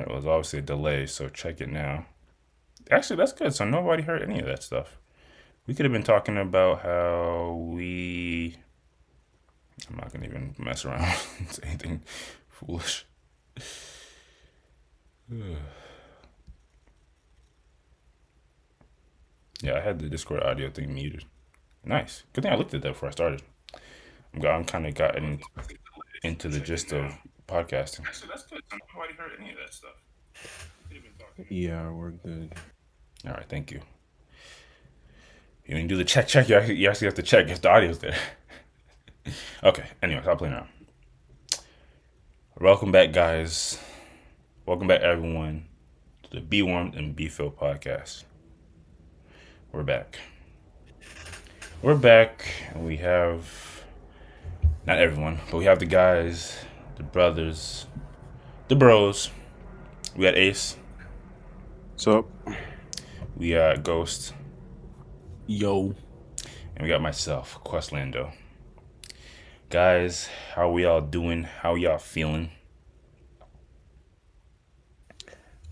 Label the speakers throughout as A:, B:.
A: It was obviously a delay, so check it now. Actually, that's good. So nobody heard any of that stuff. We could have been talking about how we. I'm not gonna even mess around and say anything foolish. Yeah, I had the Discord audio thing muted. Nice. Good thing I looked at that before I started. I'm kind of gotten into the gist of podcasting. Actually, that's good. So nobody heard any of that stuff.
B: Yeah, we're good.
A: All right, thank you. You didn't do the check. You actually have to check if the audio's there. Okay. Anyways, I'll play now. Welcome back, guys. Welcome back, everyone, to the Be Warmed and Be Filled podcast. We're back. We're back, and we have not everyone, but we have the guys, the brothers, the bros. We got Ace.
B: What's up?
A: We got Ghost,
B: Yo.
A: and we got myself, Questlando. Guys, how we all doing? How y'all feeling?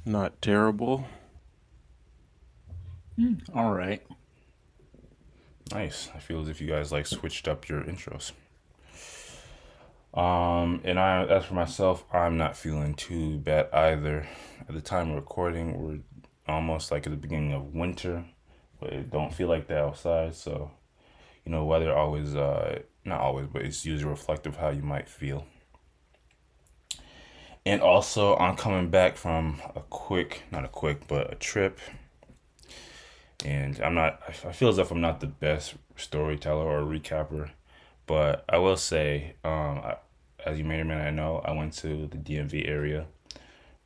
B: Not terrible.
C: All right.
A: Nice. I feel as if you guys like switched up your intros. And as for myself, I'm not feeling too bad either. At the time of recording, we're almost like at the beginning of winter, but it don't feel like that outside. So, weather always, not always, but it's usually reflective of how you might feel. And also, I'm coming back from not a quick, but a trip. And I feel as if I'm not the best storyteller or recapper, but I will say, as you may or may not know, I went to the DMV area.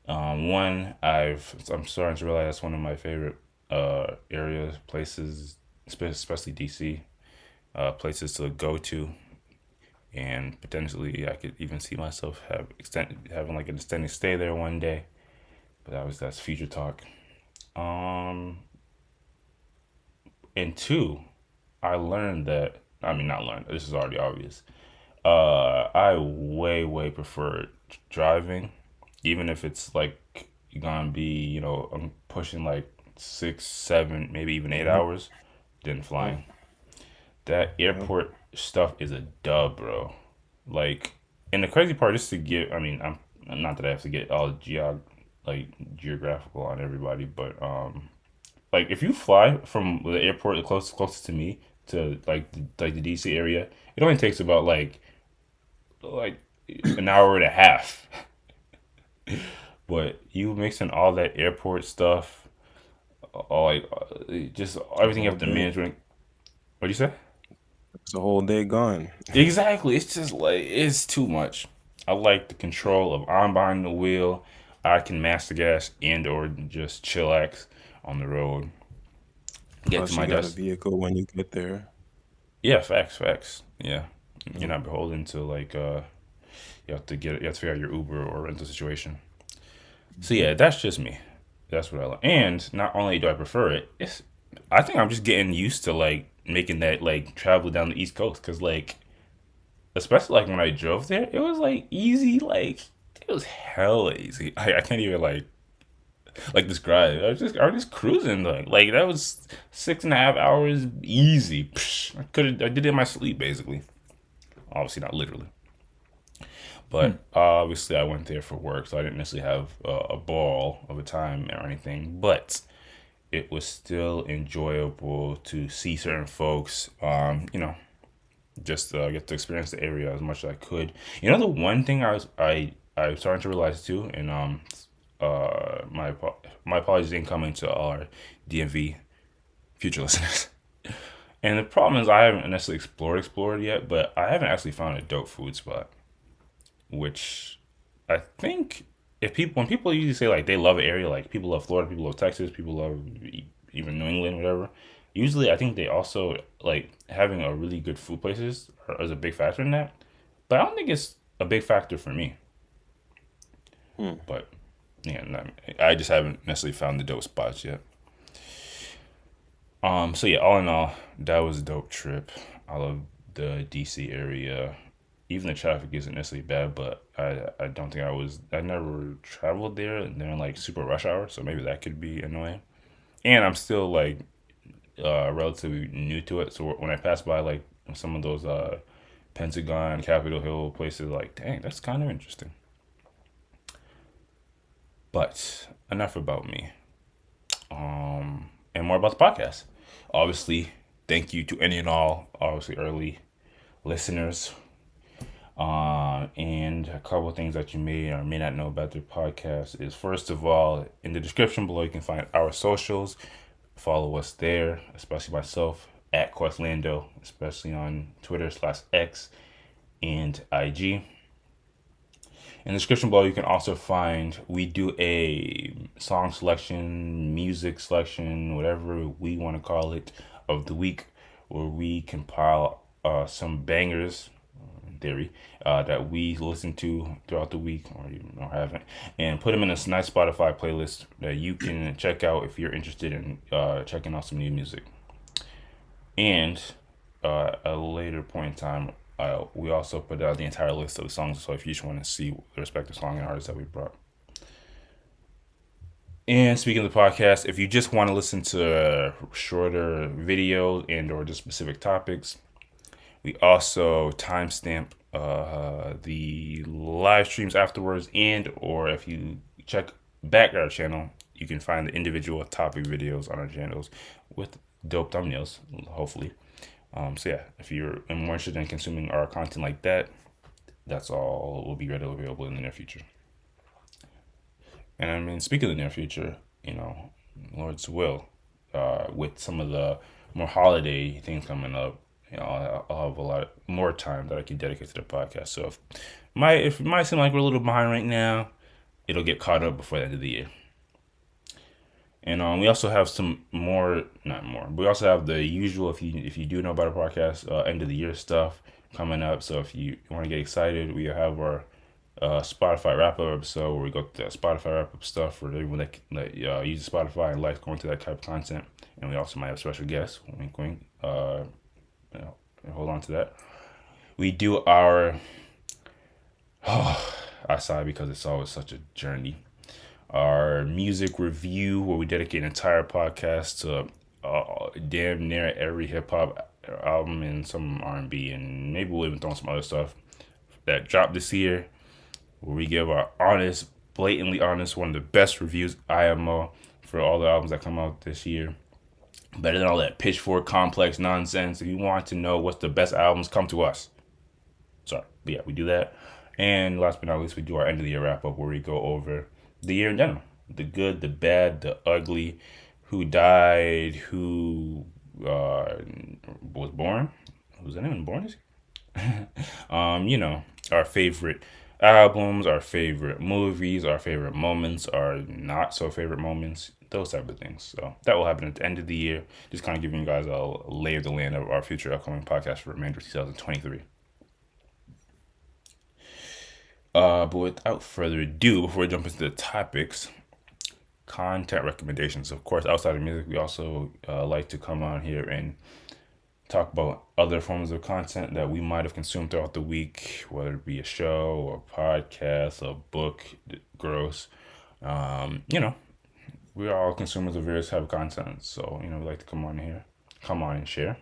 A: I'm starting to realize that's one of my favorite areas, places, especially DC, places to go to, and potentially I could even see myself having like an extended stay there one day. But that's future talk. Um, and two, I learned that I mean not learned. This is already obvious. I way prefer driving, even if it's like you're gonna be, I'm pushing like 6, 7, maybe even 8 hours, than
B: Yep.
A: flying. That
B: Yep.
A: airport stuff is a dub, bro. Like, and the crazy part is to get. I mean, I'm not that I have to get all geographical on everybody, but like if you fly from the airport the closest to me to like the DC area, it only takes about like an hour and a half. But you mixing all that airport stuff, just
B: The
A: everything you
B: whole
A: have to
B: day.
A: manage. What do you say?
B: It's a whole day gone.
A: Exactly. It's just like it's too much. I like the control of I'm behind the wheel. I can master gas and or just chillax on the road. Get to
B: Plus, you
A: my
B: got a
A: desk.
B: vehicle when you get there.
A: Yeah, facts. Yeah. You're
B: Yep.
A: not beholden to you have to figure out your Uber or rental situation. So yeah, that's just me. That's what I like. And not only do I prefer it, I think I'm just getting used to like making that like travel down the East Coast because like especially like when I drove there, it was like easy. Like it was hella easy. I can't even like describe. I was just cruising like that was 6.5 hours easy. Psh, I did it in my sleep basically. Obviously not literally, but obviously I went there for work, so I didn't necessarily have a ball of a time or anything. But it was still enjoyable to see certain folks. Just get to experience the area as much as I could. The one thing I was starting to realize too, and my apologies incoming to our DMV future listeners. And the problem is I haven't necessarily explored yet, but I haven't actually found a dope food spot, which I think if people when people usually say like they love an area, like people love Florida, people love Texas, people love even New England, whatever. Usually, I think they also like having a really good food places is a big factor in that. But I don't think it's a big factor for me.
B: Hmm.
A: But yeah, I just haven't necessarily found the dope spots yet. So yeah, all in all, that was a dope trip. I love the DC area. even the traffic isn't necessarily bad, but I don't think I never traveled there and they're in like super rush hour, so maybe that could be annoying. And I'm still like relatively new to it, so when I pass by like some of those Pentagon, Capitol Hill places, like dang, that's kind of interesting. But enough about me. And more about the podcast. Obviously, thank you to any and all, obviously, early listeners. And a couple of things that you may or may not know about the podcast is first of all, in the description below, you can find our socials. Follow us there, especially myself at Questlando, especially on Twitter/X and IG. In the description below, you can also find we do a song selection, music selection, whatever we want to call it, of the week, where we compile some bangers, in theory, that we listen to throughout the week or haven't, and put them in a nice Spotify playlist that you can check out if you're interested in checking out some new music. And at a later point in time, we also put out the entire list of the songs. So if you just want to see the respective song and artists that we brought. And speaking of the podcast, if you just want to listen to shorter videos and or just specific topics, we also timestamp the live streams afterwards, and or if you check back our channel, you can find the individual topic videos on our channels with dope thumbnails, hopefully. So yeah, if you're more interested in consuming our content like that, that's all will be readily available in the near future. And I mean, speaking of the near future, Lord's will, with some of the more holiday things coming up, I'll have a lot more time that I can dedicate to the podcast. So if it might seem like we're a little behind right now, it'll get caught up before the end of the year. And we also have some more, not more, but we also have the usual, if you do know about our podcast, end of the year stuff coming up. So if you want to get excited, we have our Spotify wrap up episode where we go to Spotify wrap up stuff for everyone that uses Spotify and likes going to that type of content. And we also might have special guests. Wink, wink. Hold on to that. We do our. I sigh because it's always such a journey. Our music review, where we dedicate an entire podcast to damn near every hip hop album and some R&B, and maybe we'll even throw in some other stuff that dropped this year, where we give our honest, blatantly honest, one of the best reviews, IMO, for all the albums that come out this year. Better than all that pitchfork complex nonsense. If you want to know what's the best albums, come to us. Sorry, but yeah, we do that. And last but not least, we do our end of the year wrap up, where we go over the year in general, the good, the bad, the ugly, who died, who was born, was anyone born this year? Our favorite albums, our favorite movies, our favorite moments, our not so favorite moments, those type of things. So that will happen at the end of the year. Just kind of giving you guys a lay of the land of our future upcoming podcast for the remainder of 2023. But without further ado, before we jump into the topics, content recommendations. Of course, outside of music, we also like to come on here and talk about other forms of content that we might have consumed throughout the week, whether it be a show or a podcast, a book, gross. We're all consumers of various type of content. So, we like to come on and share.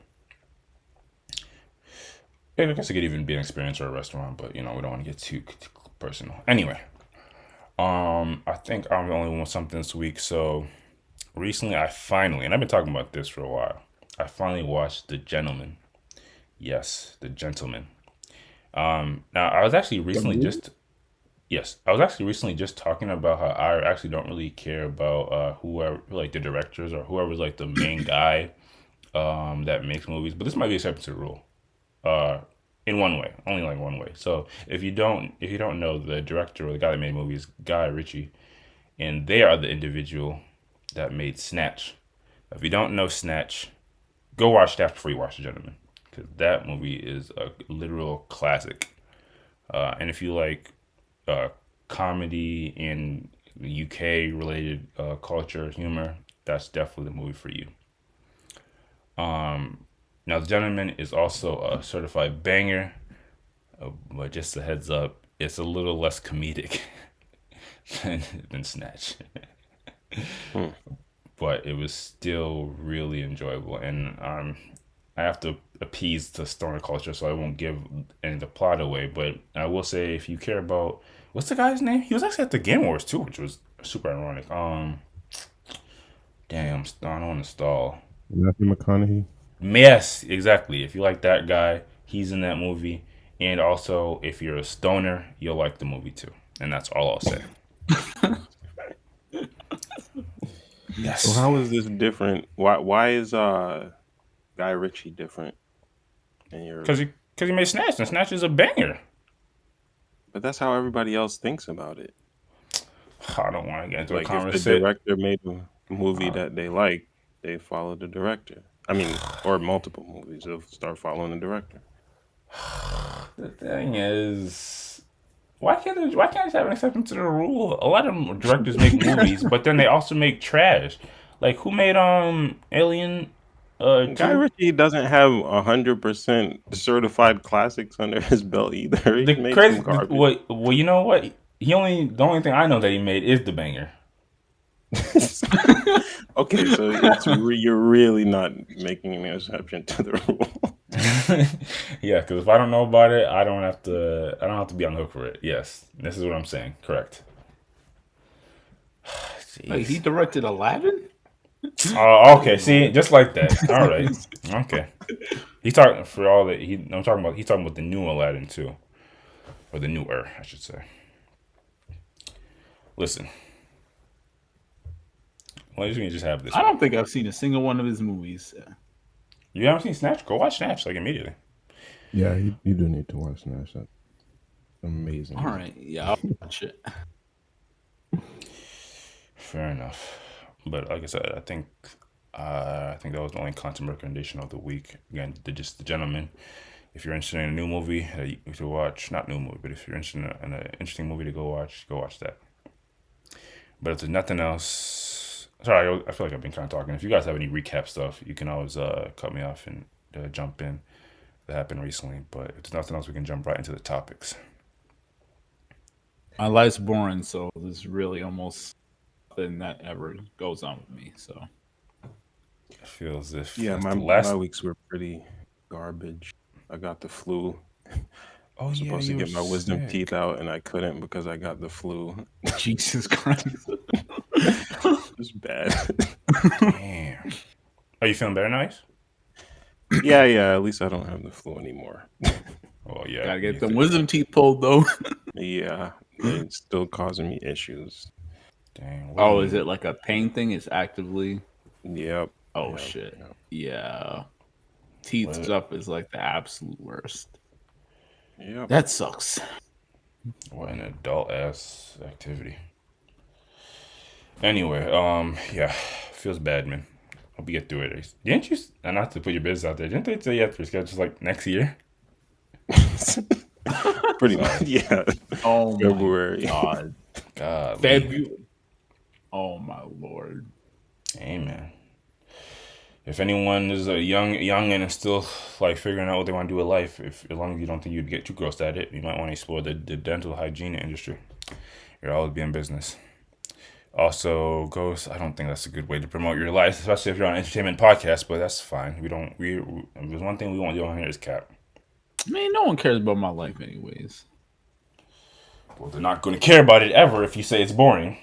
A: I guess it could even be an experience or a restaurant, but we don't want to get too personal. Anyway, I think I'm the only one with something this week. So recently, and I've been talking about this for a while, I finally watched The Gentleman. Yes, The Gentleman. Now I was actually recently just talking about how I actually don't really care about whoever, like the directors or whoever's like the main guy that makes movies, but this might be an exception to the rule. In one way, only like one way. So if you don't know, the director or the guy that made movies, Guy Ritchie, and they are the individual that made Snatch. If you don't know Snatch, go watch that before you watch The Gentleman, because that movie is a literal classic. And if you like comedy and UK related culture, humor, that's definitely the movie for you. Now, The Gentleman is also a certified banger, but just a heads up, it's a little less comedic than Snatch.
B: Hmm.
A: But it was still really enjoyable, and I have to appease the stoner culture, so I won't give any of the plot away. But I will say, if you care about what's the guy's name, he was actually at the Game Awards too, which was super ironic. Damn, I don't want to stall.
C: Matthew McConaughey.
A: Yes, exactly. If you like that guy, he's in that movie. And also, if you're a stoner, you'll like the movie too. And that's all I'll say.
B: So
A: Yes.
B: how is this different? Why is Guy Ritchie different? And you're,
A: Because he made Snatch, and Snatch is a banger.
B: but that's how everybody else thinks about it.
A: I don't want to get into a
B: Like if the
A: conversation.
B: director made a movie that they like, they follow the director. I mean, or multiple movies, they'll start following the director.
A: The thing is, why can't I just have an exception to the rule? A lot of directors make movies, but then they also make trash. Like who made Alien?
B: Guy
A: 2?
B: Ritchie doesn't have 100% certified classics under his belt either. He
A: The
B: made
A: crazy,
B: some garbage.
A: well, you know what? The only thing I know that he made is the banger.
B: Okay, so you're really not making an exception to the rule.
A: Yeah, because if I don't know about it, I don't have to be on the hook for it. Yes, this is what I'm saying. Correct.
D: Wait, he
A: Jeez.
D: directed Aladdin?
A: Okay. See, just like that. All right. Okay. He's talking for all that. I'm talking about. He's talking about the new Aladdin too, or the newer, I should say. Listen, why don't you just have this?
D: I don't think I've seen a single one of his movies.
A: You haven't seen Snatch? Go watch Snatch like immediately.
C: Yeah, you do need to watch Snatch. That's amazing.
D: All right, yeah, I'll watch it.
A: Fair enough. But like I said, I think that was the only content recommendation of the week. Again, just the gentleman. If you're interested in a new movie to watch, not new movie, but if you're interested in an interesting movie to go watch that. But if there's nothing else, sorry, I feel like I've been kind of talking. If you guys have any recap stuff, you can always cut me off and jump in. That happened recently. But if there's nothing else, we can jump right into the topics.
D: My life's boring, so there's really almost nothing that ever goes on with me. So
A: I feel as if
B: Yeah,
A: that's
B: my
A: the last.
B: weeks were pretty garbage. I got the flu.
A: Oh
B: I was
A: yeah,
B: supposed to
A: you
B: get
A: were
B: my wisdom
A: sick.
B: teeth out, and I couldn't because I got the flu.
D: Jesus Christ.
B: It's bad.
A: Damn. Are you feeling better now? Ice?
B: Yeah, at least I don't have the flu anymore.
A: Oh yeah.
D: Gotta
A: you
D: get them
A: think-
D: wisdom teeth pulled though.
B: Yeah, it's still causing me issues.
A: Dang. what
D: Oh,
A: do
D: is
A: you-
D: it like a pain thing? It's actively.
B: Yep.
D: Oh
B: Yep,
D: shit.
B: yep.
D: Yeah. Teeth
A: What?
D: stuff is like the absolute worst.
B: Yep.
D: That sucks.
A: What an adult ass activity. Anyway, yeah, feels bad, man. Hope you get through it. Didn't you? And not to put your business out there, didn't they say you have to reschedule like next year?
B: Pretty much. Yeah.
D: Oh
B: February.
D: my god.
A: God,
D: February. Oh my lord.
A: Amen. If anyone is a young and is still like figuring out what they want to do with life, as long as you don't think you'd get too grossed at it, you might want to explore the dental hygiene industry. You'll always be in business. Also, Ghost, I don't think that's a good way to promote your life, especially if you're on an entertainment podcast, but that's fine. If there's one thing we won't do on here is cap.
D: I mean, no one cares about my life anyways.
A: Well, they're not going to care about it ever if you say it's boring.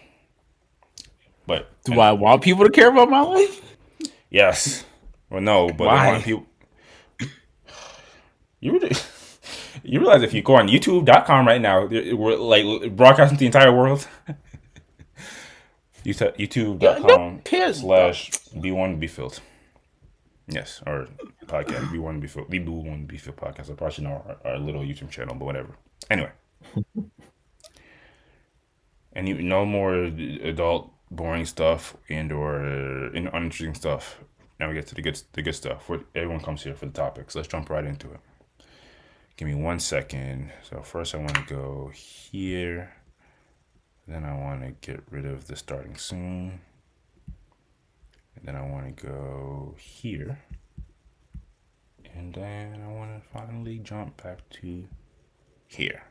A: But
D: Do I want people to care about my life?
A: yes. Well, no, but
D: Why?
A: I want people. You realize if you go on YouTube.com right now, we're like broadcasting to the entire world. YouTube.com
D: cares.
A: /B1 Be Filled. Yes, or podcast B1 Be Filled. B1 Be Filled podcast. I probably should know our little YouTube channel, but whatever. Anyway, and no more adult boring stuff or uninteresting stuff. Now we get to the good stuff. Everyone comes here for the topics. Let's jump right into it. Give me 1 second. So first I want to go here. Then I want to get rid of the starting soon. And then I want to go here. And then I want to finally jump back to here,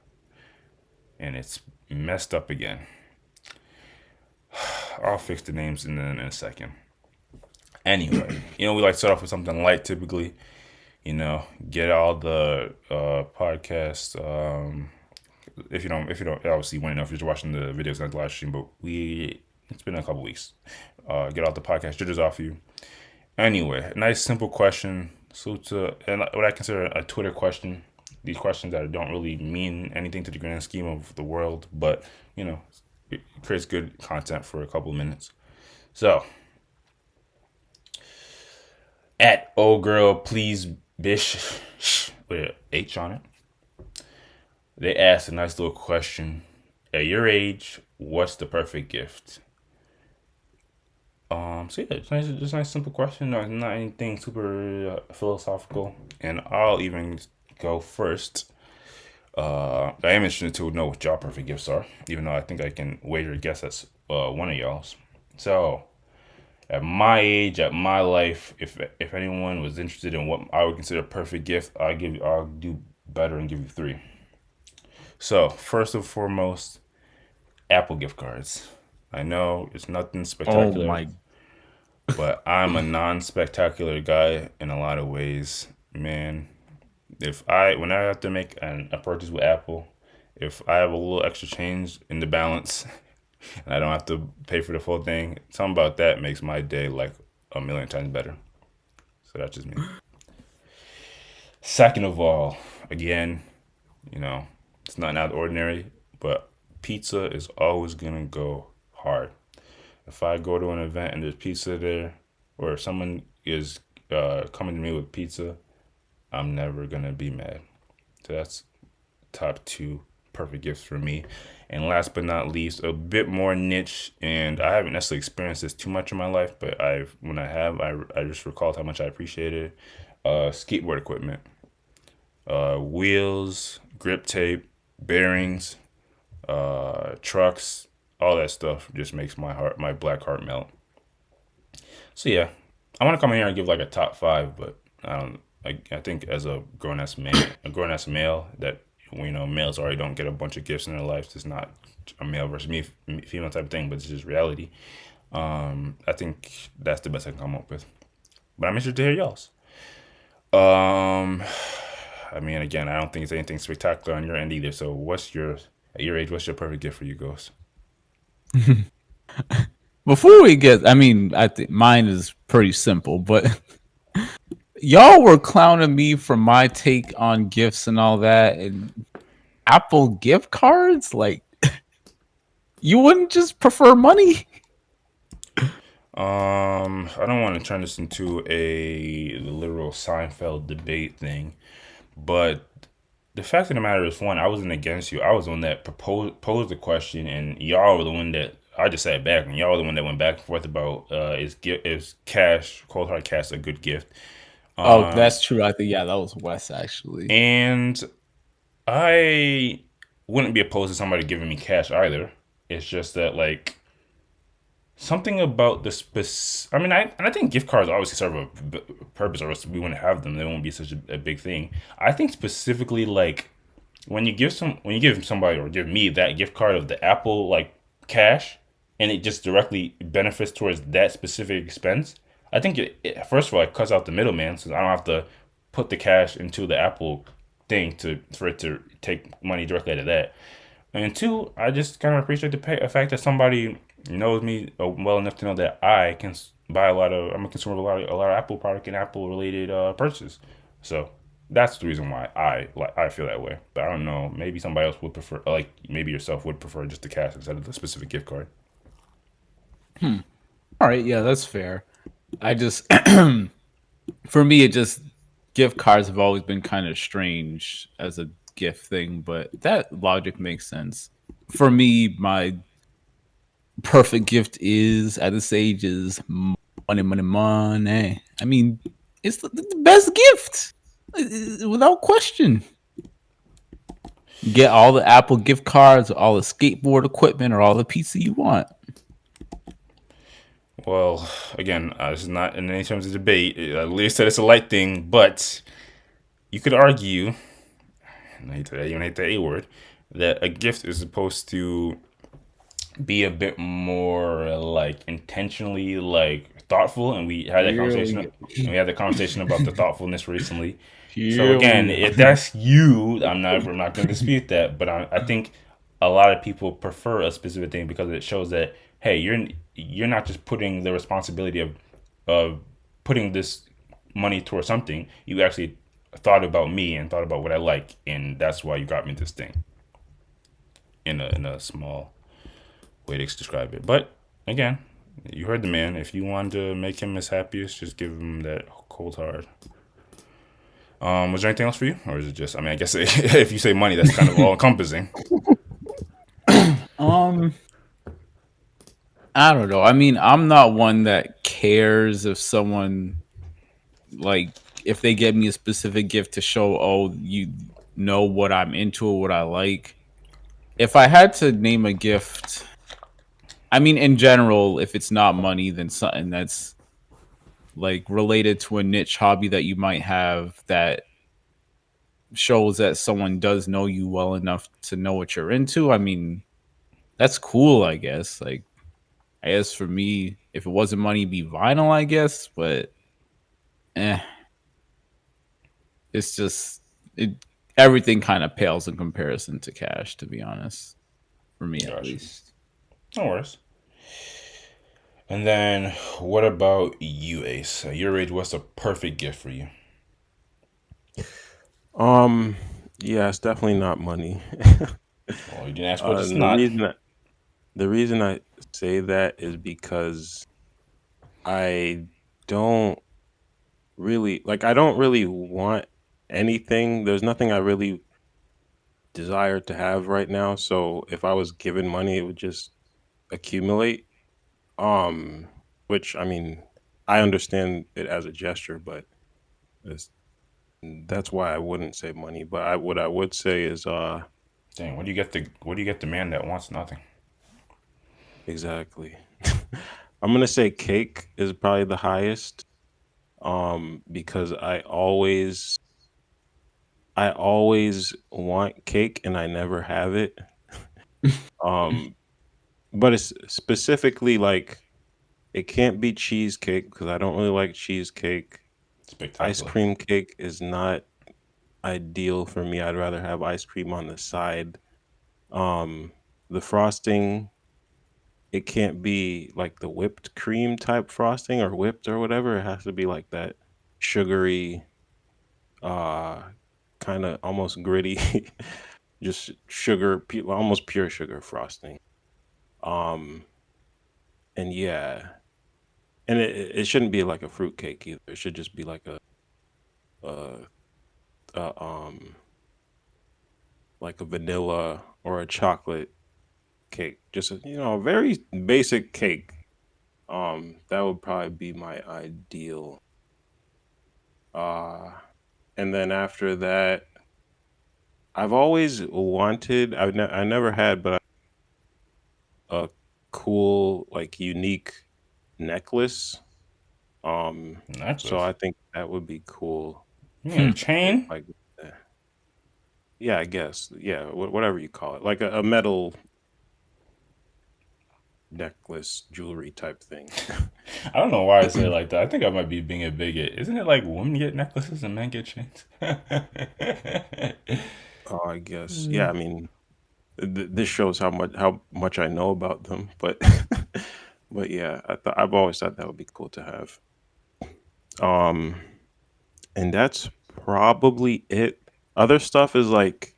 A: and it's messed up again. I'll fix the names in a second. Anyway, we like to start off with something light typically. Get all the podcasts. If you don't, obviously, you want to know if you're watching the videos, not the live stream. But it's been a couple weeks. Get all the podcast jitters off you. Anyway, nice simple question. So and what I consider a Twitter question. These questions that don't really mean anything to the grand scheme of the world, but it creates good content for a couple of minutes. So, at old girl please bish with an H on it, they asked a nice little question. At your age, what's the perfect gift? So yeah, it's nice, just a nice simple question. Not anything super philosophical. And I'll even go first. I am interested to know what y'all perfect gifts are, even though I think I can wager a guess that's one of y'all's. So, at my age, at my life, if anyone was interested in what I would consider a perfect gift, I'll do better and give you 3. So, first and foremost, Apple gift cards. I know it's nothing spectacular.
D: Oh my!
A: But I'm a non-spectacular guy in a lot of ways, man. When I have to make a purchase with Apple, if I have a little extra change in the balance and I don't have to pay for the full thing, something about that makes my day like a million times better. So that's just me. Second of all, again, it's not out of the ordinary, but pizza is always gonna go hard. If I go to an event and there's pizza there, or if someone is coming to me with pizza, I'm never gonna be mad. So that's top 2 perfect gifts for me. And last but not least, a bit more niche, and I haven't necessarily experienced this too much in my life, but I just recalled how much I appreciate it. Skateboard equipment, wheels, grip tape, bearings, trucks, all that stuff just makes my black heart melt. So yeah, I want to come in here and give like a top 5, but I think as a grown ass male, that males already don't get a bunch of gifts in their lives. It's not a male versus female type of thing, but it's just reality. I think that's the best I can come up with. But I'm interested to hear y'all's. Again, I don't think it's anything spectacular on your end either. So at your age, what's your perfect gift for you, Ghost?
D: Before we get, I think mine is pretty simple, but y'all were clowning me for my take on gifts and all that, and Apple gift cards. Like, you wouldn't just prefer money?
A: I don't want to turn this into a literal Seinfeld debate thing, but the fact of the matter is, one, I wasn't against you. I was the one that posed the question, and y'all were the one that I just sat back, and y'all were the one that went back and forth about is cash, cold hard cash, a good gift.
D: That's true. I think that was Wes actually.
A: And I wouldn't be opposed to somebody giving me cash either. It's just that like something about the I think gift cards obviously serve a purpose, or else we wouldn't have them. They won't be such a big thing. I think specifically like when you give somebody or give me that gift card of the Apple like cash, and it just directly benefits towards that specific expense. I think it first of all, it cuts out the middleman, so I don't have to put the cash into the Apple thing for it to take money directly out of that. And 2, I just kind of appreciate the fact that somebody knows me well enough to know that I can buy I'm a consumer of a lot of Apple product and Apple related purchases. So that's the reason why I feel that way. But I don't know, maybe somebody else would prefer, like maybe yourself would prefer just the cash instead of the specific gift card.
D: All right, yeah, that's fair. I just, for me, gift cards have always been kind of strange as a gift thing, but that logic makes sense. For me, my perfect gift at this age is money, money, money. It's the best gift, without question. Get all the Apple gift cards, or all the skateboard equipment, or all the pizza you want.
A: Well, again, this is not in any terms of debate. I literally said it's a light thing, but you could argue I even hate the A word, that a gift is supposed to be a bit more like intentionally like thoughtful, and we had that
D: Here
A: conversation,
D: we
A: and
D: go.
A: we had the conversation about the thoughtfulness recently. So
D: Here
A: again,
D: we
A: if
D: go.
A: that's you, I'm not going to dispute that, but I think a lot of people prefer a specific thing because it shows that, hey, you're not just putting the responsibility of putting this money towards something. You actually thought about me and thought about what I like, and that's why you got me this thing in a small way to describe it. But again, you heard the man. If you want to make him his happiest, just give him that cold hard. Was there anything else for you, or is it just? I mean, I guess if you say money, that's kind of all encompassing.
D: Um, I don't know. I mean, I'm not one that cares if someone like if they get me a specific gift to show, oh, you know what I'm into or what I like. If I had to name a gift, I mean, in general, if it's not money, then something that's like related to a niche hobby that you might have that shows that someone does know you well enough to know what you're into. I mean, that's cool, I guess. Like, I guess for me, if it wasn't money, it'd be vinyl, I guess. But eh, it's just it. Everything kind of pales in comparison to cash, to be honest. For me, at
A: Gotcha.
D: least.
A: No worries. And then, what about you, Ace? At your age, what's a perfect gift for you?
B: Um, yeah, it's definitely not money.
A: Well, you didn't ask what it's
B: And the
A: not.
B: reason I say that is because I don't I don't really want anything. There's nothing I really desire to have right now. So if I was given money, it would just accumulate. Um, which I mean, I understand it as a gesture, but it's, that's why I wouldn't say money. But what I would say is
A: Dang, what do you get the man that wants nothing?
B: exactly. I'm gonna say cake is probably the highest. Because I always want cake and I never have it. Um, but it's specifically like it can't be cheesecake because I don't really like cheesecake. Ice
A: Spectacular.
B: cream cake is not ideal for me. I'd rather have ice cream on the side. Um, the frosting, it can't be like the whipped cream type frosting or whipped or whatever. It has to be like that sugary, uh, kind of almost gritty, just almost pure sugar frosting. Um, and yeah, and it shouldn't be like a fruit cake either. It should just be like a, a like a vanilla or a chocolate cake. Just a very basic cake. That would probably be my ideal. Uh, and then after that, I've always wanted. I never had, but a cool like unique necklace. So
A: Necklace.
B: I think that would be cool
A: You mean a
D: Hmm.
B: if
A: chain?
B: like yeah, I guess yeah, whatever you call it, like a metal necklace jewelry type thing.
A: I don't know why I say it like that. I think I might be being a bigot. Isn't it like women get necklaces and men get chains?
B: Oh, I guess yeah. I mean, this shows how much I know about them, but but yeah, I've always thought that would be cool to have. Um, and that's probably it. Other stuff is like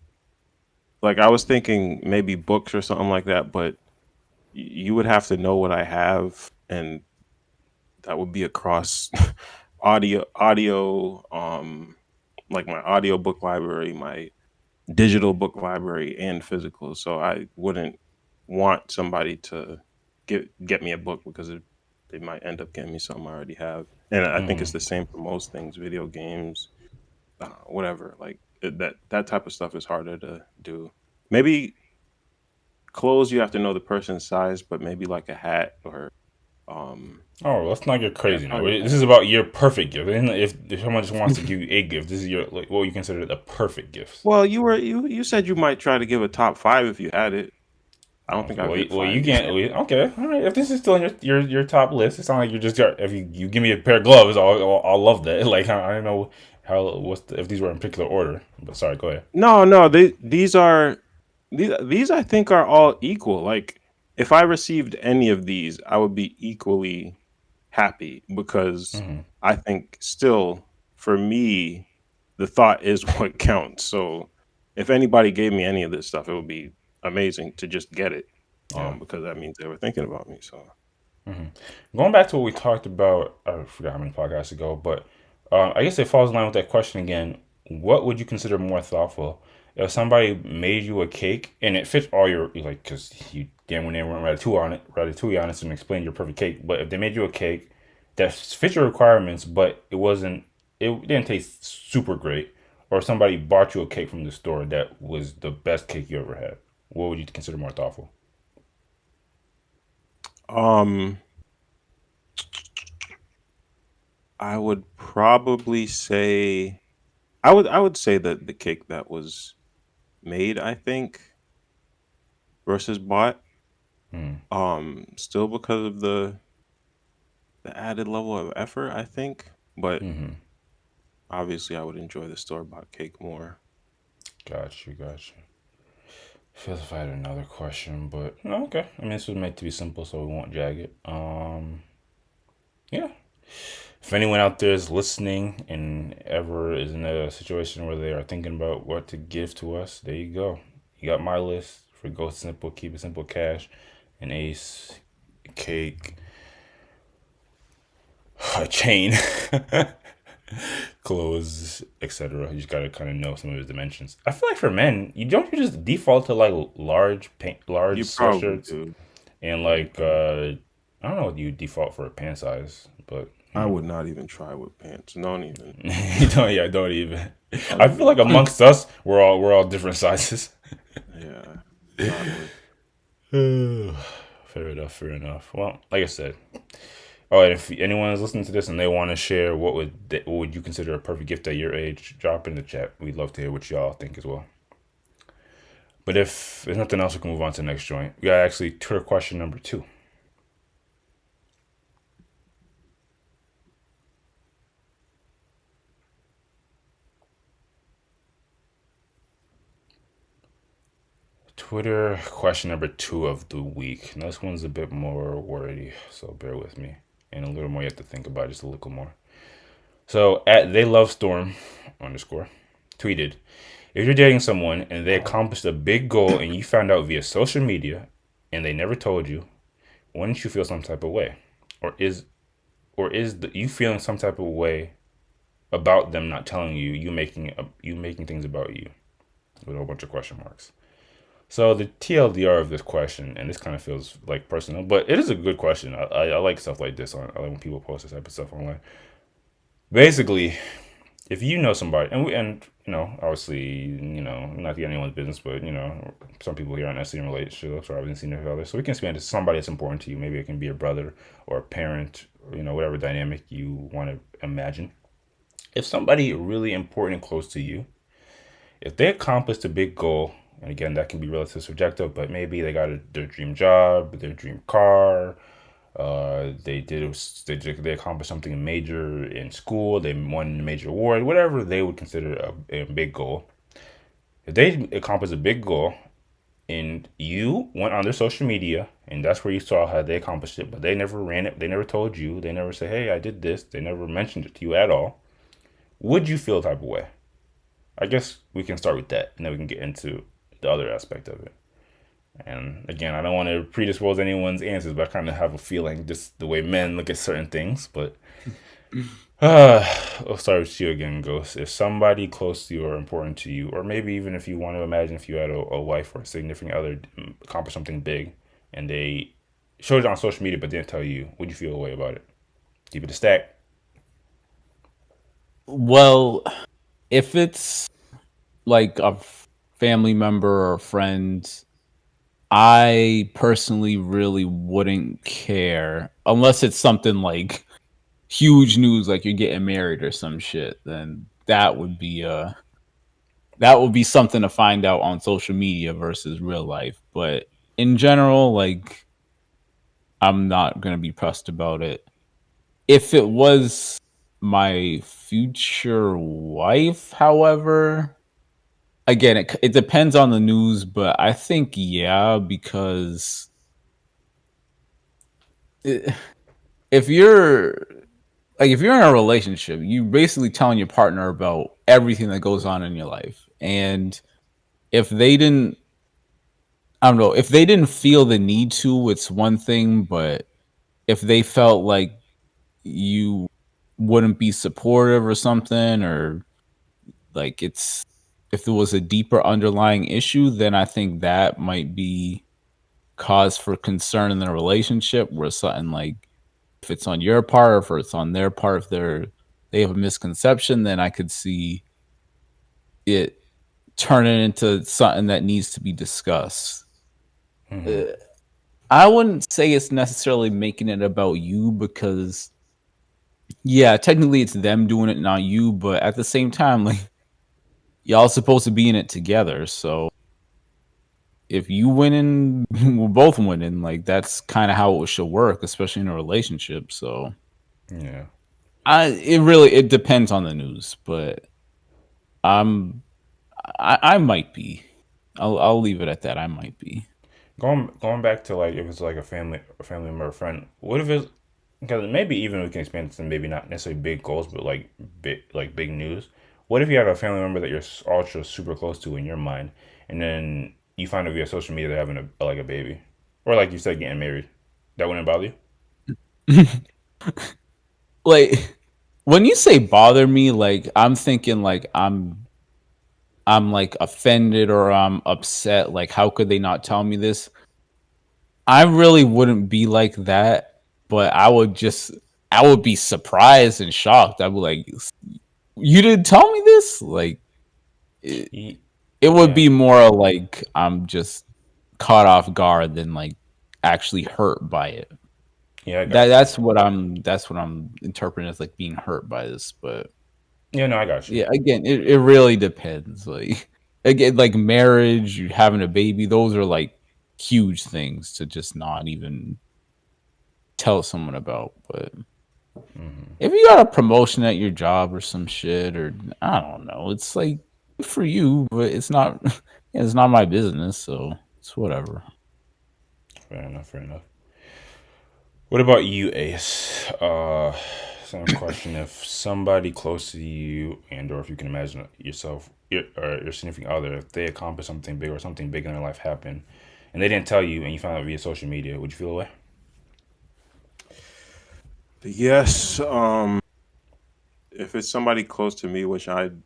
B: I was thinking maybe books or something like that, but you would have to know what I have, and that would be across audio, like my audio book library, my digital book library, and physical. So I wouldn't want somebody to get me a book because they might end up getting me something I already have. And I think it's the same for most things, video games, whatever. Like that type of stuff is harder to do. Maybe clothes you have to know the person's size, but maybe like a hat or Um,
A: Oh, let's not get
B: yeah,
A: crazy now.
B: probably
A: This is about your perfect gift. And if someone just wants to give you a gift, this is your like what you consider the perfect gift.
B: well, you said you might try to give a top five if you had it. I don't
A: Oh,
B: think I've
A: well,
B: hit
A: well,
B: five
A: you
B: yet.
A: can't. Well, okay, all right. If this is still in your top list, it sounds like you're just if you give me a pair of gloves, I'll love that. Like I don't know how if these were in particular order. But sorry, go ahead.
B: No, no, these I think are all equal. Like if I received any of these, I would be equally happy because
A: Hmm.
B: I think still for me the thought is what counts. So if anybody gave me any of this stuff, it would be amazing to just get it.
A: Yeah.
B: Because that means they were thinking about me. So
A: Hmm. Going back to what we talked about, I forgot how many podcasts ago, but I guess it falls in line with that question again. What would you consider more thoughtful? If somebody made you a cake and it fits all your like, because you damn when they went ratatouille on it and explained your perfect cake. But if they made you a cake that fits your requirements, but it didn't taste super great, or somebody bought you a cake from the store that was the best cake you ever had, what would you consider more thoughtful?
B: um I would probably say I would say that the cake that was made, I think, versus bought.
A: Hmm.
B: Still because of the added level of effort, I think. But
A: Mm-hmm.
B: obviously, I would enjoy the store bought cake more.
A: Got you. Got you. Feels if I had another question, but no, okay. I mean, this was meant to be simple, so we won't drag it. Yeah. If anyone out there is listening and ever is in a situation where they are thinking about what to give to us, there you go. You got my list for Go Simple, Keep It Simple Cash, an ace, cake, a chain, clothes, etc. You just gotta kind of know some of his dimensions. I feel like for men, you just default to like large
B: You probably
A: sweatshirts
B: do.
A: and
B: Yeah, you
A: like
B: probably.
A: I don't know what you default for a pant size, but
B: I would not even try with pants. Don't even.
A: you don't. Yeah, don't even.
B: Don't
A: I feel
B: even.
A: like amongst us, we're all different sizes.
B: Yeah, not with.
A: Fair enough. Fair enough. Well, like I said, all right. If anyone is listening to this and they want to share what would you consider a perfect gift at your age, drop in the chat. We'd love to hear what y'all think as well. But if there's nothing else, we can move on to the next joint. We got actually Twitter question number 2. Twitter question number 2 of the week. Now, this one's a bit more wordy, so bear with me. And a little more you have to think about, just a little more. So, at They Love Storm underscore tweeted, if you're dating someone and they accomplished a big goal and you found out via social media and they never told you, wouldn't you feel some type of way? Or is you feeling some type of way about them not telling you, you making things about you with a whole bunch of question marks? So the TLDR of this question, and this kind of feels like personal, but it is a good question. I like stuff like this. I like when people post this type of stuff online. Basically, if you know somebody, and obviously, not to get anyone's business, but some people here aren't necessarily in relationships or haven't seen each other, so we can expand to somebody that's important to you. Maybe it can be a brother or a parent, whatever dynamic you want to imagine. If somebody really important and close to you, if they accomplished a big goal, and again, that can be relatively subjective, but maybe they got their dream job, their dream car, they accomplished something major in school, they won a major award, whatever they would consider a big goal. If they accomplished a big goal and you went on their social media and that's where you saw how they accomplished it, but they never ran it, they never told you, they never said, hey, I did this, they never mentioned it to you at all, would you feel the type of way? I guess we can start with that and then we can get into the other aspect of it. And again, I don't want to predispose anyone's answers, but I kind of have a feeling just the way men look at certain things. But I'll start with you again, Ghost. If somebody close to you or important to you, or maybe even if you want to imagine if you had a wife or a significant other accomplish something big and they showed it on social media but didn't tell you, would you feel a way about it? Keep it a stack.
D: Well, if it's like a family member or friend, I personally really wouldn't care unless it's something like huge news, like you're getting married or some shit. Then that would be something to find out on social media versus real life. But in general, like I'm not gonna be pressed about it. If it was my future wife, however, again, it depends on the news, but I think yeah, because it, if you're if you're in a relationship, you basically telling your partner about everything that goes on in your life, and if they didn't, I don't know, if they didn't feel the need to, it's one thing, but if they felt like you wouldn't be supportive or something, or like it's if there was a deeper underlying issue, then I think that might be cause for concern in the relationship where something like if it's on your part or if it's on their part, if they have a misconception, then I could see it turning into something that needs to be discussed. I wouldn't say it's necessarily making it about you because yeah, technically it's them doing it, not you, but at the same time, like y'all supposed to be in it together. So if you winning, we're both winning. Like that's kind of how it should work, especially in a relationship. So
A: Yeah.
D: it depends on the news, but I'm I might be. I'll leave it at that. I might be.
A: Going back to like if it's like a family member, or friend. What if it's because maybe even we can expand to maybe not necessarily big goals, but big news. What if you have a family member that you're ultra super close to in your mind, and then you find out via social media they're having a baby, or like you said, getting married? That wouldn't bother you?
D: Like when you say bother me, like I'm thinking like I'm like offended or I'm upset. Like how could they not tell me this? I really wouldn't be like that, but I would be surprised and shocked. I'd be like, you didn't tell me this? Like
A: Ye-
D: it would
A: Yeah.
D: be more like I'm just caught off guard than like actually hurt by it.
A: Yeah, I got you.
D: That's what I'm interpreting as like being hurt by this. But
A: Yeah, no, I got you.
D: yeah, again, it really depends. Like again, like marriage, you having a baby, those are like huge things to just not even tell someone about. But if you got a promotion at your job or some shit, or I don't know, it's like good for you, but it's not. Yeah, it's not my business, so it's whatever.
A: Fair enough. Fair enough. What about you, Ace? Same question. If somebody close to you, and or if you can imagine yourself or your significant other, if they accomplish something big or something big in their life happen, and they didn't tell you, and you found out via social media, would you feel away?
B: Yes. If it's somebody close to me, which I'm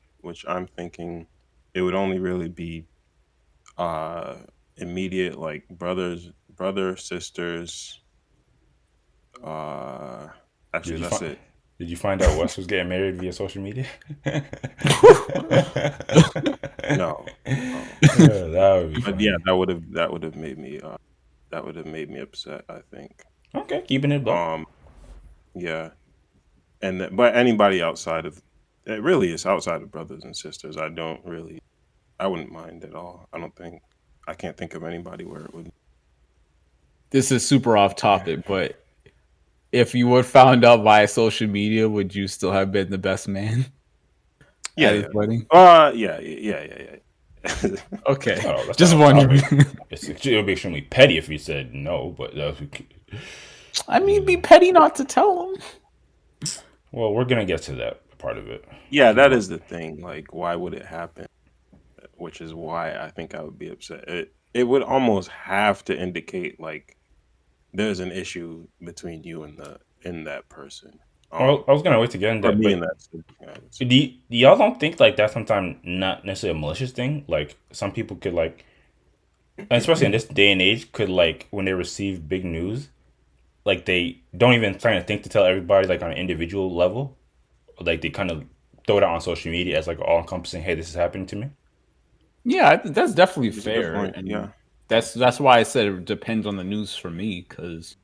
B: thinking, it would only really be uh immediate, like sisters. Uh,
A: Did
B: actually,
A: you
B: that's
A: find
B: it.
A: Did you find out Wes was getting married via social media? Yeah,
B: No, no.
A: that would be
B: But yeah,
A: funny.
B: that would have made me upset, I think.
A: Okay, keeping it buck.
B: Um, yeah, but anybody outside of it really is outside of brothers and sisters. I wouldn't mind at all. I can't think of anybody where it would.
D: This is super off topic, but if you were found out via social media, would you still have been the best man
B: Yeah,
D: at his
B: yeah,
D: wedding?
B: yeah.
D: Okay,
A: Oh, that's not
D: just
A: off
D: wondering.
A: topic. It would be extremely petty if you said no, but that was,
D: I mean, be petty not to tell him.
A: well, we're gonna get to that part of it.
B: Yeah, that
A: But
B: is the thing. Like, why would it happen? Which is why I think I would be upset. It would almost have to indicate like there's an issue between you and that person.
A: well, I was gonna wait to get in
B: For
A: that,
B: me
A: but
B: and that situation, I would say.
A: do y'all don't think like that's sometimes not necessarily a malicious thing? Like some people could like, and especially in this day and age, could like when they receive big news, like they don't even try to think to tell everybody like on an individual level. Like they kind of throw it out on social media as like all encompassing. Hey, this is happening to me.
D: Yeah, that's definitely
B: It's a good
D: fair,
B: point.
D: and
B: Yeah.
D: That's why I said it depends on the news for me, because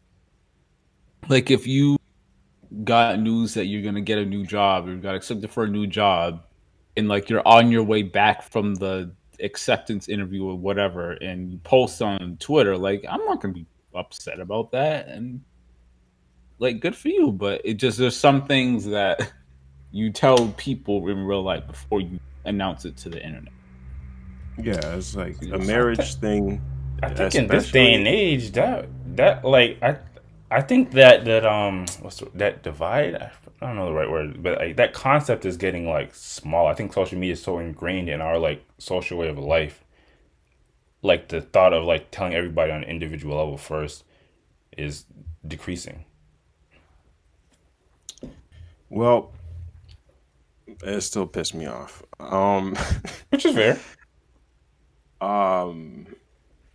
D: like if you got news that you're gonna get a new job or you got accepted for a new job, and like you're on your way back from the acceptance interview or whatever, and you post on Twitter, like I'm not gonna be upset about that, and like good for you. But it just there's some things that you tell people in real life before you announce it to the internet.
B: Yeah, it's like a
D: Yes.
B: marriage thing,
A: I think in this day and
B: especially.
A: age, that like I think that that divide. I don't know the right word, but like that concept is getting like small. I think social media is so ingrained in our like social way of life. Like the thought of like telling everybody on an individual level first is decreasing.
B: Well, it still pissed me off.
A: Which is fair.
B: Um,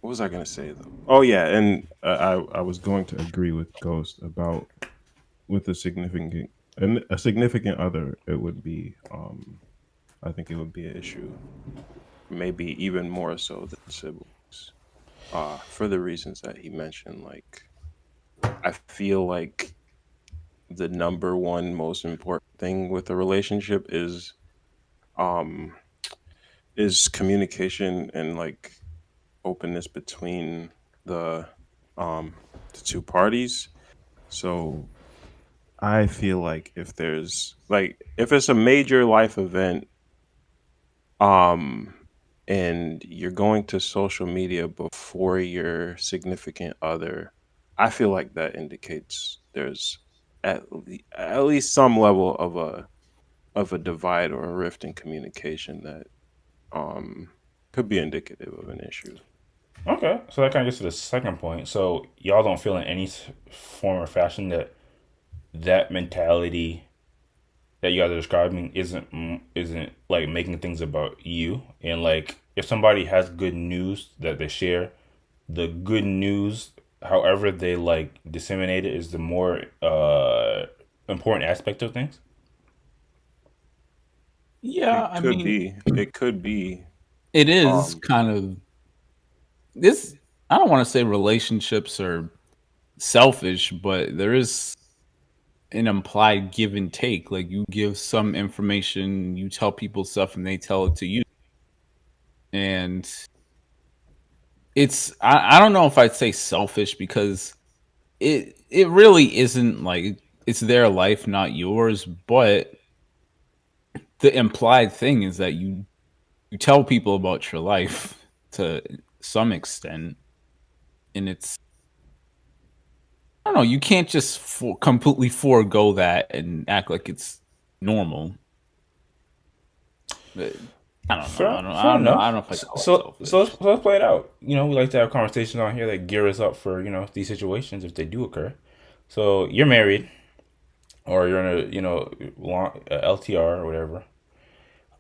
B: what was I gonna say though? Oh yeah, and I was going to agree with Ghost about with a significant other. It would be I think it would be an issue, maybe even more so than siblings. For the reasons that he mentioned, like I feel like the number one most important thing with a relationship um is communication and like openness between the um the two parties. So I feel like if it's a major life event, um and you're going to social media before your significant other, I feel like that indicates there's at least some level of a divide or a rift in communication that um could be indicative of an issue.
A: Okay, so that kind of gets to the second point. So y'all don't feel in any form or fashion that that mentality that you guys are describing isn't like making things about you, and like if somebody has good news that they share, the good news, however they like disseminate it, is the more important aspect of things.
D: Yeah,
B: It
D: I
B: could
D: mean,
B: be. It could be.
D: it is
B: Um,
D: kind of this. I don't want to say relationships are selfish, but there is an implied give and take. Like you give some information, you tell people stuff, and they tell it to you. And I don't know if I'd say selfish because it really isn't like it's their life, not yours. But the implied thing is that you tell people about your life to some extent, and it's I don't know. You can't just completely forego that and act like it's normal. But I don't know.
A: Fair, fair
D: I don't
A: enough.
D: know if I call it
A: So
D: selfish.
A: let's play it out. You know, we like to have conversations on here that gear us up for these situations if they do occur. So you're married, or you're in a long LTR or whatever.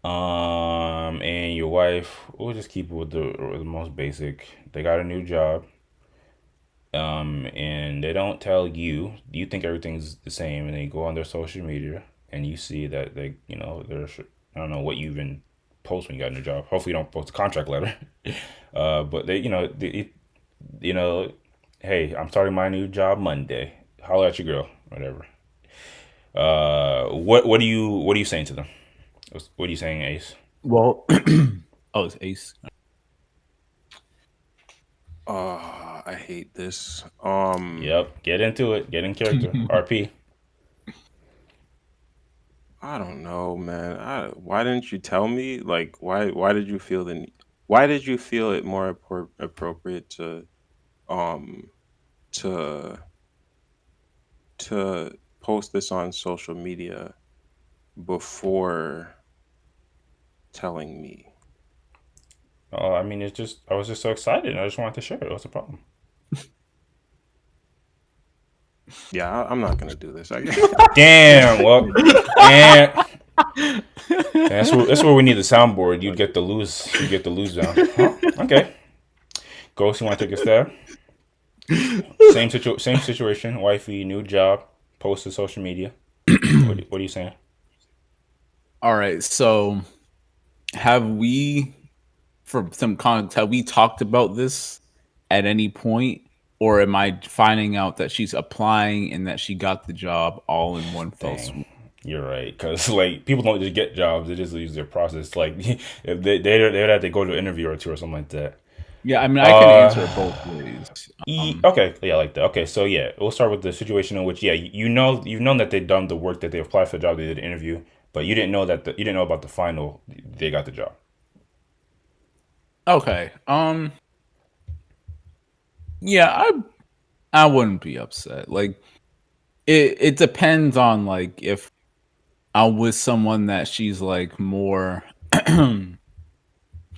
A: And your wife, we'll just keep it with the most basic. They got a new job. And they don't tell you. You think everything's the same, and they go on their social media, and you see that there's I don't know what you even post when you got a new job. Hopefully, you don't post a contract letter. But you know, hey, I'm starting my new job Monday. Holler at your girl, whatever. What are you saying to them? What are you saying, Ace?
D: Well, oh, it's Ace.
B: I hate this.
A: Yep, get into it. Get in character. RP.
B: I don't know, man. Why didn't you tell me? Like, why did you feel why did you feel it more appropriate um to to post this on social media before telling me?
A: I mean, it's just I was just so excited. I just wanted to share it. What's the problem?
B: Yeah, I'm not gonna do this.
A: Damn. Well, and that's where we need the soundboard. You'd get the lose. You get the lose down. Huh? Okay. Ghost, you want to take a stab? Same situation. Wifey, new job, post to social media. What are you saying?
D: All right. So, have we, for some context, have we talked about this at any point, or am I finding out that she's applying and that she got the job all in one fell
A: Dang.
D: swoop?
A: You're right, because like people don't just get jobs; they just use their process. Like if they'd have to go to an interview or two or something like that.
D: Yeah, I mean, I can answer it both ways.
A: Okay, yeah, I like that. Okay, so yeah, we'll start with the situation in which you've known that they've done the work, that they applied for the job, they did the interview, but you didn't know you didn't know about the final. They got the job.
D: Okay. Yeah, I wouldn't be upset. Like it depends on like if I'm with someone that she's like more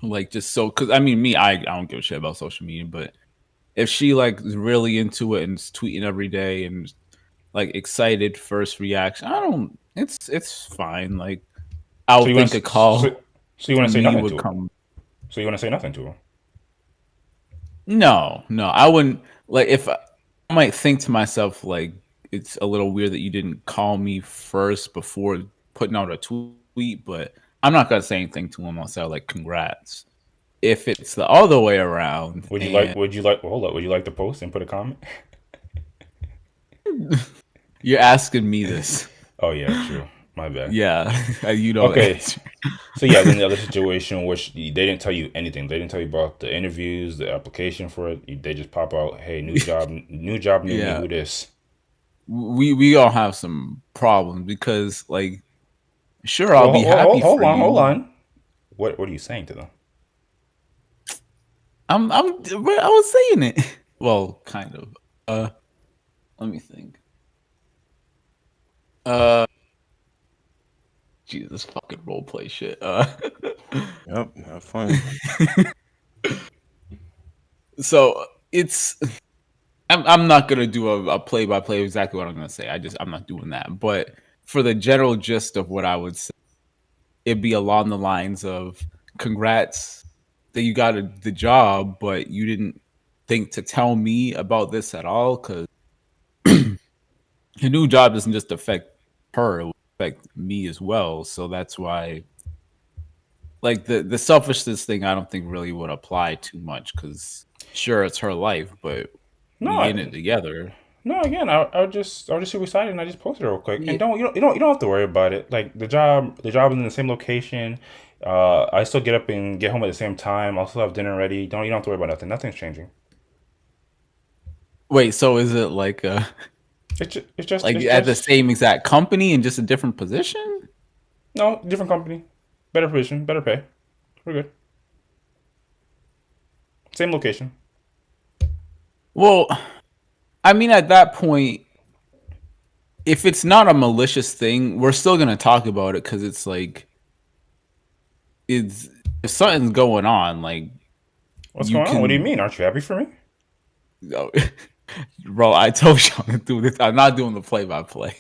D: like just so, because I mean me, I don't give a shit about social media, but if she like is really into it and is tweeting every day and like excited first reaction, I don't, it's fine. Like I
A: So
D: would
A: you want
D: think a call
A: so you want to
D: from
A: say
D: me
A: nothing
D: would
A: to her?
D: come.
A: So you want to say nothing to her?
D: No, I wouldn't. Like if I might think to myself like it's a little weird that you didn't call me first before putting out a tweet, but I'm not gonna say anything to him. I'll say like congrats. If it's the other way around,
A: Would you like?
D: and
A: Would you like? Well, hold up. Would you like to post and put a comment?
D: you're asking me this,
A: Oh yeah, true. My bad.
D: yeah, you know.
A: Okay.
D: The
A: So yeah, then the other situation, which they didn't tell you anything. They didn't tell you about the interviews, the application for it. They just pop out, hey, new job, new me.
D: Yeah,
A: Who this?
D: we all have some problems because like sure I'll
A: Well,
D: be happy for
A: hold
D: you.
A: on. What are you saying to them?
D: I was saying it. Well, kind of. Let me think. Uh, Jesus, fucking role play shit.
B: Yep, have fun.
D: So it's. I'm not gonna do a play by play exactly what I'm gonna say. I'm not doing that. But for the general gist of what I would say, it'd be along the lines of congrats that you got the job, but you didn't think to tell me about this at all because your new job doesn't just affect her, it will affect me as well. So that's why like the selfishness thing I don't think really would apply too much because sure it's her life, but
A: No,
D: we in it together.
A: no. Again, I was just super excited, and I just posted it real quick. And
D: Yeah.
A: you don't have to worry about it. Like the job is in the same location. I still get up and get home at the same time. I'll still have dinner ready. You don't have to worry about nothing. Nothing's changing.
D: Wait, so is it like like
A: It's
D: at the
A: just
D: same exact company and just a different position?
A: no different company, better position, better pay. We're good. Same location.
D: Well, I mean at that point, if it's not a malicious thing, we're still gonna talk about it because it's like it's if something's going on, like
A: What's
D: you
A: going on? What do you
D: can.
A: mean? Aren't you happy for me?
D: Oh, bro, I told you I'm gonna do this. I'm not doing the play by play.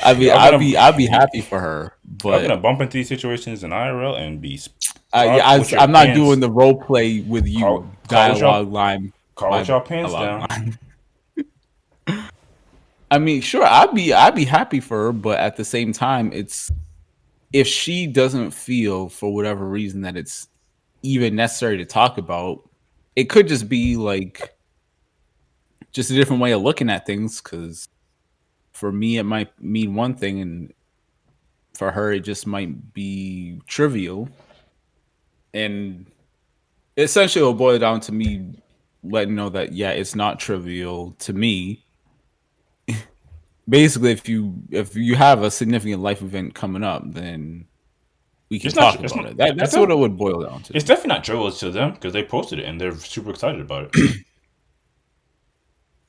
D: I mean,
A: Y'all
D: I'd be
A: gonna
D: happy for her,
A: y'all gonna
D: but
A: bump into these situations in IRL and be with your
D: I'm not
A: pants
D: doing the role play with you.
A: call with y'all
D: Dialogue line by
A: with y'all pants
D: dialogue
A: down.
D: line. I mean, sure, I'd be happy for her, but at the same time, it's if she doesn't feel for whatever reason that it's even necessary to talk about, it could just be like just a different way of looking at things. Because for me, it might mean one thing, and for her, it just might be trivial. And essentially, it'll boil down to me letting know that yeah, it's not trivial to me. Basically, if you have a significant life event coming up, then we can
A: It's not.
D: talk
A: It's
D: about
A: not.
D: it.
A: It's
D: That's what
A: not.
D: it would boil down to.
A: It's definitely not trivial to them because they posted it and they're super excited about it.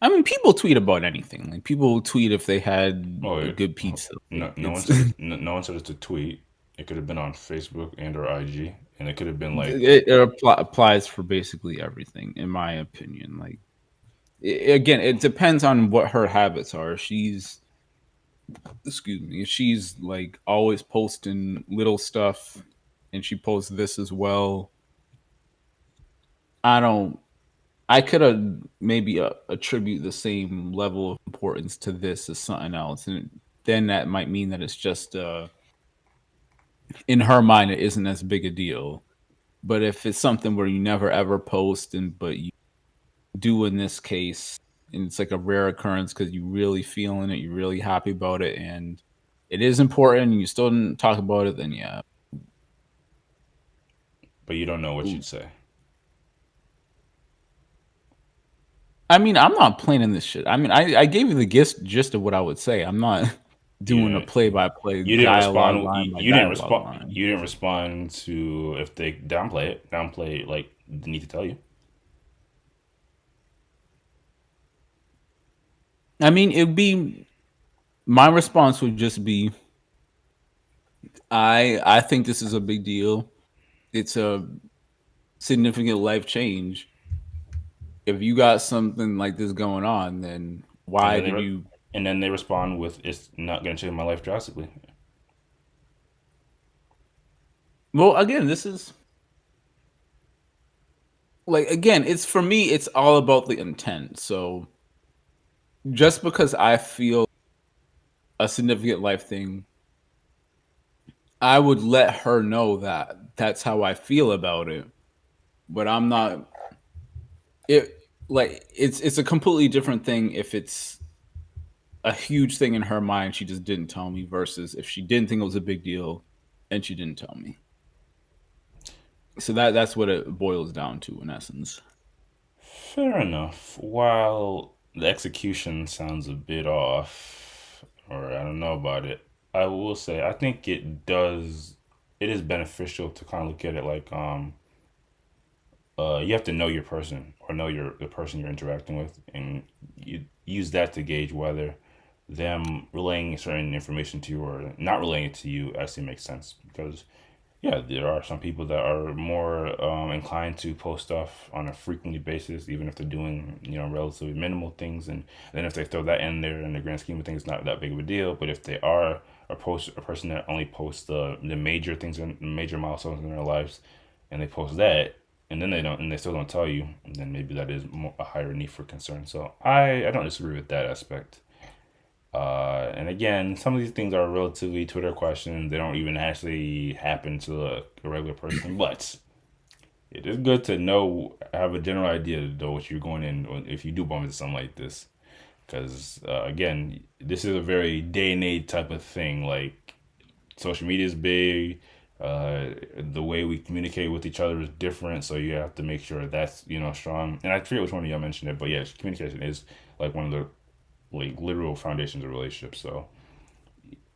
D: I mean, people tweet about anything. Like people tweet if they had
A: Oh,
D: a
A: yeah.
D: good pizza.
A: No,
D: It's
A: no one said it's a tweet. It could have been on Facebook and or IG, and it could have been like,
D: applies for basically everything, in my opinion. Like again, it depends on what her habits are. She's excuse me, if she's like always posting little stuff, and she posts this as well. I don't. I could maybe attribute the same level of importance to this as something else, and then that might mean that it's just in her mind it isn't as big a deal. But if it's something where you never ever post, but you do in this case, and it's like a rare occurrence because you really feeling it, you're really happy about it, and it is important, and you still didn't talk about it, then yeah.
A: But you don't know what you'd say.
D: I mean, I'm not planning this shit. I mean, I gave you the gist of what I would say. I'm not doing a
A: You
D: play by play
A: you didn't
D: dialogue
A: respond.
D: line by
A: You didn't
D: dialogue
A: respond.
D: line.
A: You didn't respond to if they downplay like the need to tell you.
D: I mean, it'd be my response would just be, I think this is a big deal. It's a significant life change. If you got something like this going on, then
A: And
D: why
A: then
D: did you?
A: they respond with, "It's not going to change my life drastically."
D: Well, again, this is like again, it's for me. It's all about the intent. So just because I feel a significant life thing, I would let her know that that's how I feel about it. But I'm not it like it's a completely different thing if it's a huge thing in her mind she just didn't tell me versus if she didn't think it was a big deal and she didn't tell me. So that's what it boils down to in essence.
A: Fair enough. While the execution sounds a bit off, or I don't know about it, I will say I think it does. It is beneficial to kind of look at it like you have to know your person or know the person you're interacting with, and you use that to gauge whether them relaying certain information to you or not relaying it to you actually makes sense. Because yeah, there are some people that are more inclined to post stuff on a frequently basis, even if they're doing relatively minimal things, and then if they throw that in there in the grand scheme of things, it's not that big of a deal. But if they are a person that only posts the major things and major milestones in their lives, and they post that, and then they still don't tell you, then maybe that is a higher need for concern. So I don't disagree with that aspect. And again, some of these things are relatively Twitter questions. They don't even actually happen to a regular person, but it is good to have a general idea to know what you're going in if you do bump into something like this. Because again, this is a very day and age type of thing. Like social media is big. The way we communicate with each other is different, so you have to make sure that's strong. And I forget which one of y'all mentioned it, but yeah, communication is like one of the like literal foundations of relationships. So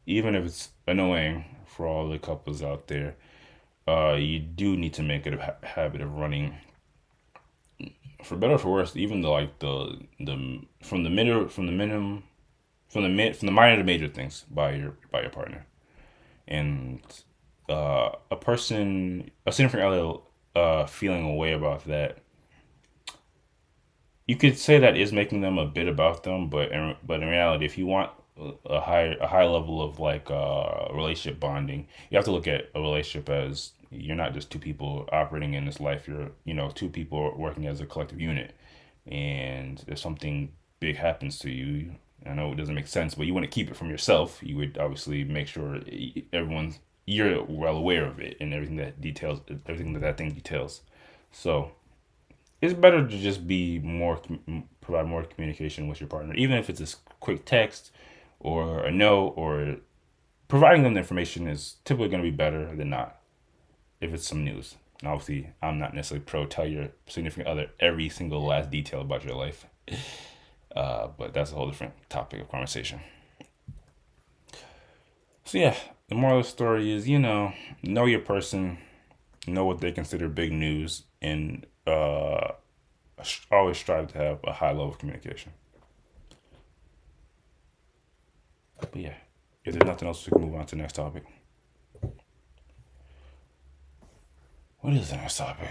A: even if it's annoying for all the couples out there, you do need to make it a habit of running, for better or for worse, even the from the middle from the minimum from the minor to major things by your partner. And a significant other feeling a way about that, you could say that is making them a bit about them, but in reality, if you want a high level of like relationship bonding, you have to look at a relationship as you're not just two people operating in this life. You're two people working as a collective unit, and if something big happens to you, I know it doesn't make sense, but you want to keep it from yourself. You would obviously make sure you're well aware of it and everything that thing details. So it's better to just provide more communication with your partner, even if it's a quick text or a note, or providing them the information is typically going to be better than not if it's some news. And obviously, I'm not necessarily pro tell your significant other every single last detail about your life, but that's a whole different topic of conversation. So yeah, the moral of the story is know your person, know what they consider big news, and always strive to have a high level of communication. But yeah, if there's nothing else, we can move on to the next topic. What is the next topic?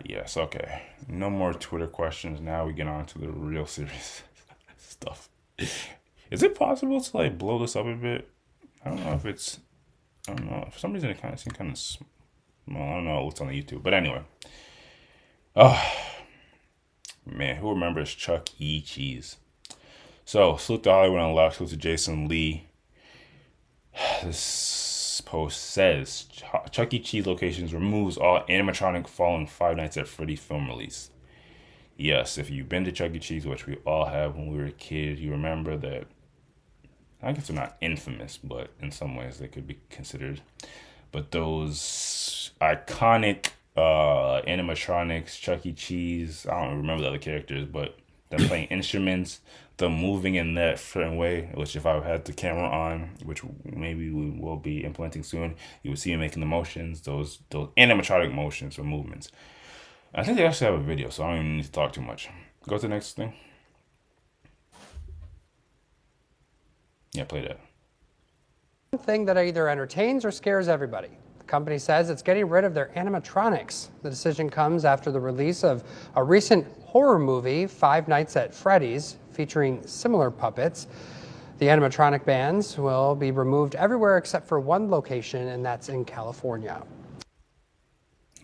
A: Yes, okay. No more Twitter questions. Now we get on to the real serious stuff. Is it possible to like blow this up a bit? I don't know if it's. I don't know. For some reason, it kind of seems kind of small. I don't know what's on the YouTube, but anyway. Oh man, who remembers Chuck E. Cheese? So, salute to Hollywood Unlocked, salute to Jason Lee. This post says Chuck E. Cheese locations removes all animatronic following Five Nights at Freddy's film release. Yes, if you've been to Chuck E. Cheese, which we all have when we were kids, you remember that. I guess they're not infamous, but in some ways they could be considered. But those iconic animatronics, Chuck E. Cheese, I don't remember the other characters, but them playing instruments, them moving in that certain way, which if I had the camera on, which maybe we will be implementing soon, you would see me making the motions, those animatronic motions or movements. I think they actually have a video, so I don't even need to talk too much. Go to the next thing. Yeah, play that.
E: Thing that either entertains or scares everybody. The company says it's getting rid of their animatronics. The decision comes after the release of a recent horror movie, Five Nights at Freddy's, featuring similar puppets. The animatronic bands will be removed everywhere except for one location, and that's in California.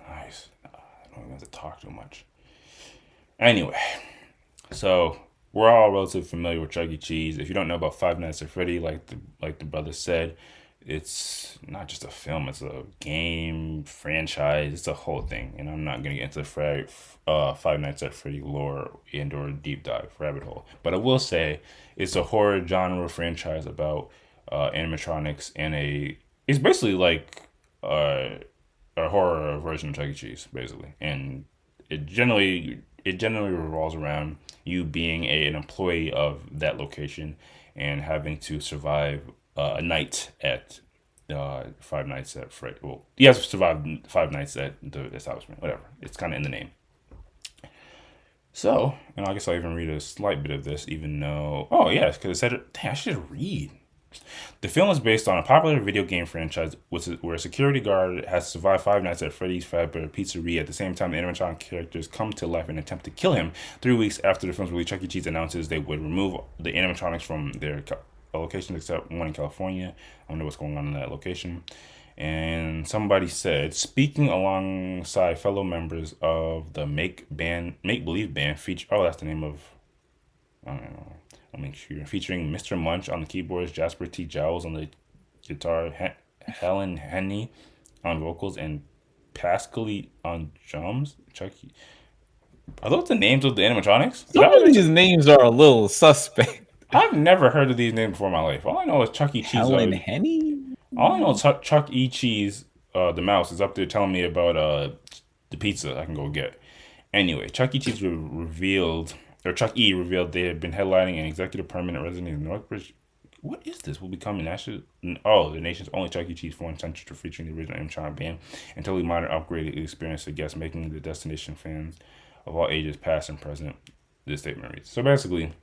A: Nice. I don't even have to talk too much. Anyway, so we're all relatively familiar with Chuck E. Cheese. If you don't know about Five Nights at Freddy, like the brother said, it's not just a film; it's a game franchise. It's a whole thing, and I'm not gonna get into the Five Nights at Freddy lore and/or deep dive rabbit hole. But I will say it's a horror genre franchise about animatronics, and it's basically like a horror version of Chuck E. Cheese, basically, and it generally revolves around you being an employee of that location and having to survive a night at Five Nights at Freddy. Well, you have to survive 5 nights at the establishment. Whatever, it's kind of in the name. So, and I guess I'll even read a slight bit of this, even though, oh yes, because it said it. Dang, I should read. The film is based on a popular video game franchise where a security guard has to survive 5 nights at Freddy's Fazbear Pizzeria. At the same time, the animatronic characters come to life and attempt to kill him. 3 weeks after the film's release, Chuck E. Cheese announces they would remove the animatronics from their locations except one in California. I wonder what's going on in that location. And somebody said, speaking alongside fellow members of the Make Believe band, that's the name of, I don't know. Featuring Mr. Munch on the keyboards, Jasper T. Jowls on the guitar, Helen Henney on vocals, and Pascally on drums. Chucky. Are those the names of the animatronics?
D: Some of these names are a little suspect.
A: I've never heard of these names before in my life. All I know is Chuck E. Cheese.
D: Helen Henny?
A: All I know is Chuck E. Cheese, the mouse, is up there telling me about the pizza I can go get. Anyway, Chuck E. Cheese Chuck E. revealed they had been headlining an executive permanent resident in Northbridge. What is this? Will become the nation's only Chuck E. Cheese foreign centered to featuring the original animatronic band and totally modern upgraded experience for guests, making the destination fans of all ages, past and present. This statement reads. So basically,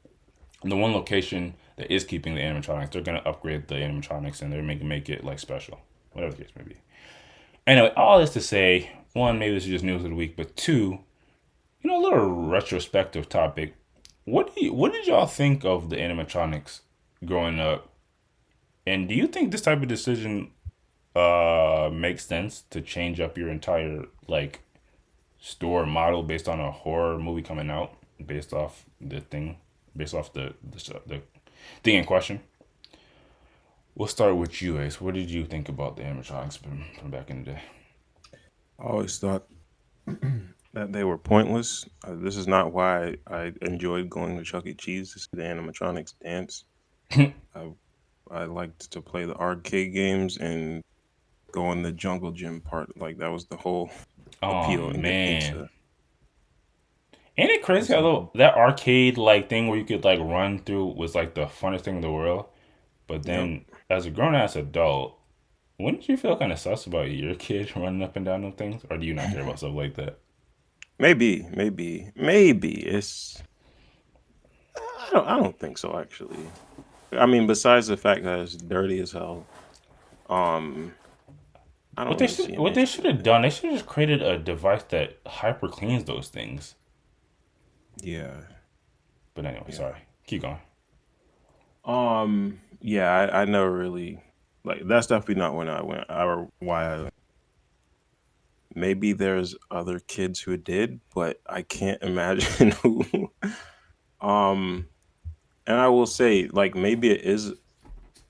A: the one location that is keeping the animatronics, they're gonna upgrade the animatronics and they're make it like special, whatever the case may be. Anyway, all this to say, one, maybe this is just news of the week, but two, a little retrospective topic. What did y'all think of the animatronics growing up? And do you think this type of decision makes sense to change up your entire store model based on a horror movie coming out based off the thing in question? We'll start with you, Ace. What did you think about the animatronics from back in the day?
B: I always thought that they were pointless. This is not why I enjoyed going to Chuck E. Cheese to see the animatronics dance. I liked to play the arcade games and go in the jungle gym part. Like that was the whole appeal.
A: Oh man, ain't it crazy how that arcade thing where you could run through was the funnest thing in the world? But then as a grown ass adult, wouldn't you feel kind of sus about your kid running up and down those things, or do you not care about stuff like that?
B: Maybe. It's I don't think so actually. I mean, besides the fact that it's dirty as hell. I don't
A: What they should have done, they should have just created a device that hyper cleans those things.
B: Yeah.
A: But anyway, sorry. Keep going.
B: Yeah, I never really that's definitely not when I went or why I maybe there's other kids who did, but I can't imagine who. And I will say, like, maybe it is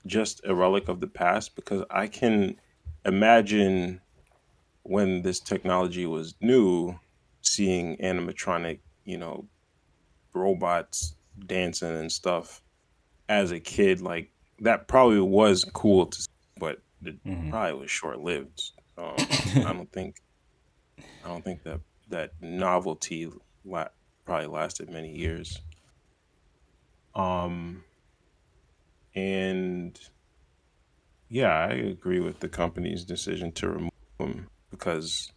B: just a relic of the past because I can imagine when this technology was new, seeing animatronic, robots dancing and stuff as a kid, like that probably was cool to see, but it
A: Hmm.
B: probably was short lived. I don't think that novelty la- probably lasted many years. Um, and yeah, I agree with the company's decision to remove them because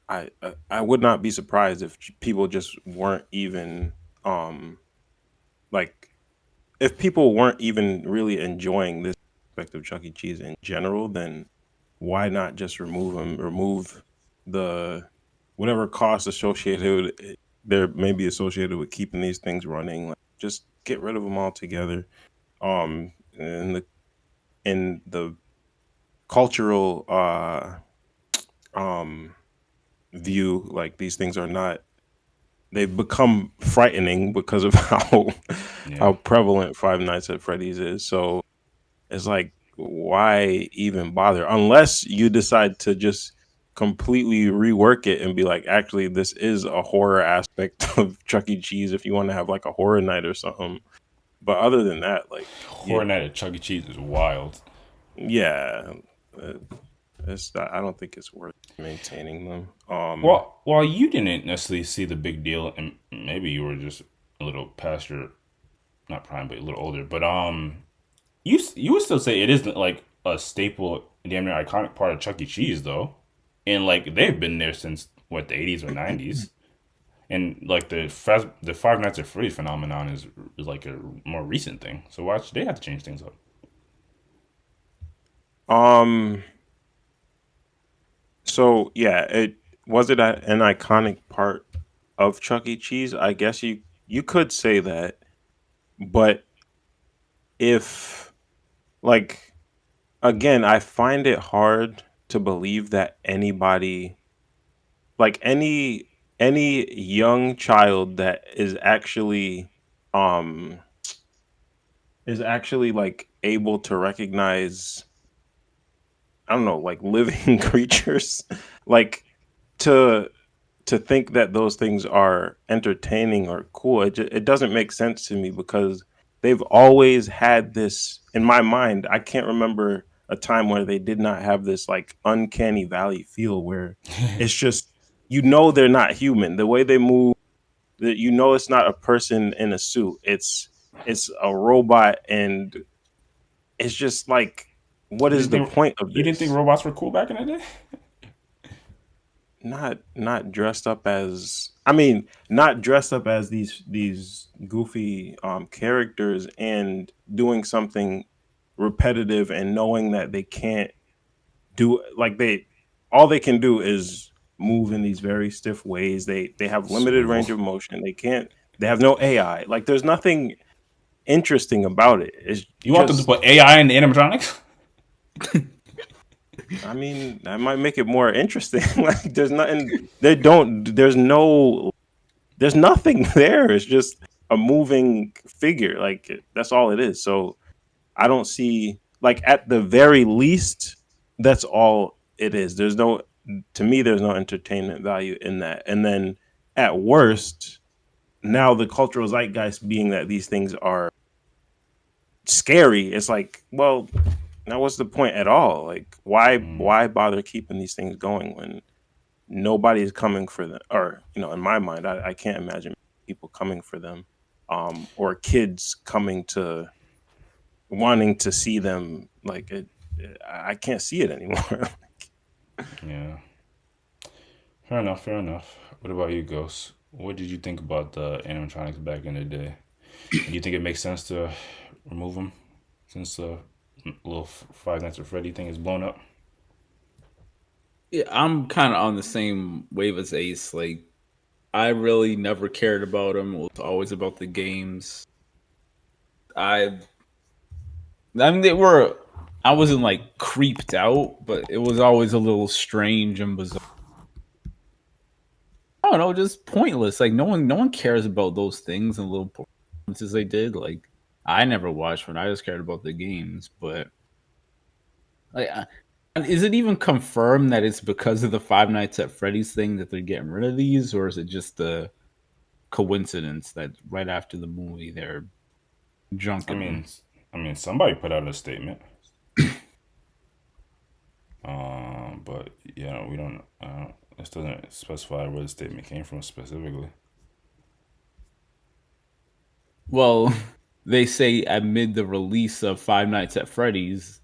B: I would not be surprised if people just weren't even um like if people weren't even really enjoying this aspect of Chuck E. Cheese in general, then why not just remove them? Remove the whatever cost associated with it, there may be associated with keeping these things running. Like, just get rid of them altogether. In the cultural um view, like these things are not. They've become frightening because of how
A: Yeah.
B: prevalent Five Nights at Freddy's is. So it's like, why even bother? Unless you decide to just completely rework it and be like, actually, this is a horror aspect of Chuck E. Cheese if you want to have like a horror night or something. But other than that, like,
A: Horror Night at Chuck E. Cheese is wild.
B: yeah, uh, I don't think it's worth maintaining them.
A: Well, while you didn't necessarily see the big deal, and maybe you were just a little past your not prime, but a little older. But you would still say it isn't like a staple, damn near iconic part of Chuck E. Cheese, though. And like they've been there since what the 80s or 90s, and like the Five Nights at Freddy's phenomenon is like a more recent thing. So why should they have to change things up?
B: um, so yeah, an iconic part of Chuck E. Cheese? I guess you could say that, but if like again, I find it hard to believe that anybody like any young child that um is actually like able to recognize, I don't know, like living creatures, like to think that those things are entertaining or cool. It doesn't make sense to me because they've always had this in my mind. I can't remember a time where they did not have this like uncanny valley feel where it's just they're not human. The way they move, that it's not a person in a suit. It's a robot, and it's just like, what
A: You
B: is
A: didn't
B: the
A: think
B: point of
A: you didn't think
B: this?
A: robots were cool back in the day?
B: Not dressed up as, I mean, not dressed up as these goofy characters and doing something repetitive and knowing that they can't do, like, they all they can do is move in these very stiff ways. They have limited
A: Swivel.
B: range of motion. They have no AI. Like, there's nothing interesting about it. It's
A: You want them to
B: just,
A: put AI in the animatronics?
B: I mean, that might make it more interesting. Like, there's nothing, they don't there's no there's nothing there. It's just a moving figure. Like, that's all it is. So I don't see, like, at the very least, that's all it is. To me, there's no entertainment value in that. And then at worst, now the cultural zeitgeist being that these things are scary, it's like, well, now what's the point at all? Like,
A: Mm,
B: why bother keeping these things going when nobody is coming for them? Or, in my mind, I can't imagine people coming for them, or kids coming to wanting to see them. Like, I can't see it anymore.
A: yeah. Fair enough. Fair enough. What about you, Ghost? What did you think about the animatronics back in the day? And do you think it makes sense to remove them since the little Five Nights at Freddy thing is blown up?
D: Yeah, I'm kind of on the same wave as Ace. Like, I really never cared about him. It was always about the games. I, I mean, they were. I wasn't like creeped out, but it was always a little strange and bizarre. I don't know, just pointless. Like no one cares about those things. And little. as they did. Like, I never watched one. I just cared about the games. But like, is it even confirmed that it's because of the Five Nights at Freddy's thing that they're getting rid of these, or is it just a coincidence that right after the movie they're
A: I
D: junking them?
A: mean, somebody put out a statement. But yeah, we don't. This doesn't specify where the statement came from specifically.
D: Well, they say amid the release of Five Nights at Freddy's,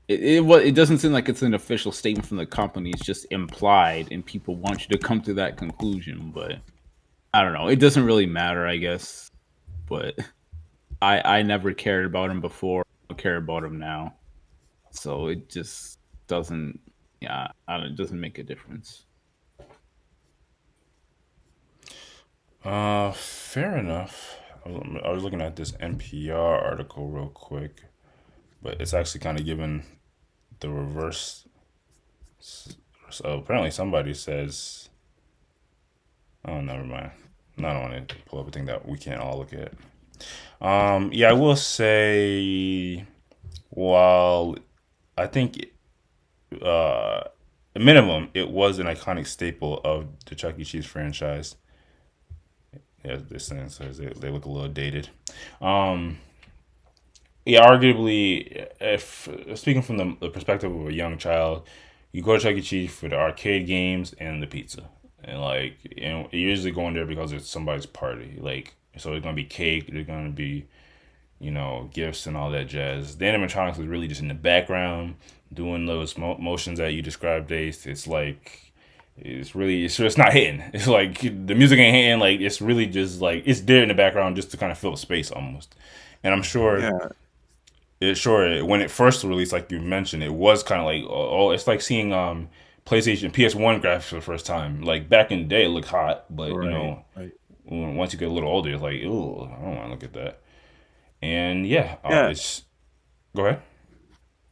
D: it doesn't seem like it's an official statement from the company. It's just implied, and people want you to come to that conclusion. But I don't know. It doesn't really matter, I guess. But I never cared about him before. I don't care about him now. So it just doesn't. Yeah, it doesn't make a difference.
A: Fair enough. I was looking at this NPR article real quick, but it's actually kind of given the reverse. So apparently somebody says, oh, never mind. No, I don't want to pull up a thing that we can't all look at. Yeah, I will say, while I think, at minimum, it was an iconic staple of the Chuck E. Cheese franchise. Yeah, this thing says they look a little dated. Um, yeah, arguably, if speaking from the perspective of a young child, you go to Chuck E. Cheese for the arcade games and the pizza, and like, you're usually going there because it's somebody's party. Like, so there's gonna be cake, there's gonna be gifts and all that jazz. The animatronics was really just in the background doing those motions that you described, Ace. It's like it's not hitting. It's like the music ain't hitting. Like, it's really just like it's there in the background just to kind of fill space almost. And I'm sure
B: Yeah,
A: when it first released, like you mentioned, it was kind of like, oh, it's like seeing PlayStation PS1 graphics for the first time. Like, back in the day, it looked hot, but
B: right, right.
A: once you get a little older, it's like, ooh, I don't want to look at that. And yeah,
B: Yeah,
A: it's go ahead.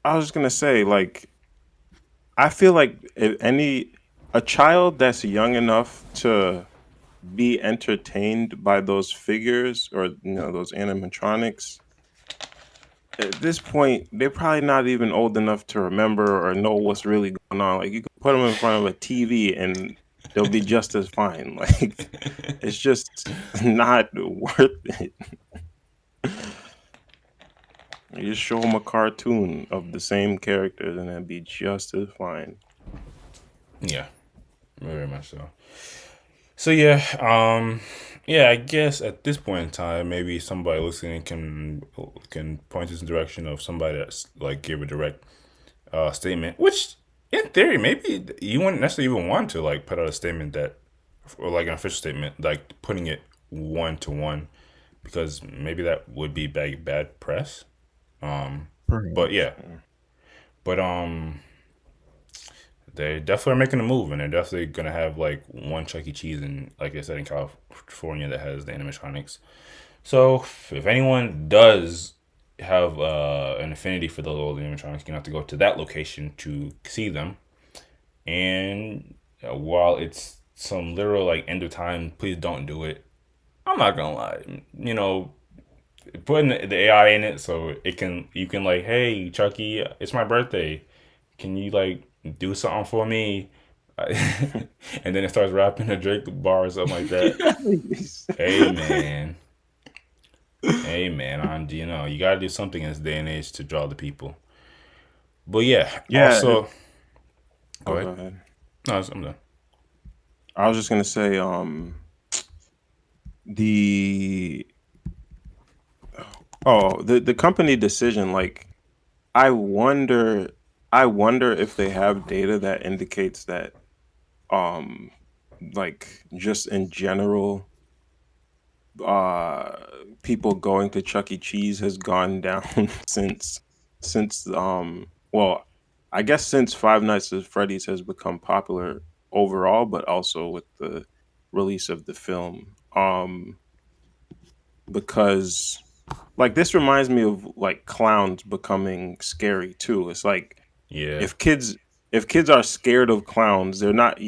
B: I was just gonna say, like, I feel like if a child that's young enough to be entertained by those figures or those animatronics, at this point they're probably not even old enough to remember or know what's really going on. Like, you can put them in front of a TV and they'll be just as fine. Like, it's just not worth it. You just show them a cartoon of the same characters and it'd be just as fine.
A: Yeah, very much so. So yeah, yeah, I guess at this point in time, maybe somebody listening can point us in the direction of somebody that's like give a direct statement, which in theory maybe you wouldn't necessarily even want to like put out a statement that, or like an official statement, like putting it one to one, because maybe that would be bad press. But
C: Perhaps.
A: yeah, but they definitely are making a move, and they're definitely gonna have like one Chuck E. Cheese in, like I said, in California that has the animatronics. So if anyone does have an affinity for those old animatronics, you have to go to that location to see them. And while it's some literal like end of time, please don't do it. I'm not gonna lie, putting the AI in it so you can like, hey Chucky, it's my birthday. Can you like do something for me? And then it starts rapping a Drake bar or something like that. Hey man, hey man, you gotta do something in this day and age to draw the people. But yeah,
B: Yeah.
A: also go
B: Oh,
A: ahead.
B: go ahead.
A: No, I'm done.
B: I was just gonna say, the the company decision, like, I wonder I wonder if they have data that indicates that, um like, just in general, uh people going to Chuck E. Cheese has gone down since well, I guess since Five Nights at Freddy's has become popular overall, but also with the release of the film. Because, like, this reminds me of like clowns becoming scary too. It's like,
A: Yeah,
B: if kids are scared of clowns, you're not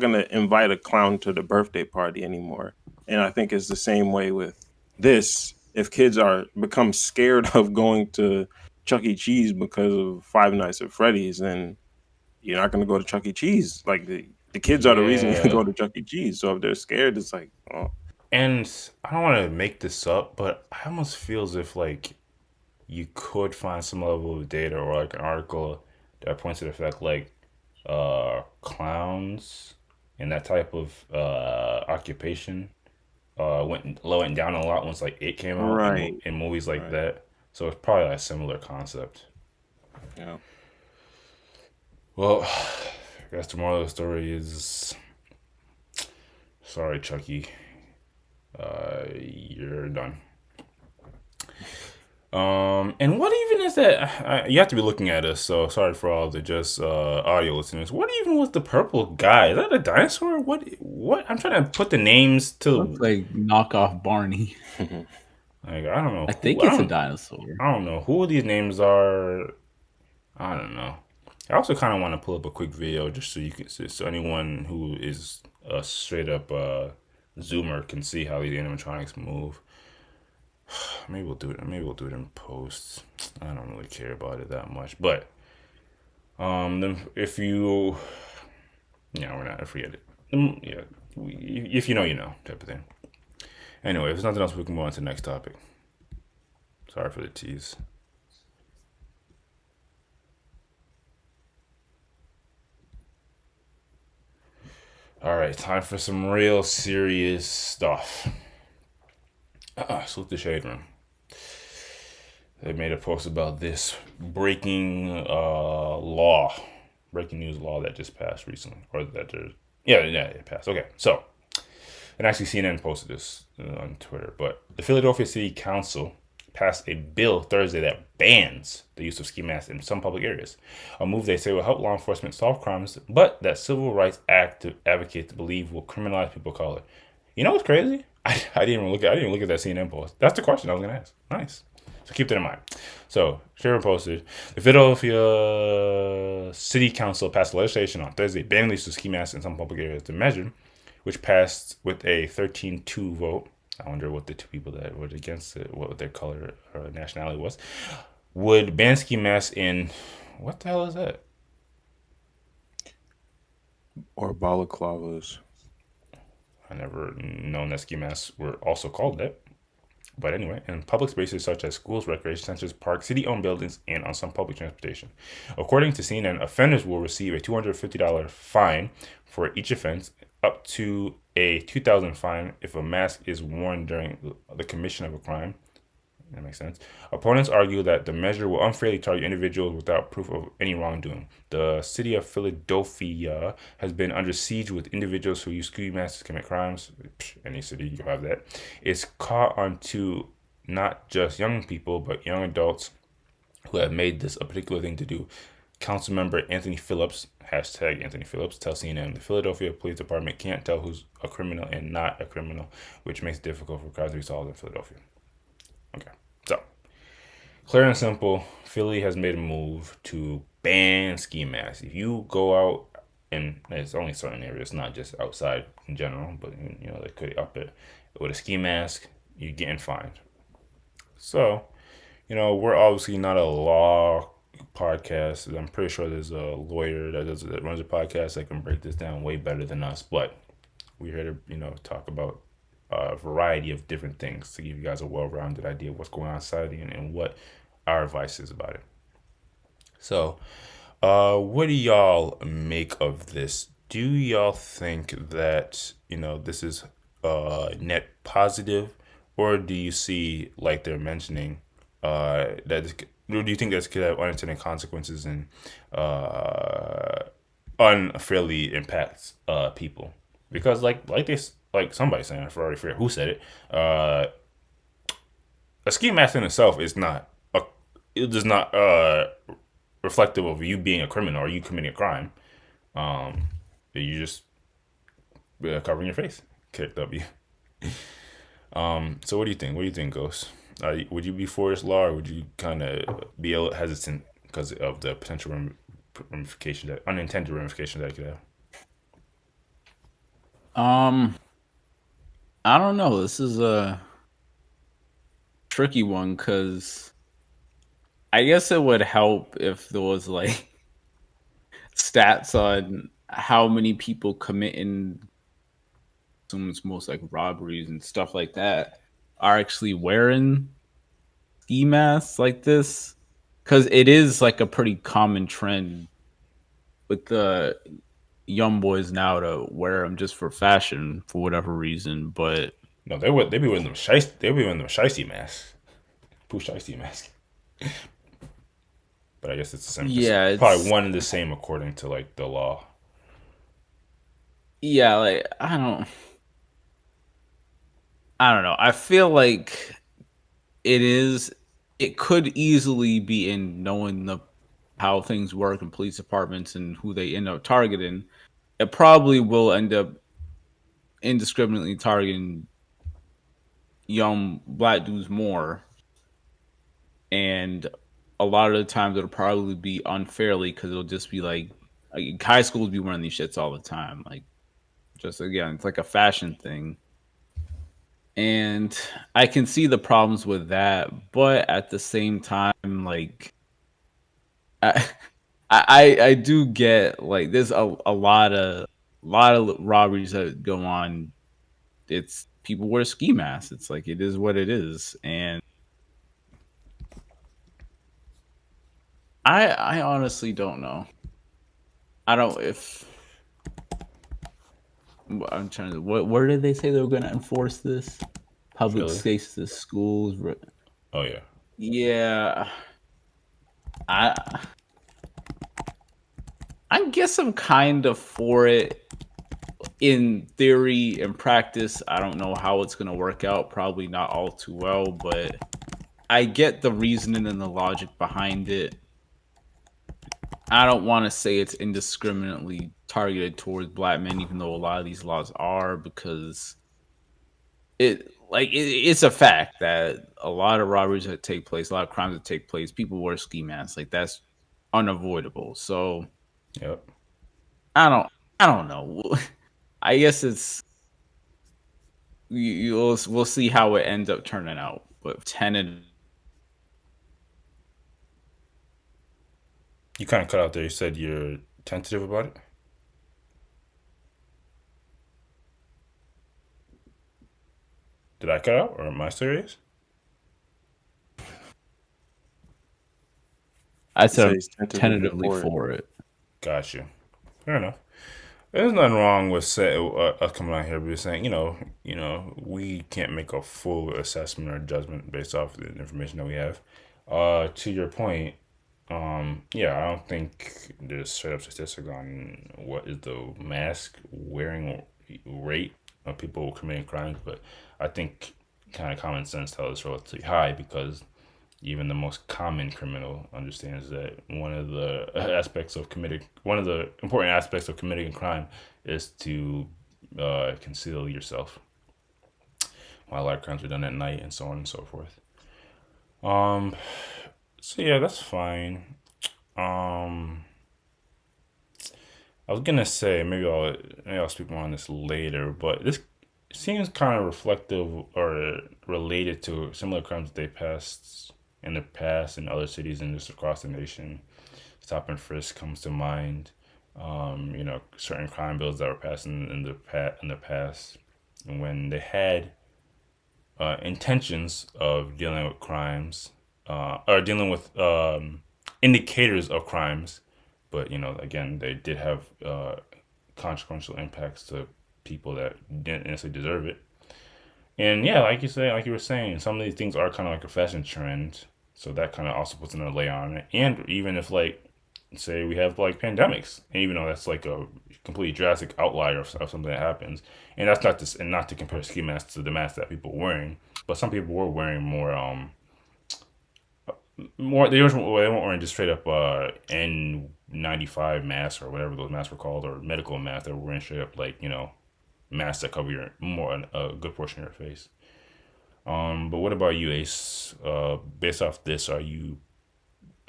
B: gonna invite a clown to the birthday party anymore. And I think it's the same way with This, if kids become scared of going to Chuck E. Cheese because of Five Nights at Freddy's, then you're not going to go to Chuck E. Cheese. Like the kids are the reason you
A: Yeah.
B: go to Chuck E. Cheese. So if they're scared, it's like, oh,
A: And I don't want to make this up, but I almost feel as if like you could find some level of data or like an article that points to the fact like clowns and that type of occupation went down a lot once like it came out
B: right,
A: in movies like
B: right,
A: that. So it's probably like a similar concept.
B: yeah.
A: Well, I guess the moral of the story is sorry, Chucky. You're done. And what even is that? You have to be looking at us, so sorry for all the just audio listeners. What even was the purple guy? Is that a dinosaur? What? I'm trying to put the names
D: Looks
A: to.
D: like knockoff Barney.
A: Like, I don't know
D: I
A: who.
D: think it's a dinosaur.
A: I don't know who these names are. I don't know. I also kind of want to pull up a quick video just so you can, so anyone who is a straight up zoomer can see how these animatronics move. Maybe we'll do it. Maybe we'll do it in post. I don't really care about it that much. But then if you, yeah, we're not. Forget it. Yeah, if you know, you know, type of thing. Anyway, if there's nothing else, we can move on to the next topic. Sorry for the tease. All right, time for some real serious stuff. Salute the Shade Room. They made a post about this breaking news law that just passed recently, or that there's it passed. Okay, so and actually CNN posted this on Twitter, but the Philadelphia City Council passed a bill Thursday that bans the use of ski masks in some public areas, a move they say will help law enforcement solve crimes, but that Civil Rights Act advocates believe will criminalize people of color. You know what's crazy? I didn't even look at that CNN post. That's the question I was gonna ask. Nice. So keep that in mind. So, Sharon posted, the Philadelphia City Council passed legislation on Thursday banning the use of ski masks in some public areas. The measure, which passed with a 13-2 vote, I wonder what the two people that were against it, what their color or nationality was, would ban ski masks in, what the hell is that?
B: Or balaclavas.
A: I never known that ski masks were also called that. But anyway, in public spaces such as schools, recreation centers, parks, city-owned buildings, and on some public transportation. According to CNN, offenders will receive a $250 fine for each offense, up to a $2,000 fine if a mask is worn during the commission of a crime. That makes sense. Opponents argue that the measure will unfairly target individuals without proof of any wrongdoing. The city of Philadelphia has been under siege with individuals who use ski masks to commit crimes. Any city, you have that. It's caught on to not just young people, but young adults who have made this a particular thing to do. Councilmember Anthony Phillips, hashtag Anthony Phillips, tells CNN the Philadelphia Police Department can't tell who's a criminal and not a criminal, which makes it difficult for crimes to be solved in Philadelphia. Okay, so clear and simple, Philly has made a move to ban ski masks. If you go out, and it's only certain areas, not just outside in general, but you know they could up it with a ski mask, you're getting fined. So, you know, we're obviously not a law podcast. I'm pretty sure there's a lawyer that runs a podcast that can break this down way better than us. But we're here to talk about a variety of different things to give you guys a well-rounded idea of what's going on in society and what our advice is about it. So, what do y'all make of this? Do y'all think that this is net positive, or do you see, like they're mentioning, or do you think this could have unintended consequences and unfairly impacts people? Because like somebody saying, I already forget who said it. A ski mask in itself is not it is not reflective of you being a criminal or you committing a crime. You just covering your face. Kick W. So what do you think? What do you think, Ghost? Would you be for this law, or would you kind of be a little hesitant because of the potential ramifications, unintended ramifications that it could have?
D: I don't know. This is tricky one because I guess it would help if there was like stats on how many people committing most like robberies and stuff like that are actually wearing ski masks like this, because it is like a pretty common trend with the young boys now to wear them just for fashion for whatever reason. But
A: No, they be wearing them shiesty. They be wearing them shiesty masks. Pooh shiesty mask. But I guess it's the same.
D: yeah,
A: It's probably
D: it's
A: one and the same according to like the law.
D: yeah, like I don't know. I feel like it could easily be in knowing the how things work in police departments and who they end up targeting. It probably will end up indiscriminately targeting young black dudes more, and a lot of the times it'll probably be unfairly because it'll just be like high schools be wearing these shits all the time. Like, just again, it's like a fashion thing. And I can see the problems with that, but at the same time, like I I do get like there's a lot of robberies that go on. It's people wear ski masks. It's like it is what it is, and I honestly don't know. I don't if I'm trying to where did they say they were going to enforce this? Public
A: Philly.
D: spaces, schools.
A: Oh yeah.
D: Yeah, I I guess I'm kind of for it in theory. In practice, I don't know how it's going to work out. Probably not all too well, but I get the reasoning and the logic behind it. I don't want to say it's indiscriminately targeted towards black men, even though a lot of these laws are, because it's a fact that a lot of robberies that take place, a lot of crimes that take place, people wear ski masks. Like that's unavoidable. So
A: Yep.
D: I don't I don't know. I guess it's we'll see how it ends up turning out. But tenant,
A: You kind of cut out there. You said you're tentative about it. Did I cut out or am I serious?
D: I
B: He said
D: said
B: he's
D: tentatively for it.
A: Got you. Fair enough. There's nothing wrong with us coming out here, but saying, we can't make a full assessment or judgment based off the information that we have. To your point, yeah, I don't think there's straight up statistics on what is the mask wearing rate of people committing crimes, but I think kind of common sense tells us relatively high because even the most common criminal understands that one of the important aspects of committing a crime is to conceal yourself. While a lot of crimes are done at night and so on and so forth. Um, so yeah, that's fine. Um, I was gonna say maybe I'll speak more on this later, but this seems kind of reflective or related to similar crimes that they passed in the past in other cities and just across the nation. Stop and frisk comes to mind. Certain crime bills that were passed in the past, and when they had intentions of dealing with crimes or dealing with indicators of crimes, but again, they did have consequential impacts to people that didn't necessarily deserve it. And yeah, like you were saying, some of these things are kind of like a fashion trend, so that kind of also puts another layer on it. And even if like, say we have like pandemics, and even though that's like a completely drastic outlier of something that happens, and that's not to compare ski masks to the masks that people were wearing, but some people were wearing more they weren't wearing just straight up N95 masks or whatever those masks were called or medical masks. They were wearing straight up like masks that cover a good portion of your face. But what about you, Ace? Based off this, are you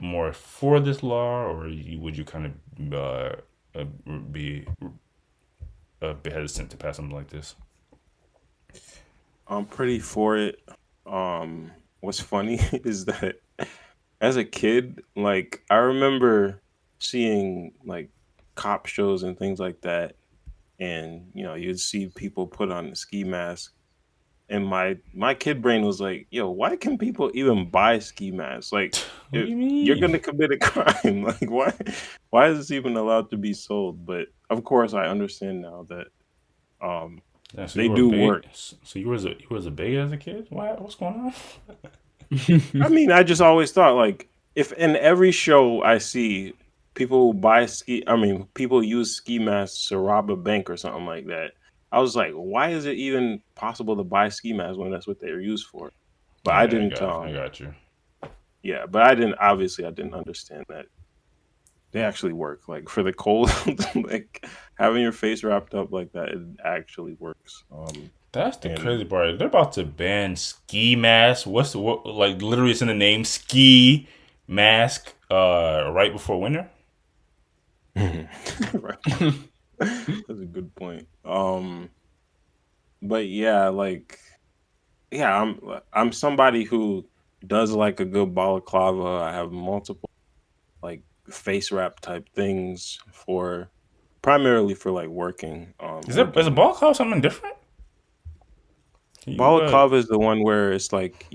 A: more for this law, or would you kind of be a bit hesitant to pass something like this?
B: I'm pretty for it. Um, what's funny is that as a kid, like I remember seeing like cop shows and things like that, and you'd see people put on the ski mask, and my kid brain was like, "Yo, why can people even buy ski masks? Like,
A: What do you
B: you're
A: mean?
B: gonna commit a crime. Like, why is this even allowed to be sold?" But of course, I understand now that um
A: Yeah, so
B: they
A: you were
B: do
A: big.
B: work.
A: So you was a big as a kid. What's going on?
B: I mean, I just always thought like if in every show I see people buy people use ski masks to rob a bank or something like that. I was like, why is it even possible to buy ski masks when that's what they're used for? But I
A: Yeah,
B: didn't
A: I got you.
B: yeah, but I didn't obviously I didn't understand that they actually work. Like for the cold, like having your face wrapped up like that, it actually works.
A: That's the crazy
B: And
A: part. They're about to ban ski masks. What like literally it's in the name ski mask right before winter.
B: right, that's a good point. But yeah, like yeah, I'm somebody who does like a good balaclava. I have multiple like face wrap type things for primarily for like working
A: Is a
B: working.
A: ball club something different? Can you
B: Balaclava is the one where it's like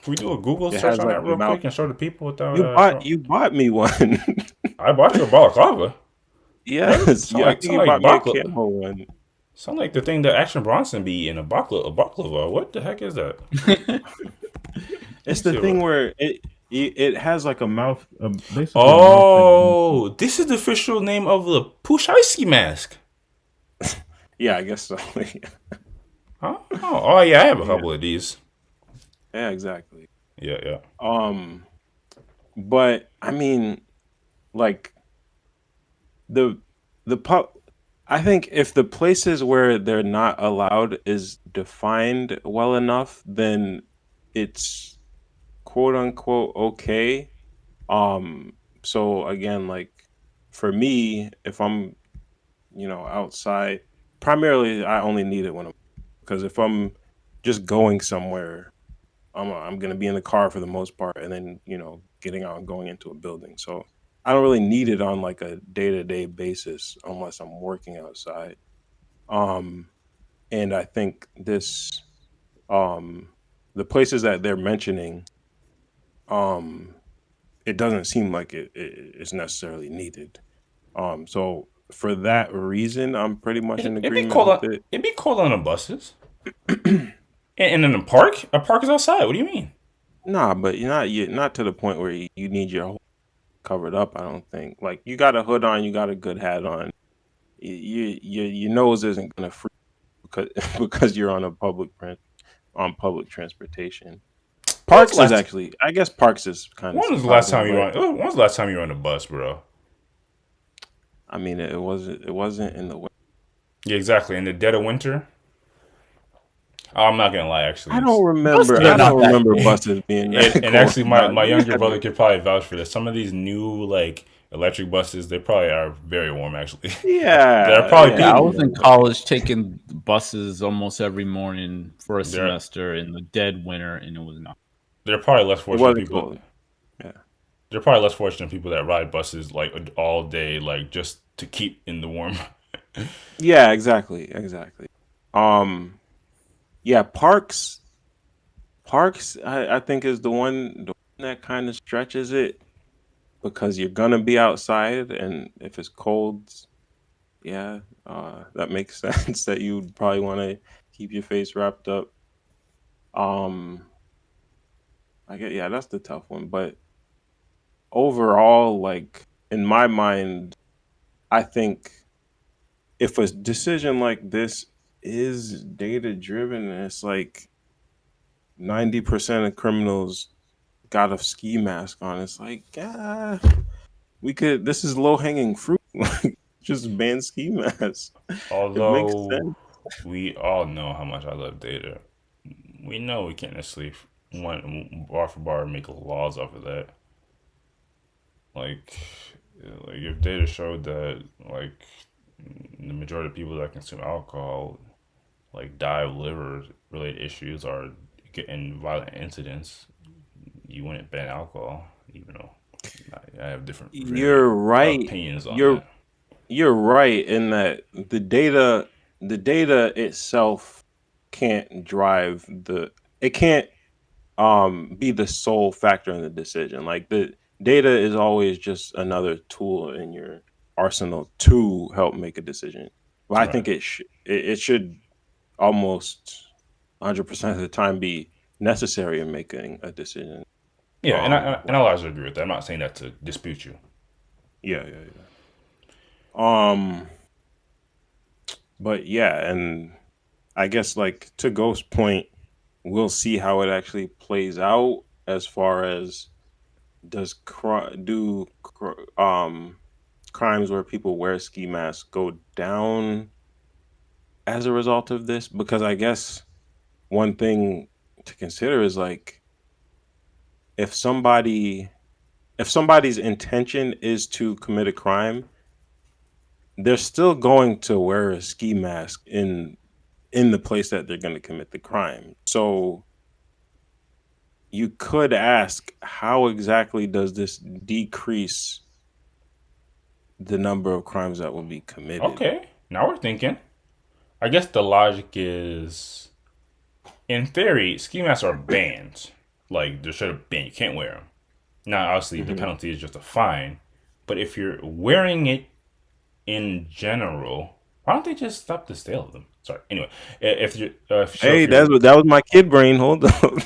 A: can we do a Google
B: it
A: search
B: has
A: on
B: like
A: that
B: the
A: real
B: mouth.
A: quick and show the people without
B: You bought
A: show?
B: you bought me one.
A: I bought you a balaclava. What?
B: Yes, I think
A: Sound
B: you
A: like
B: bought me a
A: baklava.
B: camo one.
A: Sound like the thing that Action Bronson be eating a baklava. What the heck is that? Let me
B: It's the
A: see.
B: thing where it has like a mouth,
C: Basically, a mouth thing.
A: Oh, this is the official name of the Pushaisi mask.
B: yeah, I guess so.
A: Huh? Oh, yeah, I have a
B: yeah,
A: couple of these.
B: yeah, exactly.
A: Yeah, yeah.
B: Um, but I mean, like the the pub. I think if the places where they're not allowed is defined well enough, then it's quote unquote okay. Um, so again, like for me, if I'm outside, primarily I only need it when I'm because if I'm just going somewhere, I'm gonna be in the car for the most part, and then getting out and going into a building. So I don't really need it on like a day to day basis unless I'm working outside. Um, and I think um, the places that they're mentioning, um, it doesn't seem like it is necessarily needed. So for that reason, I'm pretty much in
A: It'd be
B: agreement
A: cold
B: with
A: on
B: it.
A: it'd be cold on the buses. And in the park? A park is outside. What do you mean?
B: Nah, but you're not to the point where you need your whole covered up. I don't think. Like you got a hood on, you got a good hat on. Your nose isn't gonna freeze because because you're on public transportation.
A: When's the
B: Parks is
A: last
B: actually, I guess, Parks is kind of
A: when was the last
B: surprising,
A: time you were
B: but
A: on when's the last time you were on a bus, bro?
B: I mean, it wasn't in the way.
A: Yeah, exactly. In the dead of winter. Oh, I'm not gonna lie, actually.
B: I don't
D: Buses
B: remember.
D: are
B: I don't
D: not that
B: remember
D: big.
B: buses being that
A: And
B: cold.
A: actually,
B: Nah,
A: my
B: we
A: younger
B: had
A: brother could probably vouch for this. Some of these new like electric buses, they probably are very warm. Actually, there are
B: yeah,
A: probably
B: yeah,
D: Yeah, I
A: people.
D: was in college taking buses almost every morning for a
A: There,
D: semester in the dead winter, and it was not.
A: there are probably less
B: it
A: fortunate
B: wasn't
A: people.
B: cold. Yeah,
A: There are probably less fortunate people that ride buses like all day, like just to keep in the warm.
B: yeah, exactly. Um, yeah, Parks, I think is the one that kind of stretches it because you're gonna be outside, and if it's cold, yeah, that makes sense that you'd probably want to keep your face wrapped up. Um, I get, yeah, that's the tough one, but overall, like in my mind, I think if a decision like this is data driven, and it's like 90% of criminals got a ski mask on, it's like, we could. This is low hanging fruit. Like, just ban ski masks. It makes
A: Although
B: sense.
A: we all know how much I love data, we know we can't necessarily one bar for bar make laws off of that. Like, like if data showed that like the majority of people that consume alcohol like die of liver related issues are get in violent incidents, you wouldn't ban alcohol, even though I have different
B: You're right.
A: opinions on
B: You're
A: that.
B: you're right in that the data itself can't drive it can't be the sole factor in the decision. Like the data is always just another tool in your arsenal to help make a decision. But I
A: Right.
B: think it should almost 100% of the time be necessary in making a decision.
A: Yeah, and I
B: Like
A: largely agree with that. I'm not saying that to dispute you.
B: yeah, yeah, yeah. But yeah, and I guess like to Ghost's point, we'll see how it actually plays out as far as does crimes where people wear ski masks go down as a result of this? Because I guess one thing to consider is like if somebody if somebody's intention is to commit a crime, they're still going to wear a ski mask in the place that they're going to commit the crime. So you could ask, how exactly does this decrease the number of crimes that will be committed?
A: Okay, now we're thinking. I guess the logic is, in theory, ski masks are banned. Like they're straight up banned. You can't wear them. Now, obviously, the
B: Hmm.
A: penalty is just a fine. But if you're wearing it in general, why don't they just stop the sale of them? Sorry. Anyway, if you
B: Hey,
A: if you're
B: that was my kid brain. Hold on.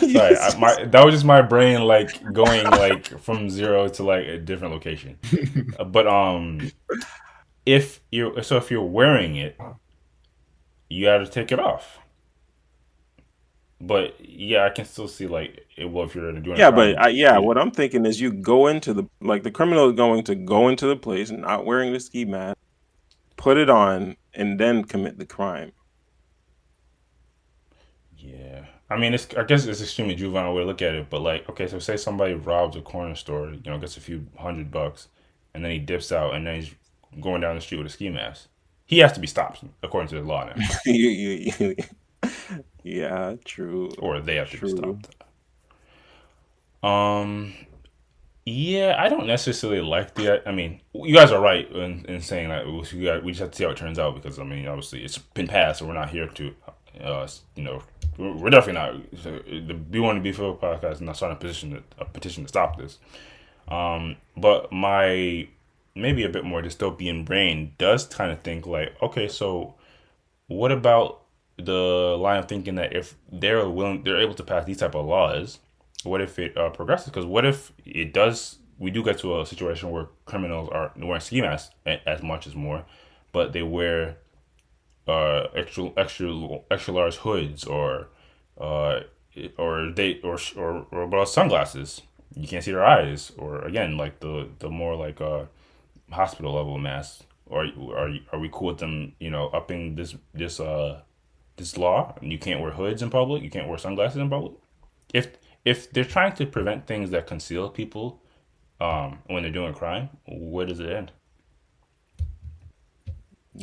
A: sorry, that was just my brain like going like from zero to like a different location. But if you're wearing it, you got to take it off. But yeah, I can still see like well, if you're doing a
B: Yeah, but
A: crime, yeah,
B: what I'm thinking is you go into the criminal is going to go into the place not wearing the ski mask, put it on, and then commit the crime.
A: yeah. I mean, I guess it's extremely juvenile way to look at it. But like, okay, so say somebody robs a corner store, gets a few $100, and then he dips out, and then he's going down the street with a ski mask. He has to be stopped according to the law now,
B: Yeah, true,
A: or they have to be
B: true.
A: stopped. Um, Yeah, I don't necessarily like the. I mean, you guys are right in saying that we just have to see how it turns out because I mean, obviously, it's been passed, so we're not here to, you know, we're definitely not. The B1 and B4 podcast is not starting a petition to stop this. But my maybe a bit more dystopian brain does kind of think like, okay, so what about the line of thinking that if they're able to pass these type of laws, what if it progresses? Because what if it does? We do get to a situation where criminals are wearing ski masks as much as more, but they wear extra large hoods uh, or about sunglasses. You can't see their eyes, or again like the more like hospital level masks. Or are we cool with them? Upping this law. You can't wear hoods in public. You can't wear sunglasses in public. If if they're trying to prevent things that conceal people when they're doing a crime, where does it end?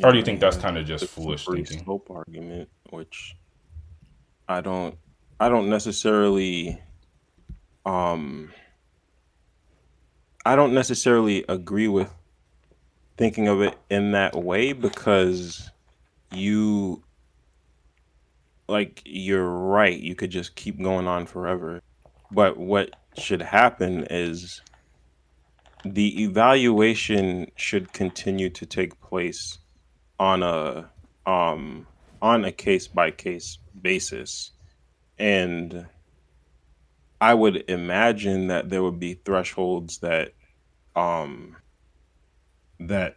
A: Or do you
B: Yeah,
A: think
B: yeah,
A: that's kind of just
B: the
A: foolish
B: slippery
A: thinking?
B: slope argument, which I don't, I don't necessarily, um, I don't necessarily agree with thinking of it in that way because you, you're right. You could just keep going on forever. But what should happen is the evaluation should continue to take place on um a case by case basis. And I would imagine that there would be thresholds um that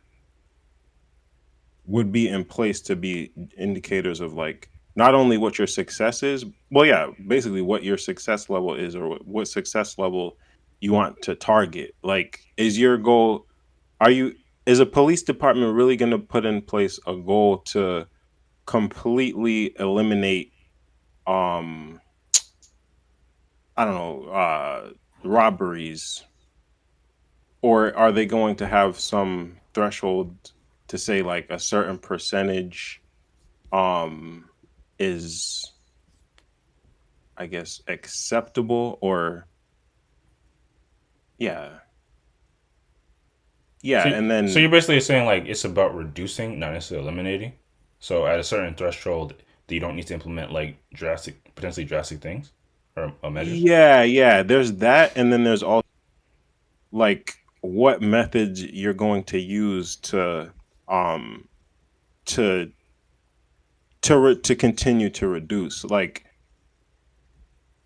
B: would be in place to be indicators of like not only what your success is, well, yeah, basically what your success level is or what success level you want to target. Like, is your goal, are you, is a police department really going to put in place a goal to completely eliminate, um, I don't know, robberies? Or are they going to have some threshold to say like a certain percentage um is I guess, acceptable, or yeah, yeah,
A: So,
B: and
A: so
B: then
A: you're basically saying like it's about reducing, not necessarily eliminating. So at a certain threshold, you don't need to implement like potentially drastic things or measures.
B: yeah, there's that, and then there's also like what methods you're going to use um to to continue to reduce. Like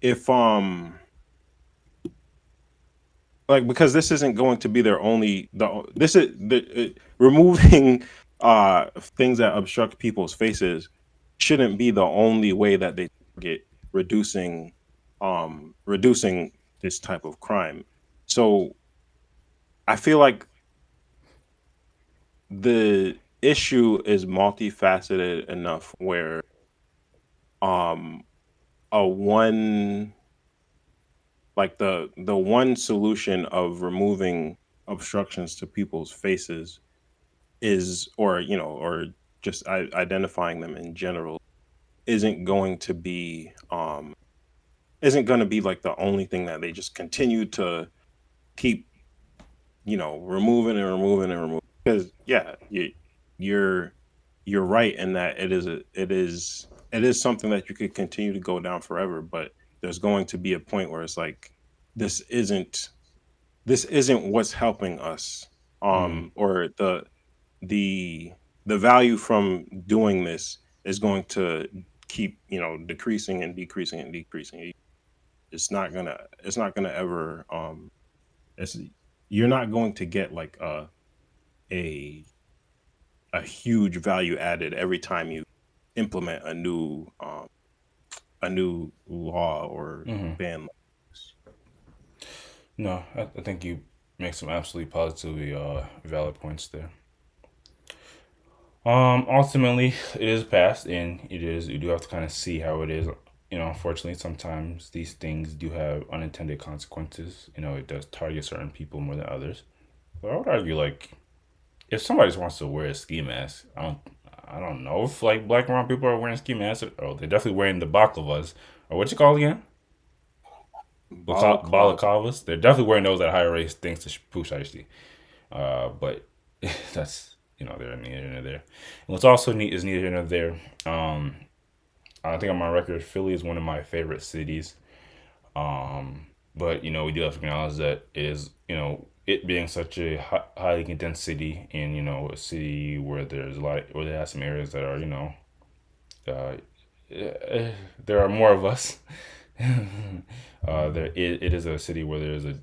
B: if like, because this isn't going to be their only this is removing things that obstruct people's faces shouldn't be the only way that they get reducing this type of crime. So I feel like the issue is multifaceted enough where um a one like the one solution of removing obstructions to people's faces is, or or just identifying them in general, isn't going to be like the only thing that they just continue to keep removing and removing and removing. Because yeah, you're you're right in that it is something that you could continue to go down forever, but there's going to be a point where it's like this isn't this isn't what's helping us,
A: Mm.
B: or the the value from doing this is going to keep decreasing and decreasing and decreasing. It's not gonna ever it's you're not going to get like a a huge value added every time you implement a new law or
A: Hmm.
B: ban.
A: No, I think you make some absolutely positively valid points there. Ultimately, it is passed, and it is. You do have to kind of see how it is. Unfortunately, sometimes these things do have unintended consequences. It does target certain people more than others. But I would argue, like, if somebody just wants to wear a ski mask, I don't know if like black and brown people are wearing ski masks. Oh, they're definitely wearing the baklavas, or what you call it again?
B: Balaclava.
A: Balaclavas. They're definitely wearing those at higher rates thanks to Pooh Shiesty. But that's they're neither here nor there. And what's also neat is neither here nor there. Um, I think on my record, Philly is one of my favorite cities. But we do have to acknowledge that it is it being such a highly condensed city, and a city where there's a lot where there are some areas that are uh, there are more of us. It is a city where there is a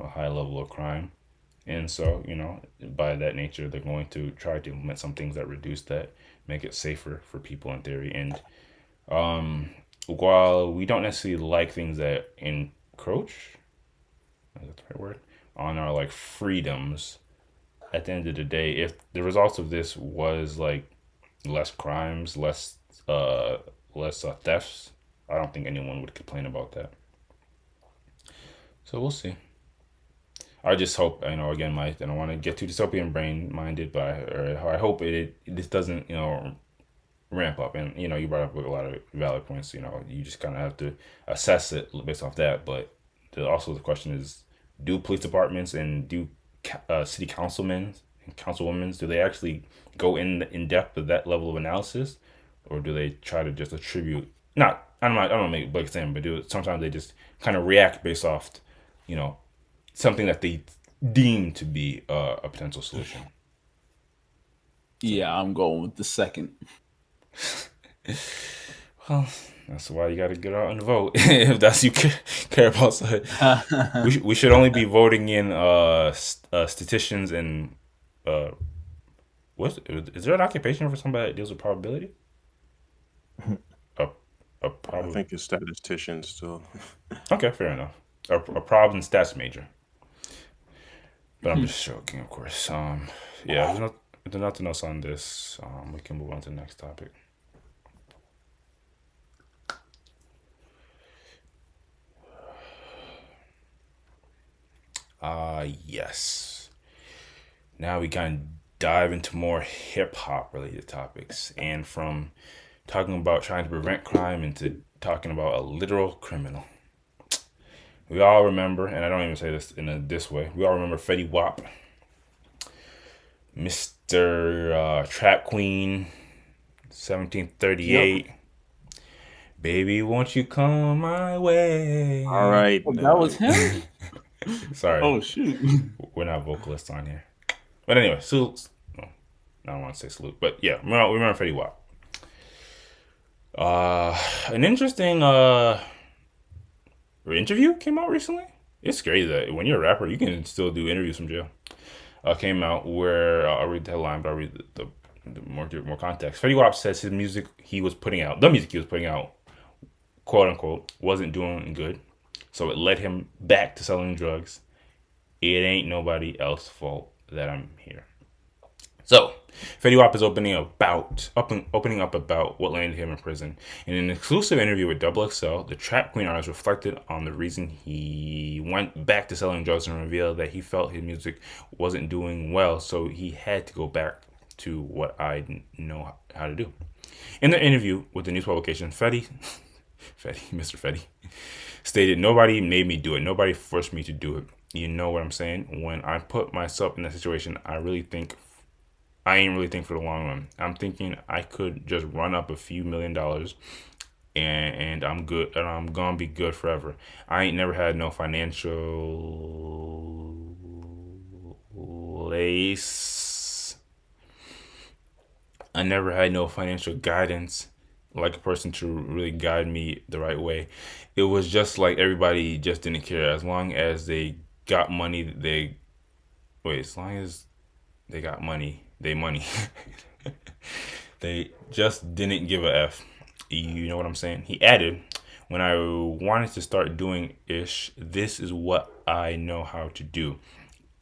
A: high level of crime. And so, by that nature, they're going to try to implement some things that reduce that, make it safer for people in theory. And while we don't necessarily like things that encroach, is that the right word, on our like freedoms, at the end of the day, if the result of this was like less crimes, uh, less thefts, I don't think anyone would complain about that. So we'll see. I just hope, again, I don't want to get too dystopian brain minded, but I hope this doesn't, ramp up. And, you brought up a lot of valid points. You just kind of have to assess it based off that. But also the question is, do police departments and do city councilmen and councilwomen, do they actually go in depth with that level of analysis? Or do they try to just attribute, not, I don't make a big thing, but sometimes they just kind of react based off, you know, something that they deem to be a potential solution.
D: Yeah, I'm going with the second.
A: Well, that's why you got to get out and vote if that's you care about. So we should only be voting in statisticians and uh, is there an occupation for somebody that deals with probability? A a
B: I
A: prob.
B: think it's statisticians still.
A: Okay, fair enough. A prob and stats major. But I'm just joking, of course. Yeah, there's nothing else on this. We can move on to the next topic. Yes. Now we kind of dive into more hip hop related topics, and from talking about trying to prevent crime into talking about a literal criminal. We all remember, and I don't even say this in this way, we all remember Fetty Wap, Mr. Trap Queen, 1738.
B: Yep.
A: Baby, won't you come my way?
B: All right.
D: Oh, that was him.
A: Sorry,
D: Oh shoot.
A: we're not vocalists on here. But anyway, salute. No, I don't want to say salute, but yeah, we remember Fetty Wap. An interesting interview came out recently. It's crazy that when you're a rapper, you can still do interviews from jail. Came out where I'll read the headline, but I'll read the more context. Fetty Wap says the music he was putting out, quote unquote, wasn't doing good, so it led him back to selling drugs. It ain't nobody else's fault that I'm here. So, Fetty Wap is opening up about what landed him in prison. In an exclusive interview with XXL, the Trap Queen artist reflected on the reason he went back to selling drugs and revealed that he felt his music wasn't doing well, so he had to go back to what I know how to do. In the interview with the news publication, Mr. Fetty, stated, "Nobody made me do it. Nobody forced me to do it. You know what I'm saying? When I put myself in that situation, I ain't really think for the long run. I'm thinking I could just run up a few $1 million and I'm good, and I'm gonna be good forever. I ain't never had no financial lace. I never had no financial guidance, like a person to really guide me the right way. It was just like everybody just didn't care. As long as they got money, as long as they got money, money. They just didn't give a F. You know what I'm saying?" He added, "When I wanted to start doing ish, this is what I know how to do.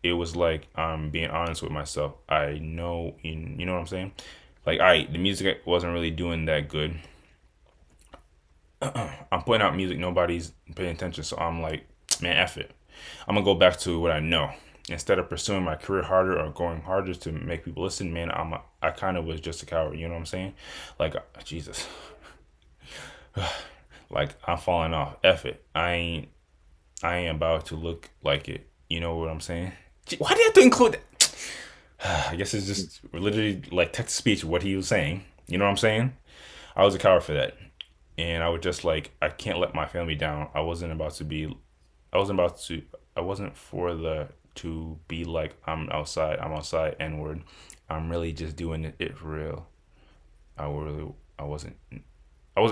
A: It was like I'm being honest with myself. I know, you know what I'm saying? Like, the music wasn't really doing that good. I'm putting out music, nobody's paying attention, so I'm like, man, F it. I'm gonna go back to what I know. Instead of pursuing my career harder or going harder to make people listen, man, I kind of was just a coward. You know what I'm saying? Like, Jesus, like I'm falling off. F it. I ain't about to look like it. You know what I'm saying? Why do you have to include that? I guess it's just literally like text to speech what he was saying. You know what I'm saying? I was a coward for that, and I was just like, I can't let my family down. I wasn't for to be like, I'm outside, N-word. I'm really just doing it for real. I wasn't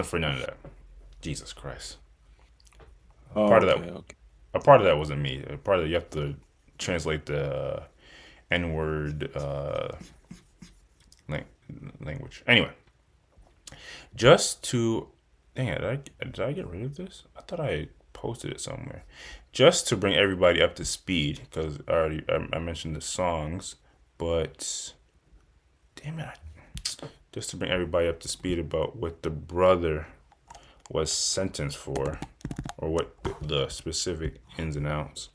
A: for none of that. Jesus Christ.
B: Oh,
A: Part of
B: okay,
A: that,
B: okay.
A: a part of that wasn't me. A part of that, you have to translate the N-word language. Anyway, just to, dang it, did I get rid of this? I thought I posted it somewhere. Just to bring everybody up to speed, because I mentioned the songs, but damn it, just to bring everybody up to speed about what the brother was sentenced for, or what the specific ins and outs.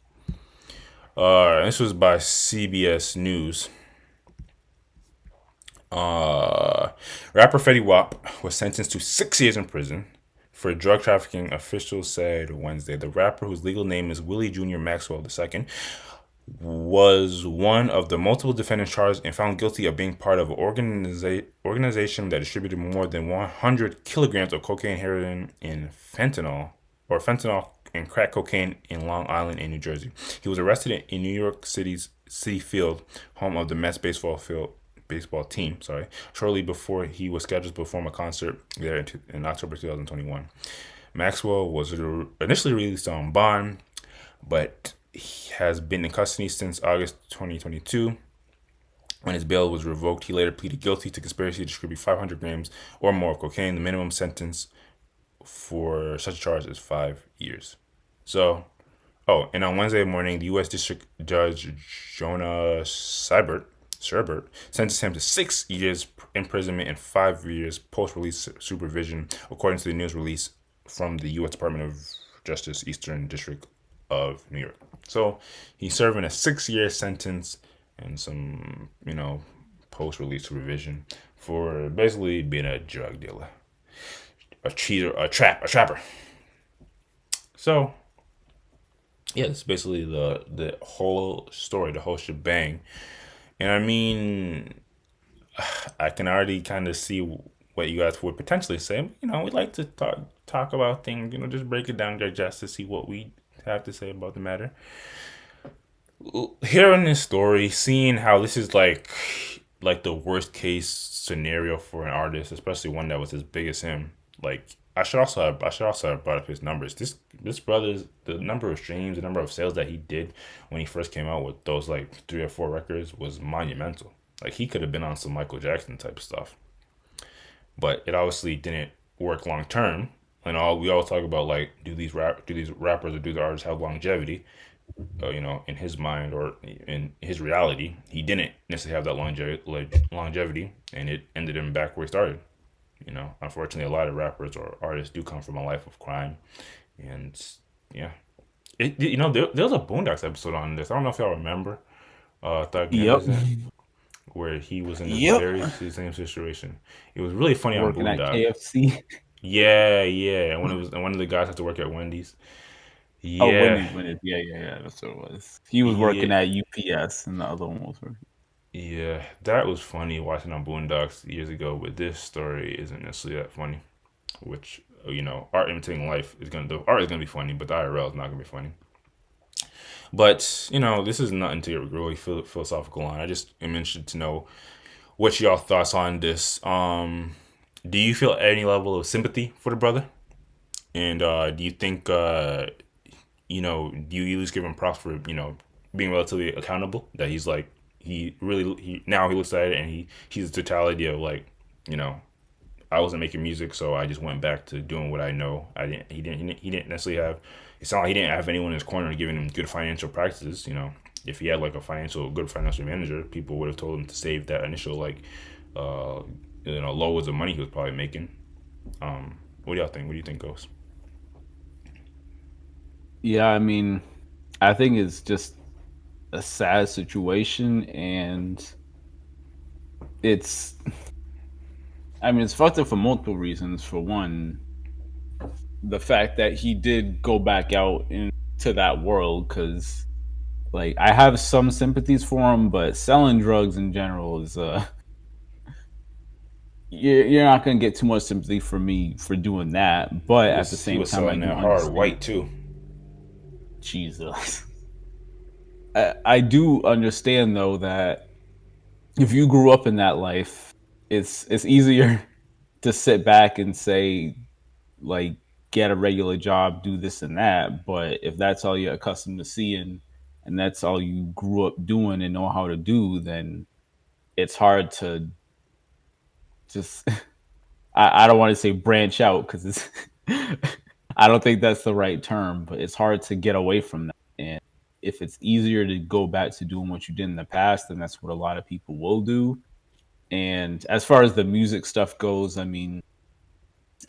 A: This was by CBS News. Rapper Fetty Wap was sentenced to 6 years in prison for drug trafficking, officials said Wednesday. The rapper, whose legal name is Willie Jr. Maxwell II, was one of the multiple defendants charged and found guilty of being part of an organization that distributed more than 100 kilograms of cocaine, heroin, and fentanyl and crack cocaine in Long Island and New Jersey. He was arrested in New York City's Citi Field, home of the Mets baseball team, shortly before he was scheduled to perform a concert there in October 2021. Maxwell was initially released on bond, but he has been in custody since August 2022. When his bail was revoked, he later pleaded guilty to conspiracy to distribute 500 grams or more of cocaine. The minimum sentence for such a charge is 5 years. So, and on Wednesday morning, the U.S. District Judge Jonah Seibert sentenced him to 6 years imprisonment and 5 years post-release supervision, according to the news release from the U.S. Department of Justice Eastern District of New York. So he's serving a 6-year sentence and some, post-release supervision for basically being a drug dealer. a cheater, a trapper. So yeah, it's basically the whole story, the whole shebang. And I mean, I can already kind of see what you guys would potentially say. You know, we like to talk about things. You know, just break it down, digest to see what we have to say about the matter. Hearing this story, seeing how this is like the worst case scenario for an artist, especially one that was as big as him. Like I should also have brought up his numbers. This brother's the number of streams, the number of sales that he did when he first came out with those like 3 or 4 records was monumental. Like he could have been on some Michael Jackson type stuff, but it obviously didn't work long term. And all we always talk about like do these rappers or do the artists have longevity? You know, in his mind or in his reality, he didn't necessarily have that longevity, and it ended him back where he started. You know, unfortunately, a lot of rappers or artists do come from a life of crime, and yeah, you know, there was a Boondocks episode on this. I don't know if y'all remember, Thug
D: Yep.
A: where he was in this
D: Yep.
A: very same situation. It was really funny on
D: Working at
A: Boondock.
D: KFC.
A: Yeah, and when it was, and one of the guys had to work at Wendy's.
D: Oh,
A: Yeah,
D: Wendy's. Yeah. That's what it was. He was working
A: yeah.
D: at UPS, and the other one was working.
A: Yeah, that was funny watching on Boondocks years ago, but this story isn't necessarily that funny. Which you know, art imitating life is gonna the art is gonna be funny, but the IRL is not gonna be funny. But you know, this is nothing to get really philosophical on. I just am interested to know what y'all thoughts on this. Do you feel any level of sympathy for the brother? And do you think you know, do you at least give him props for, you know, being relatively accountable? That he's like he now he looks at it and he's the totality of like, you know, I wasn't making music, so I just went back to doing what I know. I didn't he didn't necessarily have it sounded like he didn't have anyone in his corner giving him good financial practices, you know. If he had like a good financial manager, people would have told him to save that initial like uh you know, loads of money he was probably making. What do y'all think? What do you think, Ghost?
D: Yeah, I mean, I think it's just a sad situation, and it's, I mean, it's fucked up for multiple reasons. For one, the fact that he did go back out into that world, because, like, I have some sympathies for him, but selling drugs in general is, you're not gonna get too much sympathy for me for doing that. But at the
A: He
D: same
A: was
D: time, I
A: selling
D: do
A: that hard
D: understand.
A: white too.
D: Jesus. I do understand though that if you grew up in that life, it's easier to sit back and say like get a regular job, do this and that. But if that's all you're accustomed to seeing and that's all you grew up doing and know how to do, then it's hard to just I don't want to say branch out because it's I don't think that's the right term, but it's hard to get away from that. And if it's easier to go back to doing what you did in the past, then that's what a lot of people will do. And as far as the music stuff goes, I mean,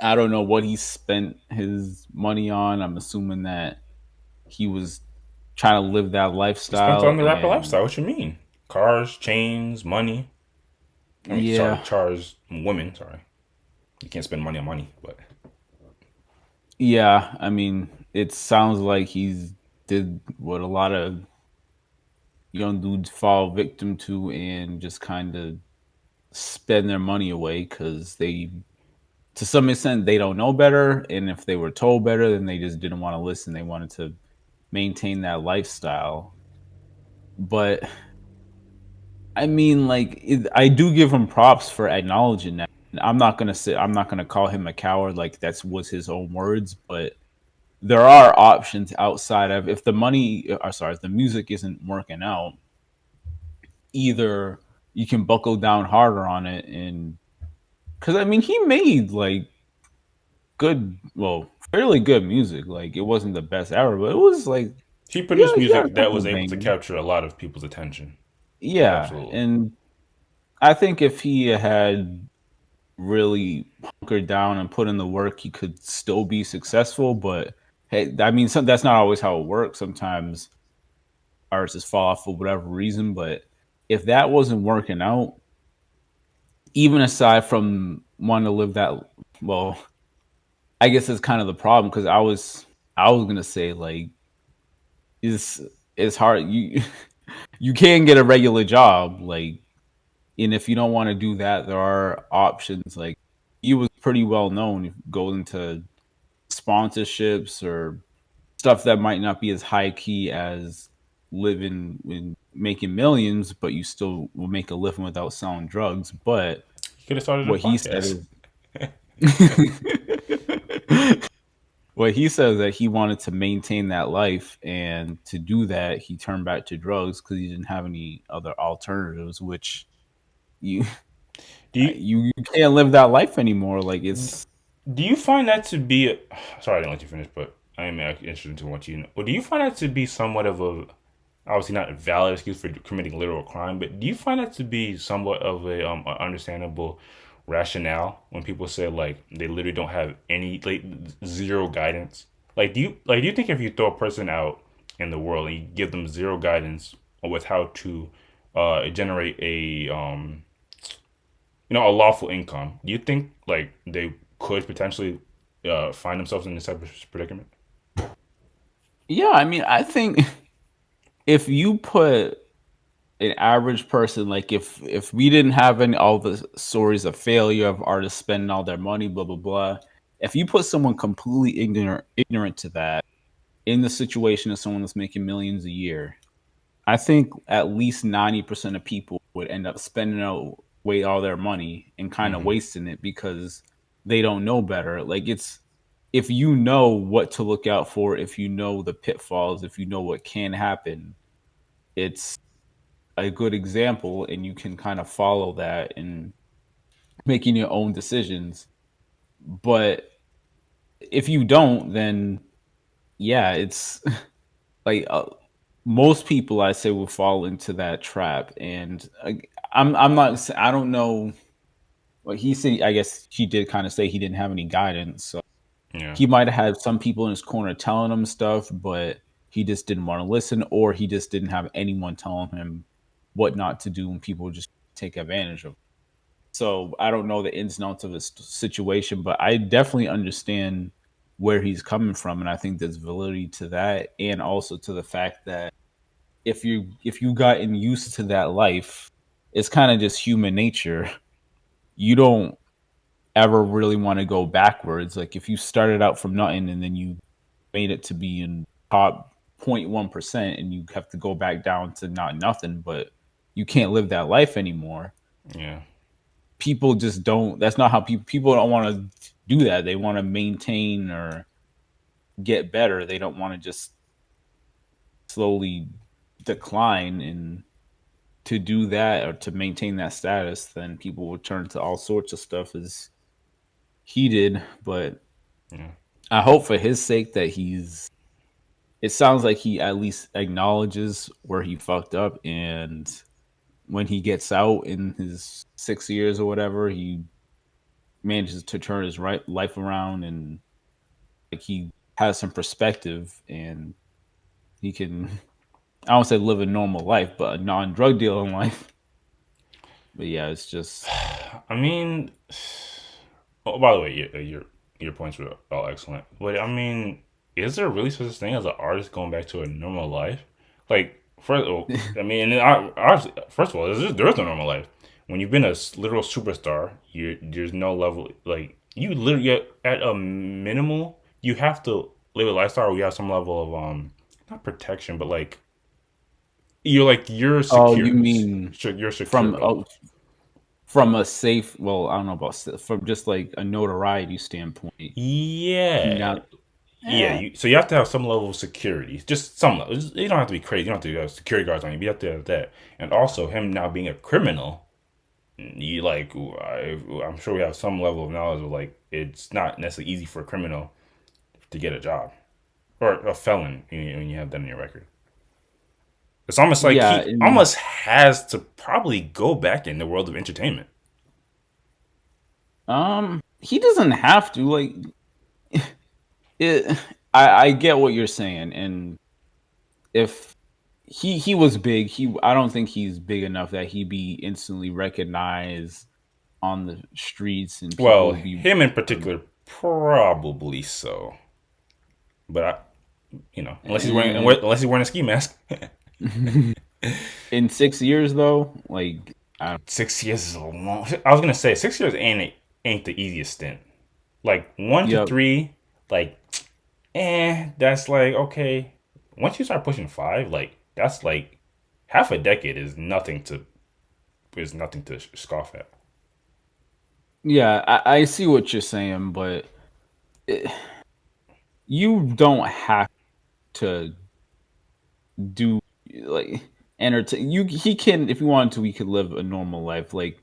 D: I don't know what he spent his money on. I'm assuming that he was trying to live that
A: He spent
D: lifestyle.
A: on the rapper
D: And
A: lifestyle. What you mean? Cars, chains, money. I mean, sorry,
D: yeah,
A: cars, women. Sorry, you can't spend money on money, but
D: yeah, I mean, it sounds like he's did what a lot of young dudes fall victim to and just kind of spend their money away because they, to some extent, they don't know better. And if they were told better, then they just didn't want to listen. They wanted to maintain that lifestyle. But I mean, like, I do give him props for acknowledging that. I'm not gonna say I'm not gonna call him a coward. Like that was his own words, but there are options outside of if the money, or sorry, if the music isn't working out. Either you can buckle down harder on it, and because I mean, he made like good, well, fairly good music. Like it wasn't the best ever, but it was like
A: he
D: yeah,
A: produced
D: he had a
A: music that
D: couple
A: was able to
D: bangers.
A: capture a lot of people's attention.
D: Yeah,
A: Absolutely.
D: and I think if he had really hunkered down and put in the work, he could still be successful. But hey, I mean, that's not always how it works. Sometimes artists just fall off for whatever reason. But if that wasn't working out, even aside from wanting to live that, well, I guess it's kind of the problem because I was gonna say like it's hard you can get a regular job like, and if you don't want to do that, there are options. Like he was pretty well known if you go into sponsorships or stuff that might not be as high key as living in making millions, but you still will make a living without selling drugs. But
A: You could have started a
D: what he said
A: podcast.
D: is what he says that he wanted to maintain that life, and to do that, he turned back to drugs because he didn't have any other alternatives. Which you
A: Do you
D: you can't live that life anymore. Like it's
A: do you find that to be? Sorry, I didn't let you finish, but I am interested in what you know. Well, do you find that to be somewhat of a obviously not a valid excuse for committing literal crime, but do you find that to be somewhat of a understandable rationale when people say like they literally don't have any like zero guidance? Do you think if you throw a person out in the world and you give them zero guidance with how to generate a lawful income, do you think like they could potentially find themselves in this type of predicament?
D: yeah. I mean, I think if you put an average person, like if we didn't have any all the stories of failure of artists spending all their money, blah blah blah. If you put someone completely ignorant to that in the situation of someone that's making millions a year, I think at least 90% of people would end up spending away all their money and kind of
A: Hmm.
D: wasting it because they don't know better. Like it's if you know what to look out for, if you know the pitfalls, if you know what can happen, it's a good example and you can kind of follow that and making your own decisions. But if you don't, then yeah, it's like most people I say will fall into that trap. And I'm not I don't know what he said. I guess he did kind of say he didn't have any guidance, so
A: Yeah.
D: he might have had some people in his corner telling him stuff, but he just didn't want to listen, or he just didn't have anyone telling him what not to do, and people just take advantage of him. So I don't know the ins and outs of his situation, but I definitely understand where he's coming from, and I think there's validity to that, and also to the fact that if you gotten used to that life, it's kind of just human nature. You don't ever really want to go backwards. Like if you started out from nothing and then you made it to be in top 0.1% and you have to go back down to not nothing, but you can't live that life anymore.
A: Yeah.
D: People just don't, that's not how people don't want to do that. They want to maintain or get better. They don't want to just slowly decline, and to do that or to maintain that status, then people will turn to all sorts of stuff as he did. But
A: Yeah.
D: I hope for his sake that it sounds like he at least acknowledges where he fucked up, and when he gets out in his 6 years or whatever, he manages to turn his life around, and like he has some perspective and he can, I don't say live a normal life, but a non-drug dealing life. But yeah, it's just
A: I mean, oh, by the way, your points were all excellent. But I mean, is there really such a thing as an artist going back to a normal life? Like, first, I mean, first of all, there is no normal life. When you've been a literal superstar, there's no level like you literally at a minimal you have to live a lifestyle where you have some level of not protection, but you're
D: oh,
A: secure.
D: you mean
A: You're secure.
D: from from a safe, well, I don't know about from just like a notoriety standpoint.
A: Yeah.
D: Not
A: Yeah,
D: eh,
A: so you have to have some level of security, just some level. You don't have to be crazy. You don't have to have security guards on you. But you have to have that, and also him now being a criminal. You like, I'm sure we have some level of knowledge of like it's not necessarily easy for a criminal to get a job or a felon when you have that in your record. It's almost like
D: yeah,
A: he almost has to probably go back in the world of entertainment.
D: he doesn't have to like it. I get what you're saying, and if he was big, I don't think he's big enough that he'd be instantly recognized on the streets and people
A: Well,
D: would be
A: him in particular Probably so. But unless he's wearing a ski mask.
D: In 6 years, though, like, I,
A: 6 years is a long. I was gonna say 6 years ain't the easiest stint. Like 1 to 3, like, that's like okay. Once you start pushing 5, like that's like half a decade is nothing to scoff at.
D: yeah, I see what you're saying, but you don't have to do like entertain. He can, if he wanted to, he could live a normal life. Like,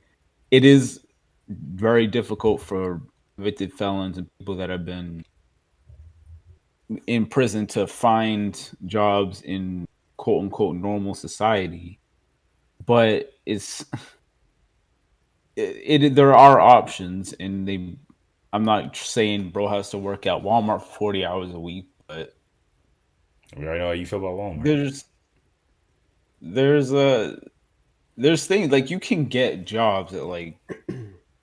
D: it is very difficult for convicted felons and people that have been in prison to find jobs in quote unquote normal society. But there are options, and they. I'm not saying bro has to work at Walmart for 40 hours a week, but
A: We already know how you feel about Walmart.
D: there's things like you can get jobs that like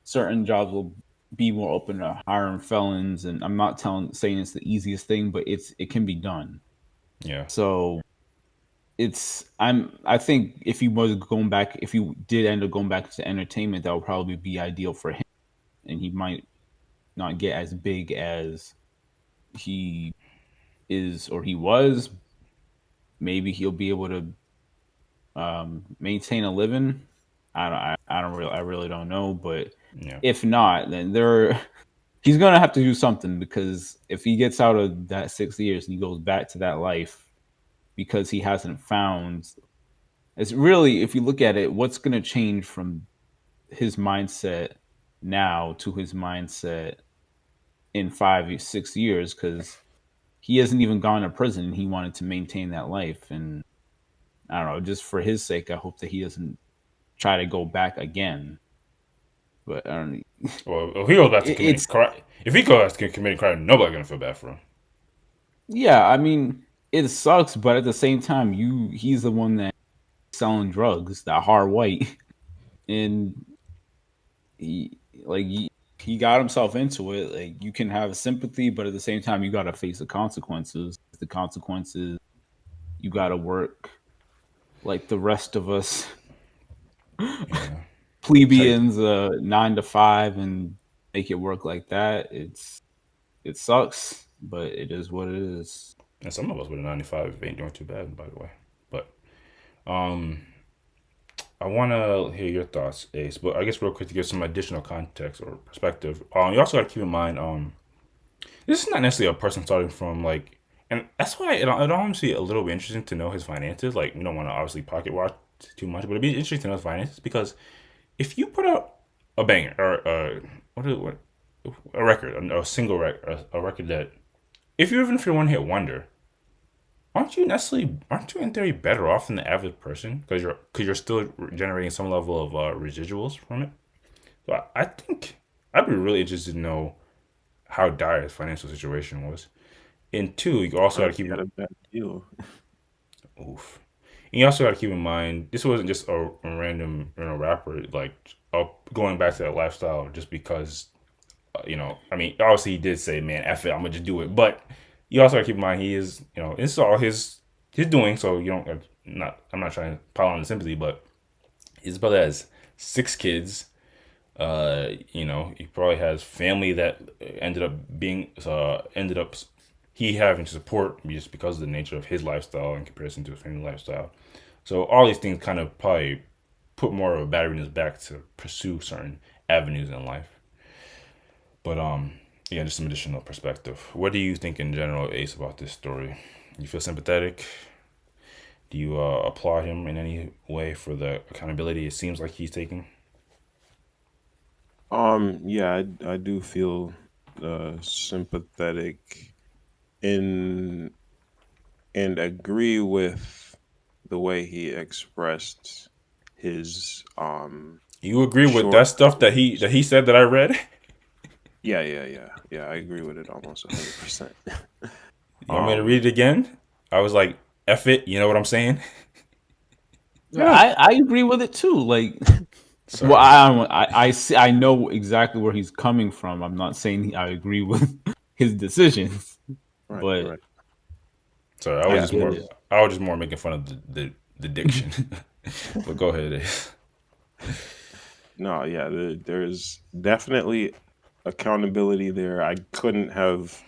D: certain jobs will be more open to hiring felons, and I'm not saying it's the easiest thing, but it can be done.
A: Yeah.
D: So I think if if he did end up going back to entertainment, that would probably be ideal for him, and he might not get as big as he is or he was. Maybe he'll be able to maintain a living. I really don't know, but
A: Yeah.
D: if not, then he's gonna have to do something, because if he gets out of that 6 years and he goes back to that life because he hasn't found, it's really, if you look at it, what's gonna change from his mindset now to his mindset in 5 6 years, because he hasn't even gone to prison and he wanted to maintain that life. And I don't know, just for his sake, I hope that he doesn't try to go back again. But I don't know.
A: Well, if he goes back to committing crime, nobody's gonna feel bad for him.
D: Yeah, I mean, it sucks, but at the same time, he's the one that selling drugs, that hard white, and he got himself into it. Like, you can have sympathy, but at the same time, you got to face the consequences. The consequences, you got to work like the rest of us
A: Yeah.
D: plebeians, 9 to 5, and make it work like that. It sucks, but it is what it is.
A: And some of us with a 95 ain't doing too bad, by the way. But I want to hear your thoughts, Ace. But I guess real quick to give some additional context or perspective. You also got to keep in mind, this is not necessarily a person starting from like, and that's why it honestly a little bit interesting to know his finances. Like, we don't want to obviously pocket watch too much, but it'd be interesting to know his finances, because if you put out a banger or a record, a single record, a record that, even if you're one hit wonder, aren't you in theory better off than the average person, because you're still generating some level of residuals from it? So I think I'd be really interested to know how dire his financial situation was. And two, you also got to
B: He
A: keep
B: got a bad deal.
A: oof. And you also got to keep in mind, this wasn't just a random rapper like going back to that lifestyle just because I mean, obviously he did say, "Man, F it, I'm gonna just do it." But you also got to keep in mind, he is, this is all his doing. So you don't I'm not trying to pile on the sympathy, but his brother has 6 kids. He probably has family that ended up he having to support just because of the nature of his lifestyle in comparison to his family lifestyle. So all these things kind of probably put more of a battery in his back to pursue certain avenues in life. But yeah, just some additional perspective. What do you think in general, Ace, about this story? You feel sympathetic? Do you applaud him in any way for the accountability it seems like he's taking?
B: Yeah, I do feel sympathetic in and agree with the way he expressed his
A: You agree with
B: short.
A: that stuff that he said that I read?
B: Yeah. I agree with it almost 100%.
A: You want me to read it again? I was like, F it, you know what I'm saying?
D: Yeah, I agree with it too. Like,
A: Sorry.
D: Well, I see. I know exactly where he's coming from. I'm not saying I agree with his decisions,
B: Right,
D: but
B: right.
A: Sorry,
D: I
A: just
D: get
A: more.
D: it.
A: I was just more making fun of the diction. But go ahead. Ace.
B: No, yeah, there's definitely accountability there. I couldn't have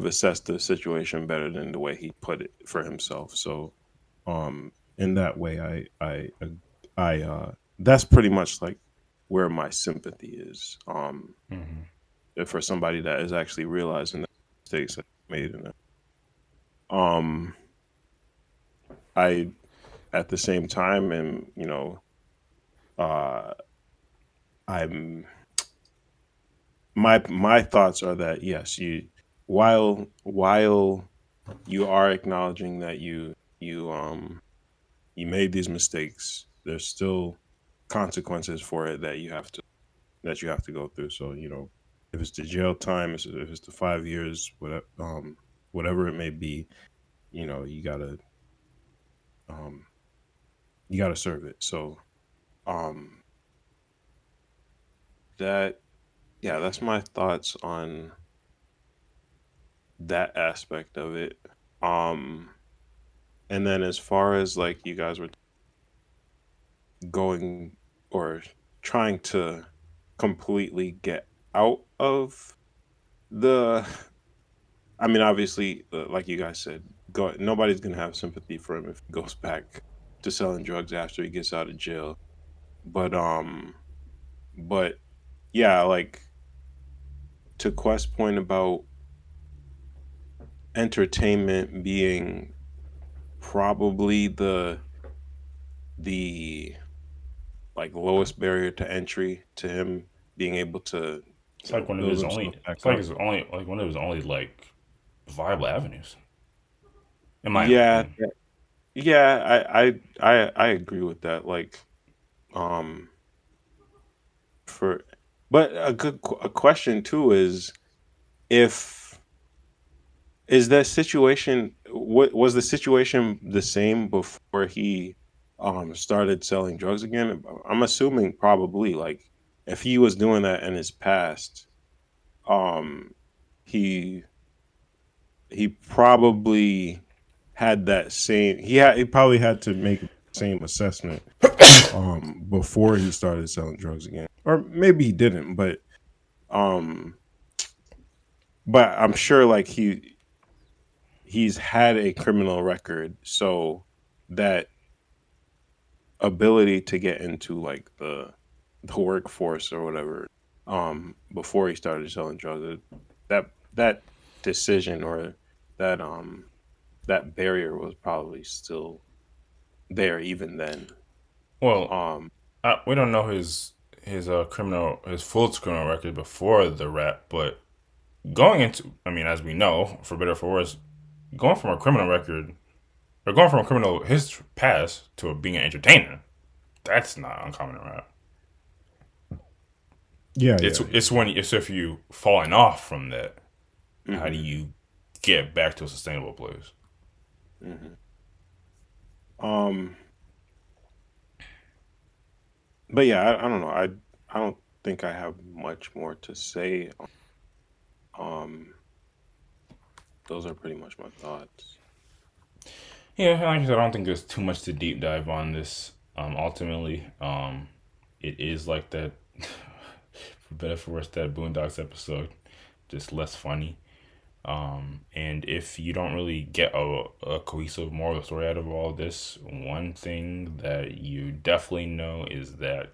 B: assessed the situation better than the way he put it for himself. So, in that way, that's pretty much like where my sympathy is. For somebody that is actually realizing the mistakes that they made in it. Um, I at the same time am, uh, I'm my thoughts are that yes, while you are acknowledging that you made these mistakes, there's still consequences for it that you have to go through. So if it's the jail time, if it's the 5 years, whatever it may be, you know, um, you gotta serve it. So um, that yeah, that's my thoughts on that aspect of it. Um, and then as far as like you guys were going or trying to completely get out of the I mean obviously like you guys said nobody's gonna have sympathy for him if he goes back to selling drugs after he gets out of jail, but but yeah, like to Quest's point about entertainment being probably the like lowest barrier to entry to him being able to
A: It's like one of
B: build
A: his
B: himself
A: only.
B: back
A: It's like
B: up.
A: his only. Like one of his only like viable avenues, in my
B: Yeah,
A: opinion.
B: yeah, I agree with that. Like, um, for but a question too is if is that situation what was the situation the same before he started selling drugs again? I'm assuming probably like if he was doing that in his past, um, he he probably had that same he probably had to make the same assessment before he started selling drugs again, or maybe he didn't, um but I'm sure like he's had a criminal record, so that ability to get into like the workforce or whatever before he started selling drugs, that decision or that that barrier was probably still there even then.
A: Well,
B: Um,
A: we don't know his full criminal record before the rap, but going into, I mean, as we know, for better or for worse, going from a criminal record or going from a criminal his past to being an entertainer, that's not uncommon in rap.
C: Yeah,
A: It's
C: yeah,
A: it's when it's if you falling off from that, how do
B: mhm,
A: you get back to a sustainable place?
B: mhm. Um, but yeah, I don't know. I don't think I have much more to say. Um, those are pretty much my thoughts.
A: Yeah, like I said, I don't think there's too much to deep dive on this. Ultimately, it is like that. For better or for worse, that Boondocks episode, just less funny. And if you don't really get a cohesive moral story out of all this, one thing that you definitely know is that,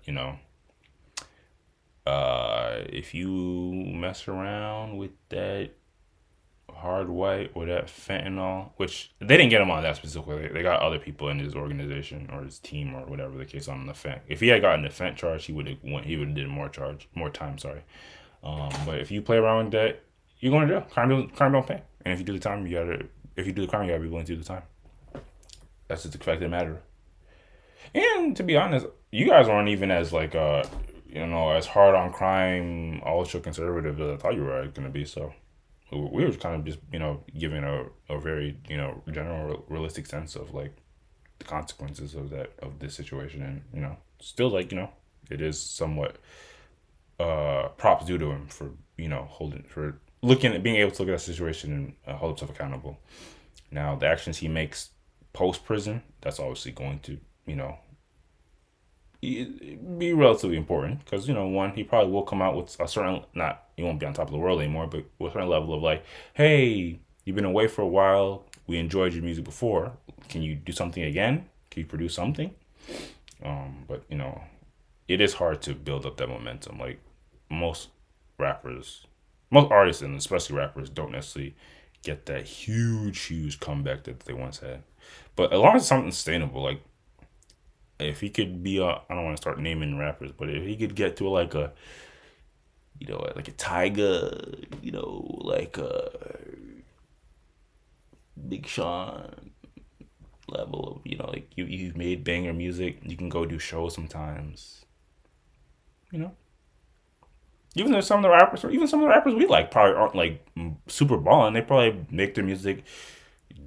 A: if you mess around with that hard white or that fentanyl, which they didn't get him on that specifically. They got other people in his organization or his team or whatever the case on the fent. If he had gotten the fent charge, he would have went. He would have did more time. Sorry. But if you play around with that, you're going to jail. Crime don't pay. And if you do the time, you gotta. If you do the crime, you gotta be willing to do the time. That's just the fact of the matter. And to be honest, you guys aren't even as like as hard on crime, ultra conservative as I thought you were gonna be. So we were kind of just giving a very general realistic sense of like the consequences of this situation, and still like, it is somewhat props due to him for, being able to look at that situation and hold himself accountable. Now, the actions he makes post prison, that's obviously going to, be relatively important because, one, he probably will come out with a certain, he won't be on top of the world anymore, but with a certain level of like, hey, you've been away for a while. We enjoyed your music before. Can you do something again? Can you produce something? But, it is hard to build up that momentum. Like most artists, and especially rappers, don't necessarily get that huge comeback that they once had. But as long as it's something sustainable, like if he could be I don't want to start naming rappers, but if he could get to like a Tyga, like a Big Sean level of, like you've made banger music, you can go do shows sometimes, even though some of the rappers we like probably aren't like super balling. They probably make their music,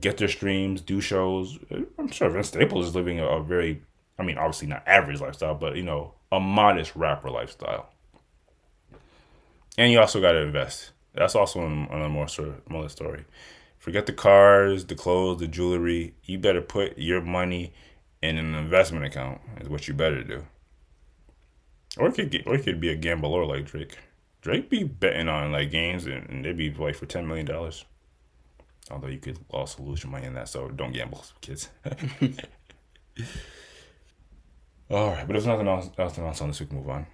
A: get their streams, do shows. I'm sure Vince Staples is living a very, obviously not average lifestyle, but a modest rapper lifestyle. And you also got to invest. That's also on a more story. Forget the cars, the clothes, the jewelry. You better put your money in an investment account. Is what you better do. Or it could be a gambler like Drake. Drake be betting on like games and they'd be like for $10 million. Although you could also lose your money in that, so don't gamble, kids. All right, but there's nothing else on this week. Move on.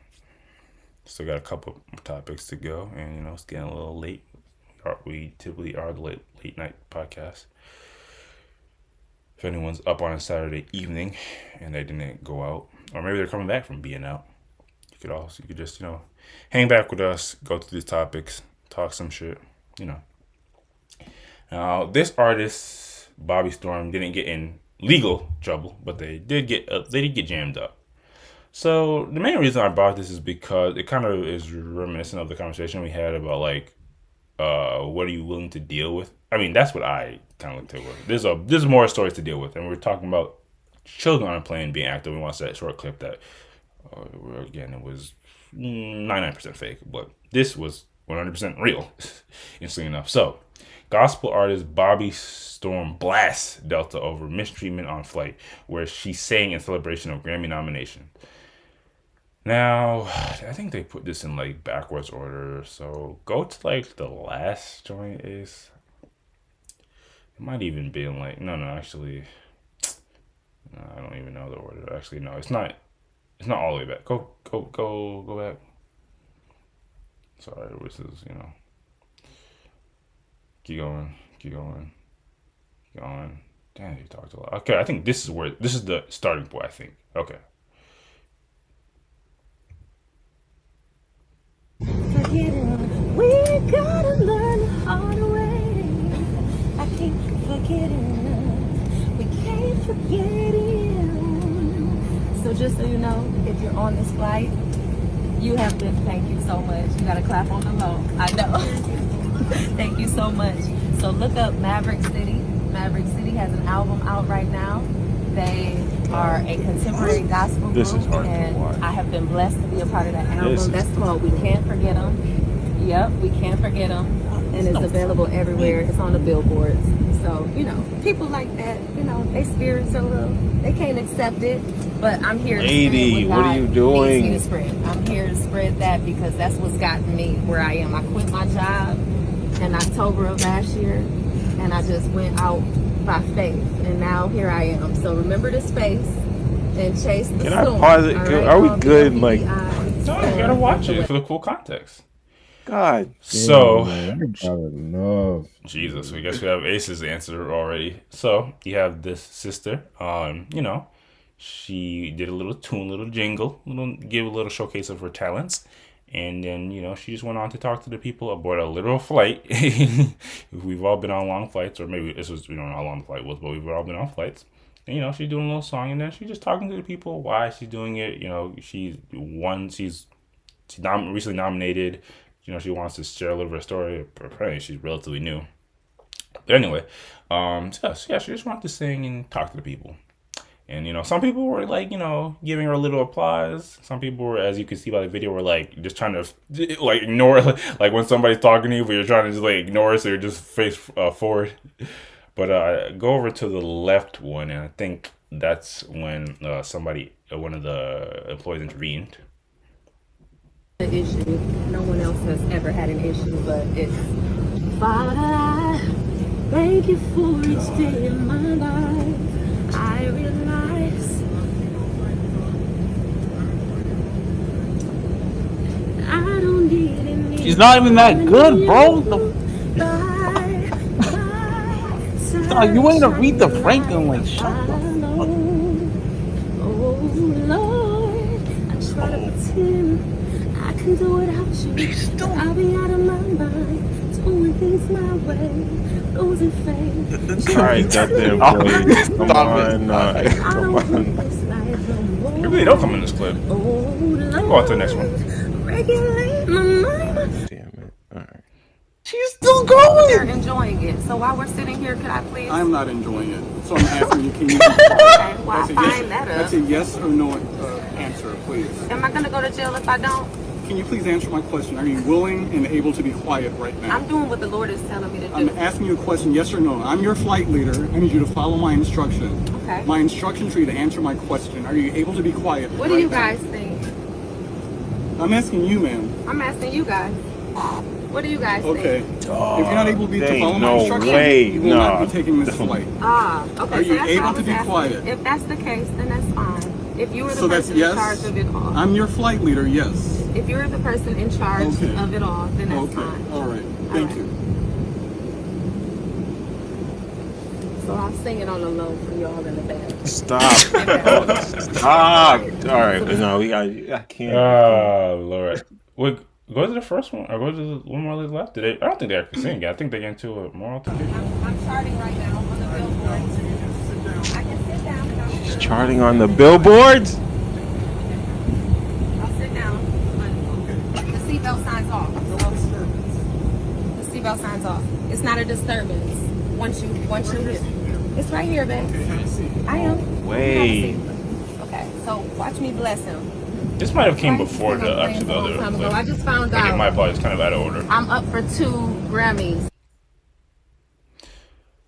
A: Still got a couple topics to go, and it's getting a little late. We typically are the late night podcast. If anyone's up on a Saturday evening and they didn't go out, or maybe they're coming back from being out, you could just hang back with us, go through these topics, talk some shit. Now this artist, Bobbi Storm, didn't get in legal trouble, but they did get jammed up. So the main reason I brought this is because it kind of is reminiscent of the conversation we had about like, what are you willing to deal with? That's what I kind of looked at. There's more stories to deal with, and we're talking about children on a plane being active. We watched that short clip that, again, it was 99% fake, but this was 100% real, interestingly enough. So, gospel artist Bobbi Storm blasts Delta over mistreatment on flight, where she sang in celebration of Grammy nomination. Now, I think they put this in like backwards order, so go to like the last joint is. It might even be in like actually, no, I don't even know the order. Actually, no, it's not all the way back. Go back. Sorry, this is keep going. Damn, you talked a lot. Okay, I think this is the starting point. I think. Okay.
F: Forget it. We gotta learn the hard way. I can't forget it. We can't forget it. So just so you know, if you're on this flight, you have to thank you so much. You gotta clap on the low. I know. Thank you so much. So look up Maverick City. Maverick City has an album out right now. They are a contemporary gospel group,
B: This is hard to
F: and
B: watch.
F: I have been blessed to be a part of that
B: This
F: album.
B: is
F: That's called We Can't Forget Them. Yep, We Can't Forget Them. And it's available everywhere. It's on the billboards. So, people like that, they spirits a little, they can't accept it. But I'm here to
B: Lady,
F: spread
B: what are
F: God
B: you
F: needs
B: doing?
F: me to spread. I'm here to spread that because that's what's gotten me where I am. I quit my job in October of last year, and I just went out by faith, and now here I am. So remember the space and chase the
B: Can I
F: storm.
B: pause it?
F: All right?
B: Are we good? Like,
A: No, you gotta watch it for the cool context.
B: God.
A: So,
C: Man, I gotta love.
A: Jesus, we guess we have Ace's answer already. So you have this sister. She did a little jingle, give a little showcase of her talents, and then she just went on to talk to the people aboard a literal flight. We've all been on long flights, or maybe this was how long the flight was, but we've all been on flights. And she's doing a little song, and then she's just talking to the people why she's doing it. She's recently nominated. She wants to share a little bit of her story. Apparently, she's relatively new. But anyway, she just wanted to sing and talk to the people. And some people were like, giving her a little applause. Some people were, as you can see by the video, were like just trying to like ignore, like when somebody's talking to you, but you're trying to just like ignore it, so you're just face forward. But go over to the left one, and I think that's when one of the employees intervened.
F: The issue. No one else has ever had an issue, but it's Father, I thank you for each day in my life. I realize I don't need any.
D: She's not even that good, bro. Dog, you ain't Aretha Franklin. Like, shut the fuck.
F: Oh Lord, I try to pretend I can do without you. I'll be out of my mind, doing things my way, losing faith.
B: All right, goddamn boy. Come on, come on.
A: You really don't come in this clip.
F: Oh
A: Go on to the next one.
F: regulate my mind.
B: Damn it. All right.
D: She's still going.
F: They're enjoying it. So while we're sitting here, could I please?
G: I'm not enjoying it. So I'm asking you, can you
F: Okay, well, I find that
G: that's
F: up.
G: a yes or no answer, please.
F: Am I gonna go to jail if I don't?
G: Can you please answer my question? Are you willing and able to be quiet right now?
F: I'm doing what the Lord is telling me to do.
G: I'm asking you a question, yes or no. I'm your flight leader. I need you to follow my instruction.
F: Okay.
G: My instruction for you to answer my question. Are you able to be quiet
F: What do
G: right
F: you
G: now?
F: guys think?
G: I'm asking you, ma'am.
F: I'm asking you guys. What do you guys
G: Okay.
F: think?
G: If you're not able to
B: There
G: follow
B: ain't
G: my
B: no
G: instruction,
B: way,
G: you will not
B: nah.
G: be taking this flight.
F: Okay.
G: Are
F: So
G: you
F: that's what
G: able
F: I
G: to
F: was
G: be
F: asking.
G: quiet?
F: If that's the case, then that's fine. If you were the
G: So that's
F: person
G: yes.
F: in charge of it all,
G: I'm your flight leader, yes.
F: if you're the person in charge
G: Okay.
F: of it all, then that's
G: Okay.
F: fine.
G: All right. Thank
F: right.
G: you.
F: So I'll sing it on the low for y'all in the back.
B: Stop. Stop. All right, but no, I can't.
A: Oh Lord. Go to the first one, or go to the one more left. I don't think they actually sing it. I think they get into a more altercation.
F: I'm charting right now on the billboard. I can sit down.
B: She's charting on the billboards.
F: I'll sit down. But the seatbelt sign's off. The seatbelt sign's off. It's not a disturbance. Once you hit. It's right here, babe. I am.
B: Wait.
F: Okay, so watch me bless him.
A: This might have came before the other clip.
F: I just found
A: Again, my
F: out
A: apologies, kind of out of order.
F: I'm up for 2 Grammys.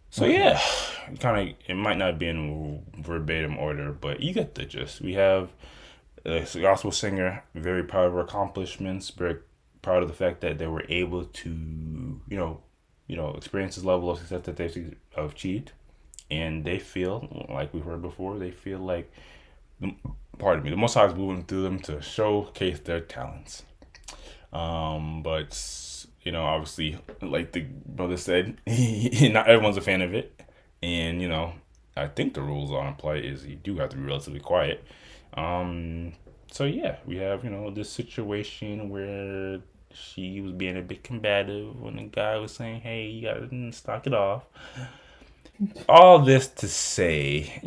A: So yeah, it might not be in verbatim order, but you get the gist. We have a gospel singer, very proud of her accomplishments, very proud of the fact that they were able to, experience this level of success that they've achieved, and they feel like we've heard before. They feel like, the Most High is moving through them to showcase their talents. But obviously, like the brother said, not everyone's a fan of it, and I think the rules on play is you do have to be relatively quiet. So yeah, we have this situation where she was being a bit combative when the guy was saying, "Hey, you gotta stock it off." All this to say,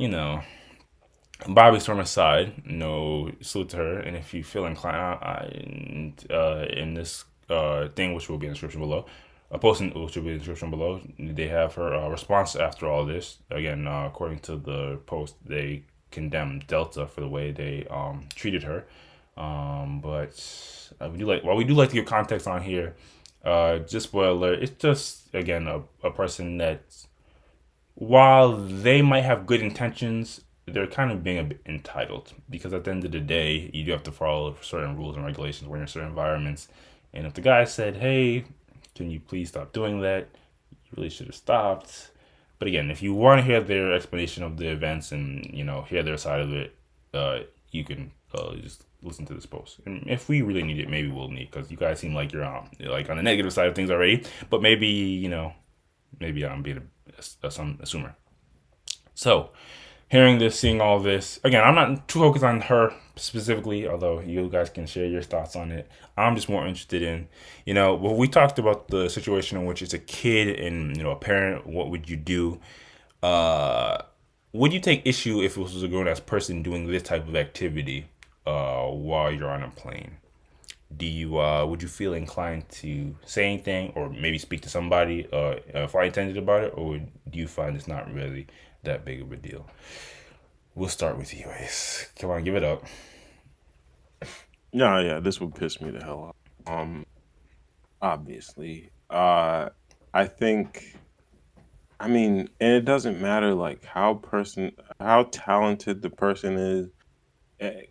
A: Bobbi Storm aside, salute to her, and if you feel inclined, in this thing, which will be in the description below, a posting which will be in the description below, they have her response after all this. Again, according to the post, they condemned Delta for the way they treated her. But we do like to give context on here. Just spoiler, it's just again a person that, while they might have good intentions, they're kind of being a bit entitled, because at the end of the day, you do have to follow certain rules and regulations when you're in certain environments. And if the guy said, "Hey, can you please stop doing that?" you really should have stopped. But again, if you want to hear their explanation of the events and hear their side of it, you can just listen to this post. And if we really need it, maybe we'll need, because you guys seem like you're on the negative side of things already. But maybe I'm being some assumer. So, hearing this, seeing all this, again, I'm not too focused on her specifically, although you guys can share your thoughts on it. I'm just more interested in, when we talked about the situation in which it's a kid and, a parent, what would you do? Would you take issue if it was a grown-ass person doing this type of activity while you're on a plane? Would you feel inclined to say anything or maybe speak to somebody, a flight attendant about it, or do you find it's not really that big of a deal? We'll start with you, Ace. Come on, give it up.
B: No, yeah, this would piss me the hell off. Obviously. I think I mean, and it doesn't matter like how talented the person is.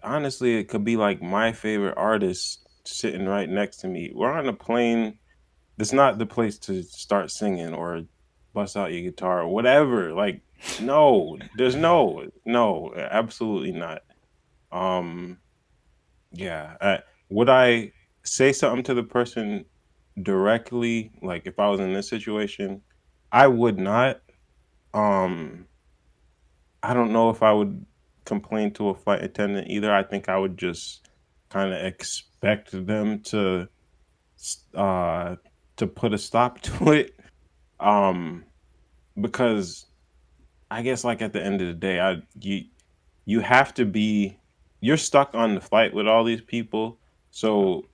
B: Honestly, it could be like my favorite artist sitting right next to me. We're on a plane. It's not the place to start singing or bust out your guitar or whatever. Like, no, there's no, absolutely not. Um, yeah. Would I say something to the person directly? Like, if I was in this situation, I would not. Um, I don't know if I would complain to a flight attendant either. I think I would just kind of expect them uh to put a stop to it. Um, because I guess like at the end of the day, you have to be you're stuck on the flight with all these people. So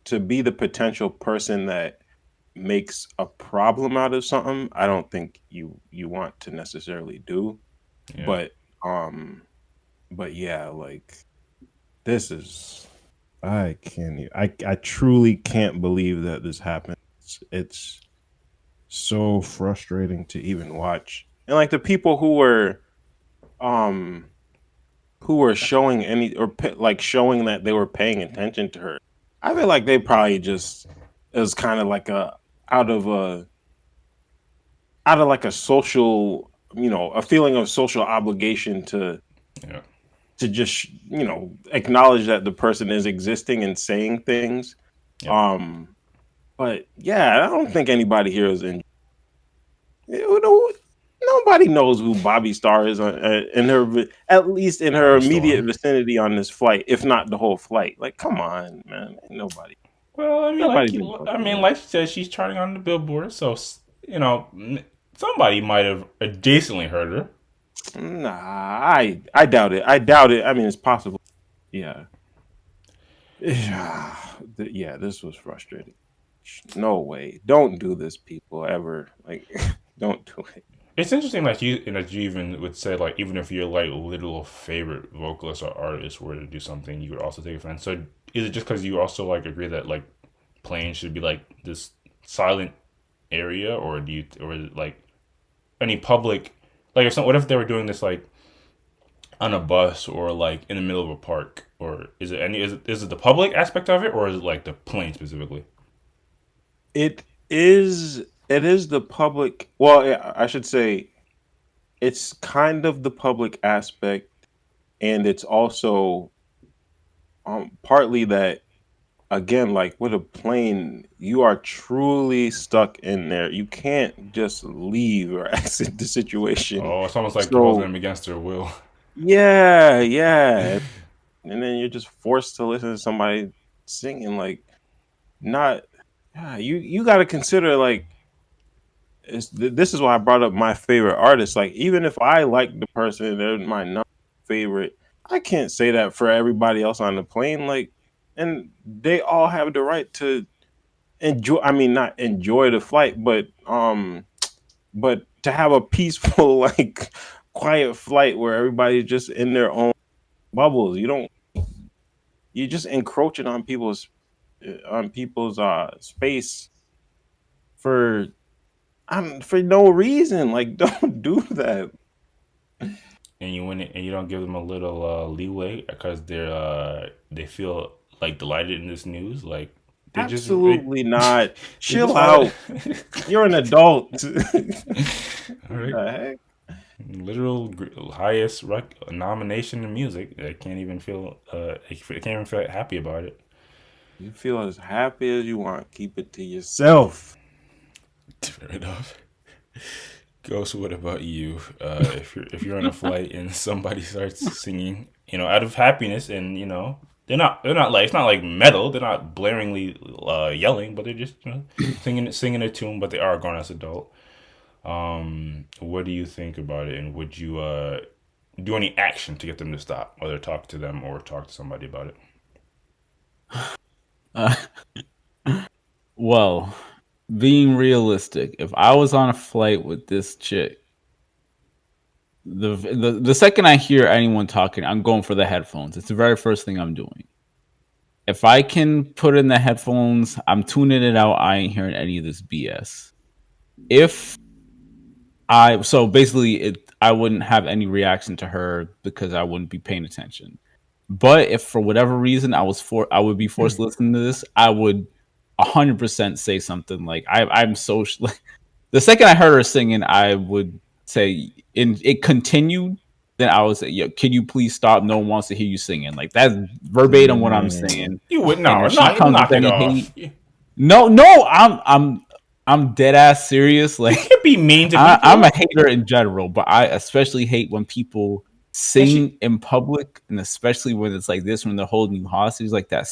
B: to be the potential person that makes a problem out of something, I don't think you want to necessarily do.
A: Yeah.
B: But um but yeah, like this is I can't e- I truly can't believe that this happened. It's so frustrating to even watch. And like the people um who were showing any or like showing that they were paying attention to her. I feel like they probably just it was kind of like a out of a out of like a social, a feeling of social obligation
A: Yeah.
B: to just acknowledge that the person is existing and saying things.
A: Yep.
B: But yeah, I don't think anybody here is in. Nobody knows who Bobby Star is in her, at least in her
A: Bobbi
B: immediate
A: Storm.
B: vicinity on this flight, if not the whole flight. Like, come on, man, ain't nobody.
A: Well, I mean,
B: Nobody's been posting that.
A: like she said, she's charting on the Billboard, so somebody might have decently heard her.
B: Nah, I doubt it. I doubt it. I mean, it's possible. Yeah. Yeah, this was frustrating. No way. Don't do this, people, ever. Like, don't do it.
A: It's interesting that you even would say like even if your like literal favorite vocalist or artist were to do something, you would also take offense. So is it just because you also like agree that like planes should be like this silent area, or is it like any public like if what if they were doing this like on a bus or like in the middle of a park, or is it the public aspect of it, or is it like the plane specifically?
B: It is the public. Well, yeah, I should say it's kind of the public aspect, and it's also partly that again, like with a plane, you are truly stuck in there. You can't just leave or exit the situation.
A: Oh, it's almost like holding
B: So
A: them against their will.
B: yeah, and then you're just forced to listen to somebody singing. Like, not. Yeah, you got to consider like this is why I brought up my favorite artist. Like, even if I like the person, they're my number favorite. I can't say that for everybody else on the plane. Like, and they all have the right to enjoy. I mean, not enjoy the flight, but to have a peaceful, like, quiet flight where everybody's just in their own bubbles. You're just encroaching on people's space for for no reason. Like, don't do that.
A: And you win it, and you don't give them a little leeway because they feel like delighted in this news. Like
B: Absolutely not.
A: they
B: Chill
A: just
B: out.
A: want
B: You're an adult.
A: all right.
B: The heck?
A: Literal highest nomination in music. I can't even feel. I can't even feel happy about it.
B: You feel as happy as you want. Keep it to yourself.
A: Fair enough. Ghost, what about you? If you're on a flight and somebody starts singing, out of happiness, and they're not like it's not like metal. They're not blaringly yelling, but they're just singing a tune. But they are a grown ass adult. What do you think about it? And would you do any action to get them to stop, whether talk to them or talk to somebody about it?
D: Well, being realistic, if I was on a flight with this chick, the second I hear anyone talking, I'm going for the headphones. It's the very first thing I'm doing. If I can put in the headphones, I'm tuning it out. I ain't hearing any of this BS. So basically, I wouldn't have any reaction to her because I wouldn't be paying attention. But if for whatever reason I would be forced to listen to this, I would 100% say something like, I'm so like, the second I heard her singing, I would say, and it continued. Then I would say, "Yo, can you please stop? No one wants to hear you singing." Like that's verbatim what I'm saying.
A: You would
D: And
A: no,
D: if she
A: not
D: comes
A: knock
D: with
A: it
D: any
A: off.
D: hate, no, I'm dead ass serious.
A: You
D: Like
A: can't be mean to people.
D: I'm a hater in general, but I especially hate when people sing in public, and especially when it's like this, when they're holding you hostage, like that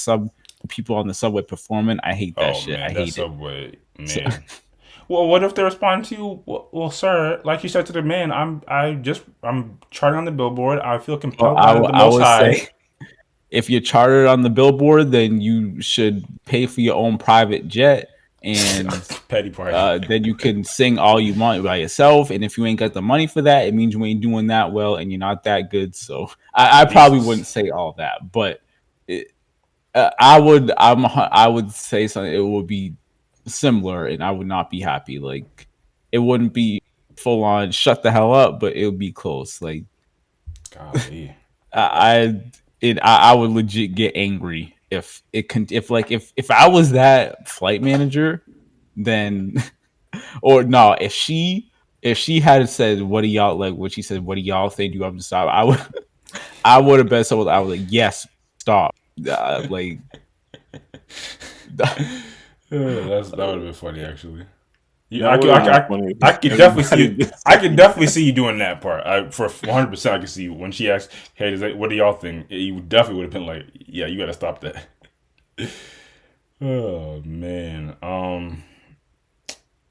D: people on the subway performing. I hate that shit.
A: Man,
D: I
A: that
D: hate
A: subway, man.
D: So-
A: Well, what if they respond to you? Well, sir, like you said to the man, I'm charting on the billboard. I feel compelled by the Most
D: would
A: High.
D: say, if you're chartered on the billboard, then you should pay for your own private jet, and
A: Petty party.
D: then you can sing all you want by yourself. And if you ain't got the money for that, it means you ain't doing that well, and you're not that good. So I probably wouldn't say all that, but I would say something. It would be similar, and I would not be happy. Like it wouldn't be full on shut the hell up, but it would be close. Like
A: Golly.
D: I would legit get angry if I was that flight manager, then or no, if she had said, what do y'all like, what she said, what do y'all think, do you have to stop, I would have been someone. I was like, yes, stop. Like
A: that would have been funny, actually.
B: That would've been funny.
A: I could definitely see you. I could definitely see you doing that part. For 100%, I could see you when she asked, "Hey, what do y'all think?" You definitely would have been like, "Yeah, you got to stop that." Oh man.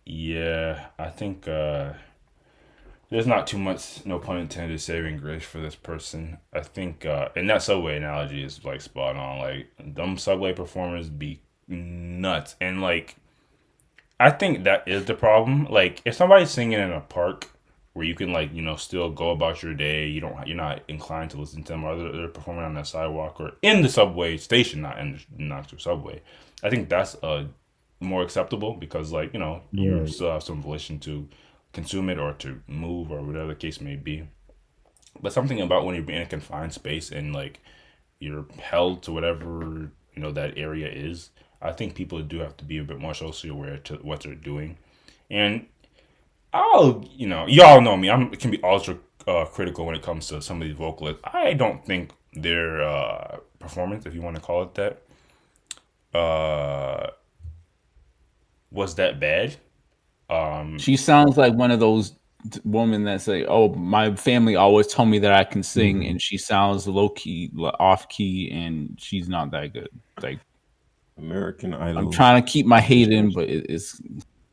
A: Yeah, I think there's not too much, no pun intended, saving grace for this person. I think, and that subway analogy is like spot on. Like them subway performers be nuts, and like I think that is the problem. Like if somebody's singing in a park where you can like still go about your day, you're not inclined to listen to them, or they're performing on the sidewalk or in the subway station, not in the actual subway. I think that's more acceptable because like you still have some volition to consume it or to move or whatever the case may be. But something about when you're in a confined space and like you're held to whatever that area is, I think people do have to be a bit more socially aware to what they're doing. And y'all know me, I can be ultra critical when it comes to some of these vocalists. I don't think their performance, if you want to call it that, was that bad.
D: she sounds like one of those women that say, "Oh, my family always told me that I can sing," and she sounds low key, off key, and she's not that good. Like
B: American Idol.
D: I'm trying to keep my hate in, but it's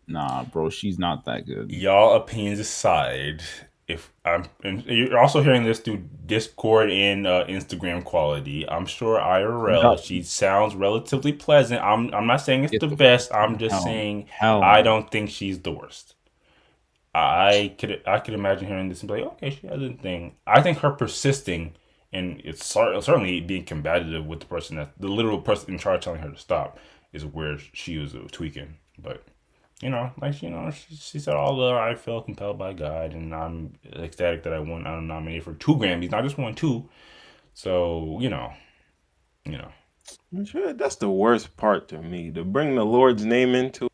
D: nah, bro. She's not that good.
A: Y'all opinions aside, and you're also hearing this through Discord and Instagram quality. I'm sure IRL, she sounds relatively pleasant. I'm not saying it's the best. I'm just saying I don't think she's the worst. I could imagine hearing this and be like, okay, she has a thing. I think her persisting and it's certainly being combative with the literal person in charge telling her to stop is where she was tweaking. But she said I felt compelled by God, and I'm ecstatic that I'm nominated for 2 Grammys, not just 1, 2. So
B: Sure, that's the worst part to me, to bring the Lord's name into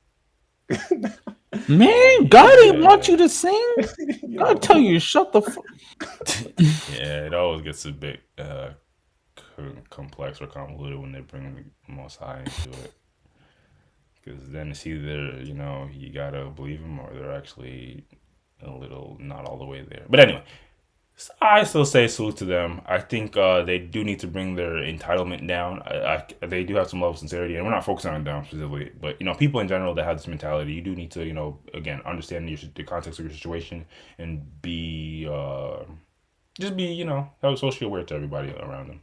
B: it.
D: Man, God didn't want you to sing. God tell you shut the fuck.
A: Yeah, it always gets a bit complex or convoluted when they bring the Most High into it. Because then it's either, you gotta believe them or they're actually a little not all the way there. But anyway, I still say salute to them. I think they do need to bring their entitlement down. They do have some level of sincerity, and we're not focusing on them specifically. But, people in general that have this mentality, you do need to, again, understand the context of your situation and be, socially aware to everybody around them.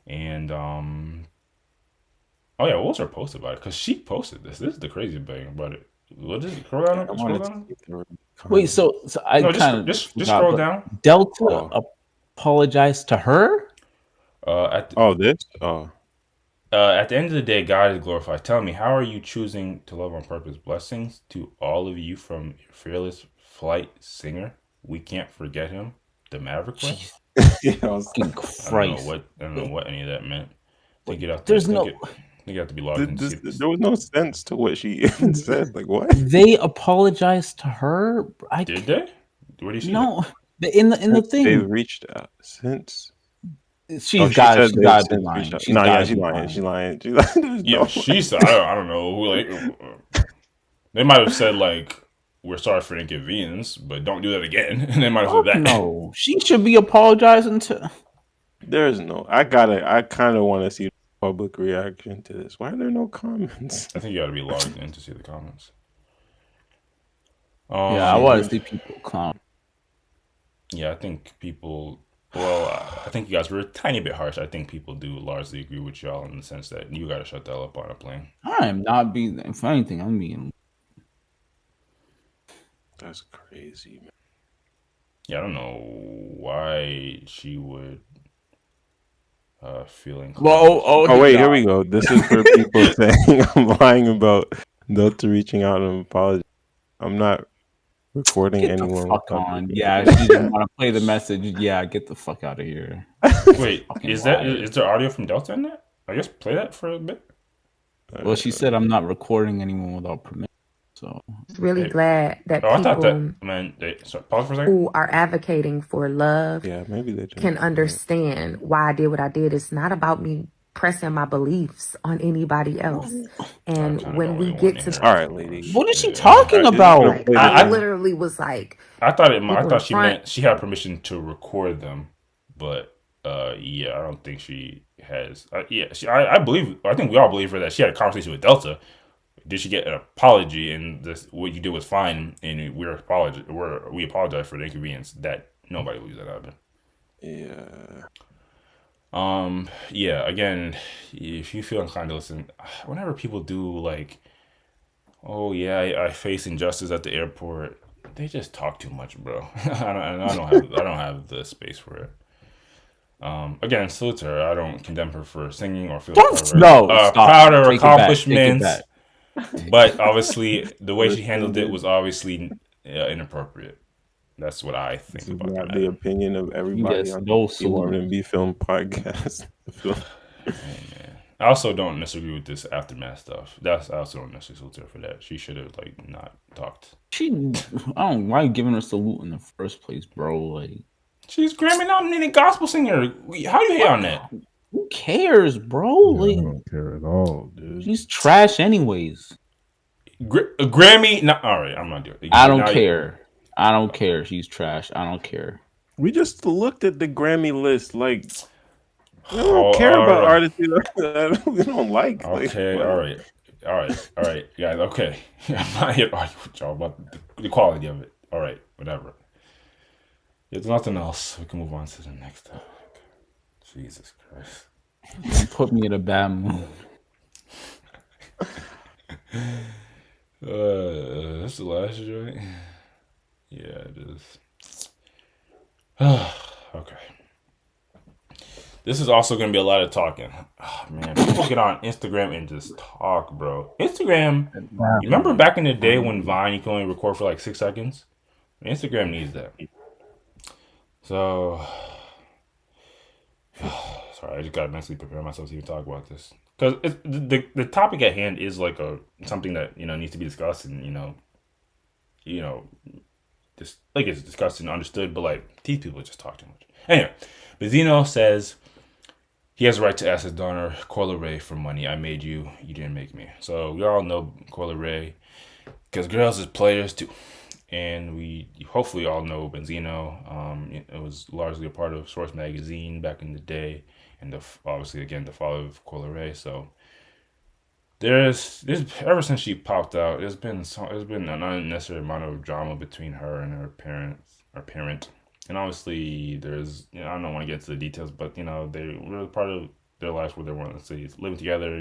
A: And, oh yeah, what was her post about it? Because she posted this. This is the crazy thing about it. What is it? Scroll down.
B: I
A: Scroll
B: wanted to
A: down.
B: see if there were
D: Wait,
B: comments.
D: so I
A: No,
D: kind of
A: just
D: forgot,
A: scroll
D: but
A: down.
D: Delta
B: Oh.
D: apologized to her.
A: At the,
B: Oh, this? Oh.
A: at the end of the day, God is glorified. Tell me, how are you choosing to love on purpose? Blessings to all of you from your fearless flight singer. We can't forget him, the Maverick way.
D: Jeez,
B: Yeah, I was,
D: fucking Christ!
A: I don't know what any of that meant. Think it out.
D: There's
A: Think
D: no.
A: it. Think you have to be logged in to see this.
B: there was no sense to what she even said. Like, what?
D: They apologized to her.
A: Did they? Where do you see
D: No, in the
B: Since
D: thing.
B: they've reached out since.
D: She's
B: Oh, she
D: got
B: said
D: she
B: they've
D: got to be
B: since
D: lying.
B: reached out.
D: She's
B: No, yeah,
D: gotta
B: she's
D: be
B: lying. She's lying. She's lying. There's
A: Yeah,
B: no
A: she said. I don't know. Like, they might have said like, "We're sorry for the inconvenience, but don't do that again." And they might have
D: Fuck
A: said that.
D: no, she should be apologizing to.
B: There's no. I kind of want to see the public reaction to this. Why are there no comments?
A: I think you got to be logged in to see the comments.
D: Yeah, I want to see people clown.
A: Yeah, I think people. Well, I think you guys were a tiny bit harsh. I think people do largely agree with y'all in the sense that you got to shut that up on a plane.
D: I am not being. If anything, I'm being.
B: That's crazy, man.
A: Yeah, I don't know why she would feel inclined.
D: Well,
B: Oh wait, here we go. This is for people saying I'm lying about Delta reaching out and apologizing. I'm not recording
D: Get the
B: anyone.
D: fuck
B: with
D: on.
B: public
D: Yeah,
B: reaction.
D: she didn't want to play the message. Yeah, get the fuck out of here.
A: Wait,
D: Fucking
A: is there
D: liar.
A: audio from Delta in that? I guess play that for a bit.
D: Well, she said I'm not recording anyone without permission. So
F: Really
A: Hey.
F: glad that
A: Oh, I thought
F: people
A: that. Man, sorry, pause for a second.
F: who are advocating for love
B: Yeah, maybe they didn't.
F: can understand why I did what I did. It's not about me pressing my beliefs on anybody else. And
A: kinda
F: when
A: don't
F: we
A: really
F: get
A: wanna
F: to,
A: hear
B: All right, lady.
D: what is she
A: Yeah.
D: talking
B: Alright,
D: about?
F: like, I literally was like,
A: I thought I
F: People
A: thought she
F: in front.
A: meant she had permission to record them, but yeah, I don't think she has. Yeah, I believe. I think we all believe her that she had a conversation with Delta. Did she get an apology? And this, what you did was fine, and we apologize for the inconvenience. That nobody believes that out there.
B: Yeah.
A: Yeah. Again, if you feel inclined to listen, whenever people do like, oh yeah, I face injustice at the airport, they just talk too much, bro. I don't have the space for it. Again, salute to her. I don't condemn her for singing or feel
D: Don't-
A: proud of her-
D: no, stop.
A: proud of her
D: Take it back, take it
A: accomplishments.
D: back.
A: But obviously, the way she handled it was obviously inappropriate. That's what I think
B: This is
A: about
B: not
A: that.
B: the opinion of everybody
D: Yes,
B: on
D: no
B: the
D: salute.
B: R&B Film Podcast.
A: I also don't disagree with this aftermath stuff. I also don't necessarily salute her for that. She should have like not talked.
D: I don't. Why giving her salute in the first place, bro? Like,
A: She's Grammy nominated gospel singer. How do you hate on that?
D: who cares, bro?
C: I
D: Like,
C: don't care at all, dude.
D: she's trash, anyways.
A: Grammy? No, all right, I'm not doing it.
D: I don't
A: Now-
D: care. I don't care. She's trash. I don't care.
B: We just looked at the Grammy list. Like, we don't
A: Oh,
B: care about
A: alright.
B: artists we don't like.
A: Okay,
B: what?
A: all right, guys. Okay, I'm not here to argue with y'all about the quality of it. All right, whatever. If there's nothing else, we can move on to the next topic. Jesus Christ.
D: You put me in a bad mood.
A: That's the last joint. Yeah, it is. Okay. This is also going to be a lot of talking. Oh, man, people get on Instagram and just talk, bro. Instagram, you remember back in the day when Vine, you could only record for like 6 seconds? Instagram needs that. So, sorry, I just got to mentally prepare myself to even talk about this. Because the topic at hand is like something that, needs to be discussed and, just like it's discussed and understood, but like these people just talk too much. Anyway, Benzino says he has a right to ask his daughter, Coi Leray, for money. I made you, you didn't make me. So we all know Coi Leray because girls is players too. And we hopefully all know Benzino. It was largely a part of Source magazine back in the day, and obviously again the father of Coi Leray. So there's ever since she popped out, there's been an unnecessary amount of drama between her and her parent, and obviously there's I don't want to get into the details, but they were part of their lives where they weren't living together.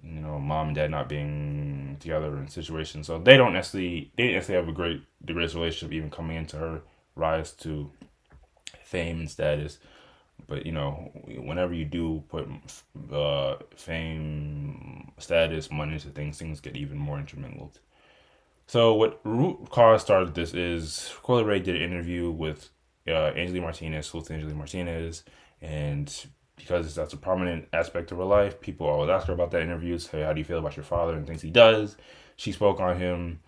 A: mom and dad not being together in situations. So they didn't necessarily have the greatest relationship even coming into her rise to fame and status. But whenever you do put fame, status, money into things, things get even more intermingled. So what root cause started this is Coi Leray did an interview with Angela Martinez, Ruth Angela Martinez, and because that's a prominent aspect of her life, people always ask her about that interview. Say, how do you feel about your father and things he does? She spoke on him.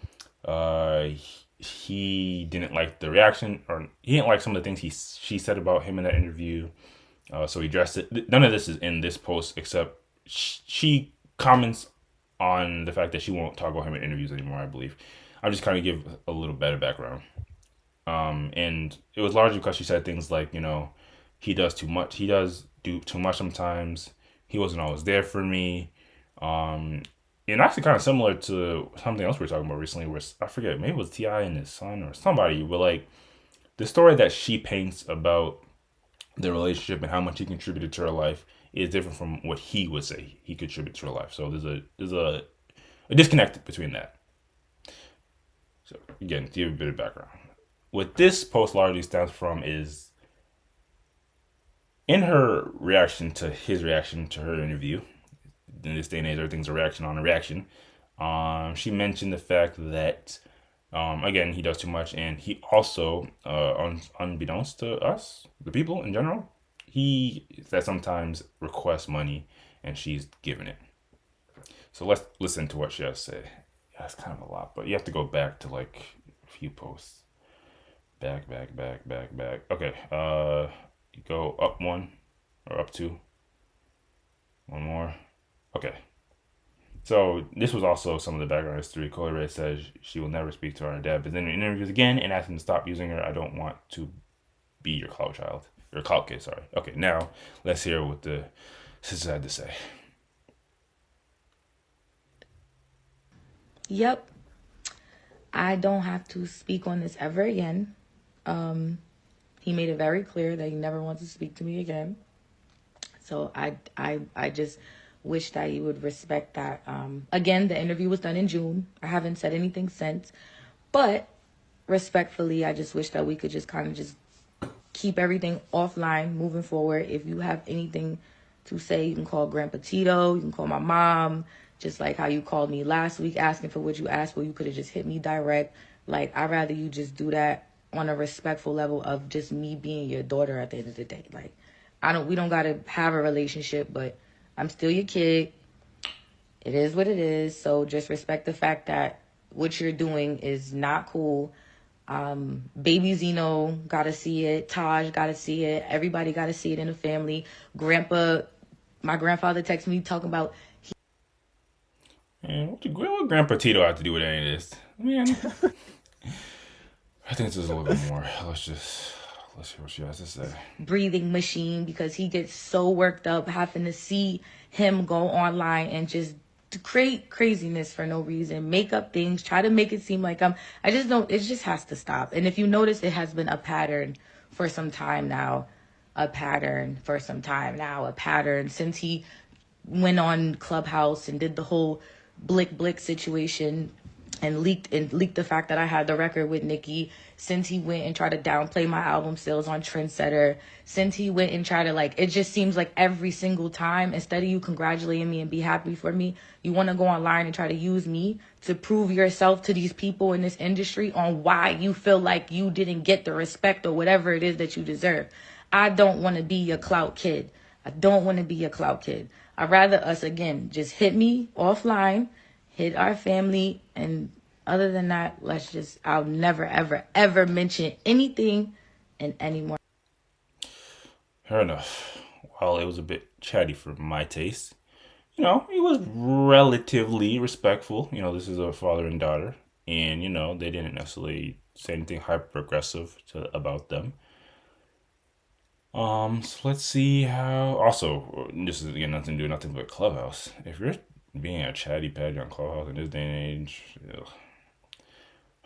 A: He didn't like the reaction, or he didn't like some of the things she said about him in that interview. So he addressed it. None of this is in this post, except she comments on the fact that she won't talk about him in interviews anymore, I believe. I'll just kind of give a little better background. And it was largely because she said things like, he does too much. He does do too much sometimes. He wasn't always there for me. And actually kind of similar to something else we were talking about recently, where I forget, maybe it was T.I. and his son or somebody, but like the story that she paints about the relationship and how much he contributed to her life is different from what he would say he contributed to her life. So there's a disconnect between that. So again, to give a bit of background, what this post largely stems from is in her reaction to his reaction to her interview. In this day and age, everything's a reaction on a reaction. She mentioned the fact that again, he does too much, and he also, unbeknownst to us, the people in general, that sometimes requests money, and she's giving it. So let's listen to what she has to say. Yeah, it's kind of a lot, but you have to go back to like a few posts. Back. Okay, you go up one or up two. One more. Okay. So this was also some of the background history. Coi Leray says she will never speak to her dad, but then in interviews again and asked him to stop using her. I don't want to be your clout child. Your clout kid, sorry. Okay, now let's hear what the sister had to say.
H: Yep. I don't have to speak on this ever again. He made it very clear that he never wants to speak to me again. So I just wish that you would respect that. Again, the interview was done in June. I haven't said anything since. But respectfully, I just wish that we could just kind of just keep everything offline moving forward. If you have anything to say, you can call Grandpa Tito. You can call my mom. Just like how you called me last week asking for what you asked for. You could have just hit me direct. Like, I'd rather you just do that on a respectful level of just me being your daughter at the end of the day. Like, we don't got to have a relationship, but I'm still your kid. It is what it is. So just respect the fact that what you're doing is not cool. Baby Zeno got to see it. Taj got to see it. Everybody got to see it in the family. My grandfather texted me talking about.
A: Man, what Grandpa Tito have to do with any of this? Man, I think there's a little bit more. Let's hear what she has to say.
H: Breathing machine, because he gets so worked up having to see him go online and just create craziness for no reason, make up things, try to make it seem like I just don't, it just has to stop. And if you notice, it has been a pattern for some time now, since he went on Clubhouse and did the whole blick situation and leaked the fact that I had the record with Nicki, since he went and tried to downplay my album sales on Trendsetter, since he went and tried to, it just seems like every single time, instead of you congratulating me and be happy for me, you want to go online and try to use me to prove yourself to these people in this industry on why you feel like you didn't get the respect or whatever it is that you deserve. I don't want to be your clout kid. I'd rather us, again, just hit me offline, hit our family, and other than that, I'll never, ever, ever mention anything and anymore.
A: Fair enough. While it was a bit chatty for my taste, he was relatively respectful. This is a father and daughter, and, they didn't necessarily say anything hyper-aggressive about them. So let's see how. Also, this is again nothing but Clubhouse. If you're being a chatty patty on Clubhouse in this day and age, ugh.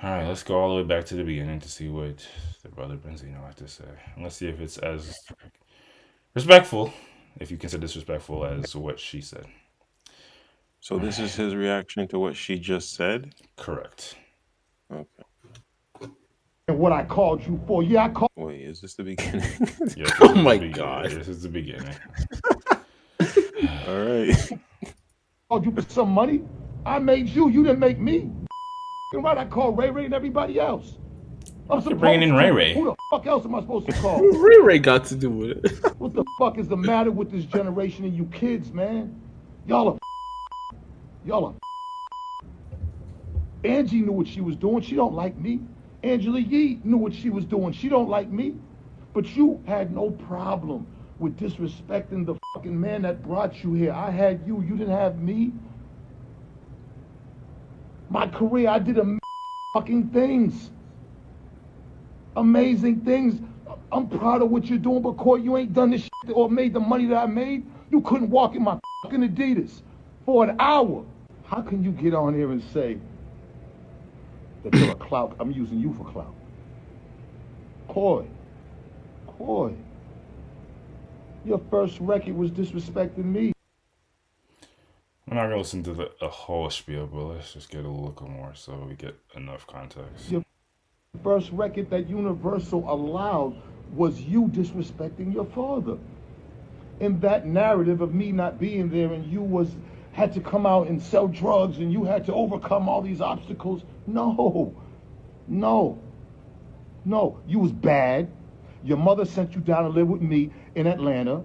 A: All right, let's go all the way back to the beginning to see what the brother Benzino had to say, and let's see if it's as respectful, if you consider disrespectful, as what she said.
B: So this is his reaction to what she just said?
A: Correct.
B: Okay.
I: And what I called you for, yeah, I called.
B: Wait, is this the beginning?
A: Yes,
D: Oh my God.
A: This is the beginning.
B: All right.
I: Called you for some money. I made you. You didn't make me. You're right. I called Ray Ray and everybody else. I'm supposed
A: bringing in
I: to.
A: Ray Ray.
I: Who the fuck else am I supposed to call?
D: Ray Ray got to do with it.
I: What the fuck is the matter with this generation and you kids, man? Y'all are. Angie knew what she was doing. She don't like me. Angela Yee knew what she was doing. She don't like me. But you had no problem with disrespecting the fucking man that brought you here. I had you. You didn't have me. My career, I did fucking things. Amazing things. I'm proud of what you're doing, but Coi, you ain't done this shit or made the money that I made. You couldn't walk in my fucking Adidas for an hour. How can you get on here and say that you're a clout? I'm using you for clout. Coi, your first record was disrespecting me.
A: I'm not gonna listen to the whole spiel, but let's just get a little more so we get enough context.
I: Your first record that Universal allowed was you disrespecting your father. In that narrative of me not being there and you had to come out and sell drugs and you had to overcome all these obstacles. No. You was bad. Your mother sent you down to live with me in Atlanta.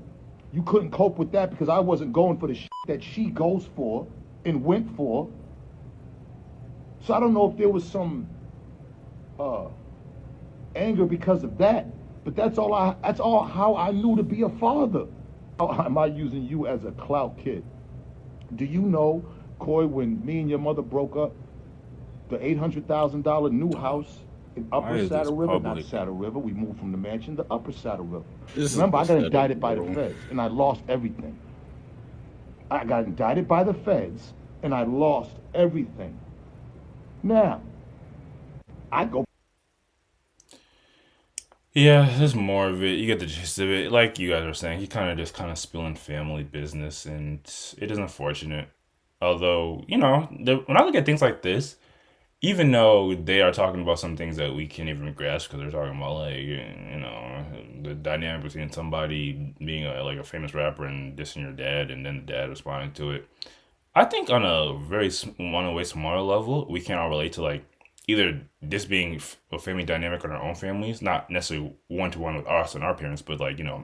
I: You couldn't cope with that because I wasn't going for the shit that she goes for and went for. So I don't know if there was some anger because of that, but that's all how I knew to be a father. How am I using you as a clout kid? Do you know, Coi, when me and your mother broke up, the $800,000 new house in Upper Saddle River, not Saddle River, we moved from the mansion to Upper Saddle River. Remember, I got indicted by the feds and I lost everything. I got indicted by the feds and I lost everything. Now, I go.
A: Yeah, there's more of it. You get the gist of it. Like you guys are saying, he kind of spilling family business, and it is unfortunate. Although, when I look at things like this, even though they are talking about some things that we can't even grasp because they're talking about the dynamic between somebody being a famous rapper and dissing your dad, and then the dad responding to it. I think on a way smaller level, we can all relate to either this being a family dynamic in our own families, not necessarily one-to-one with us and our parents, but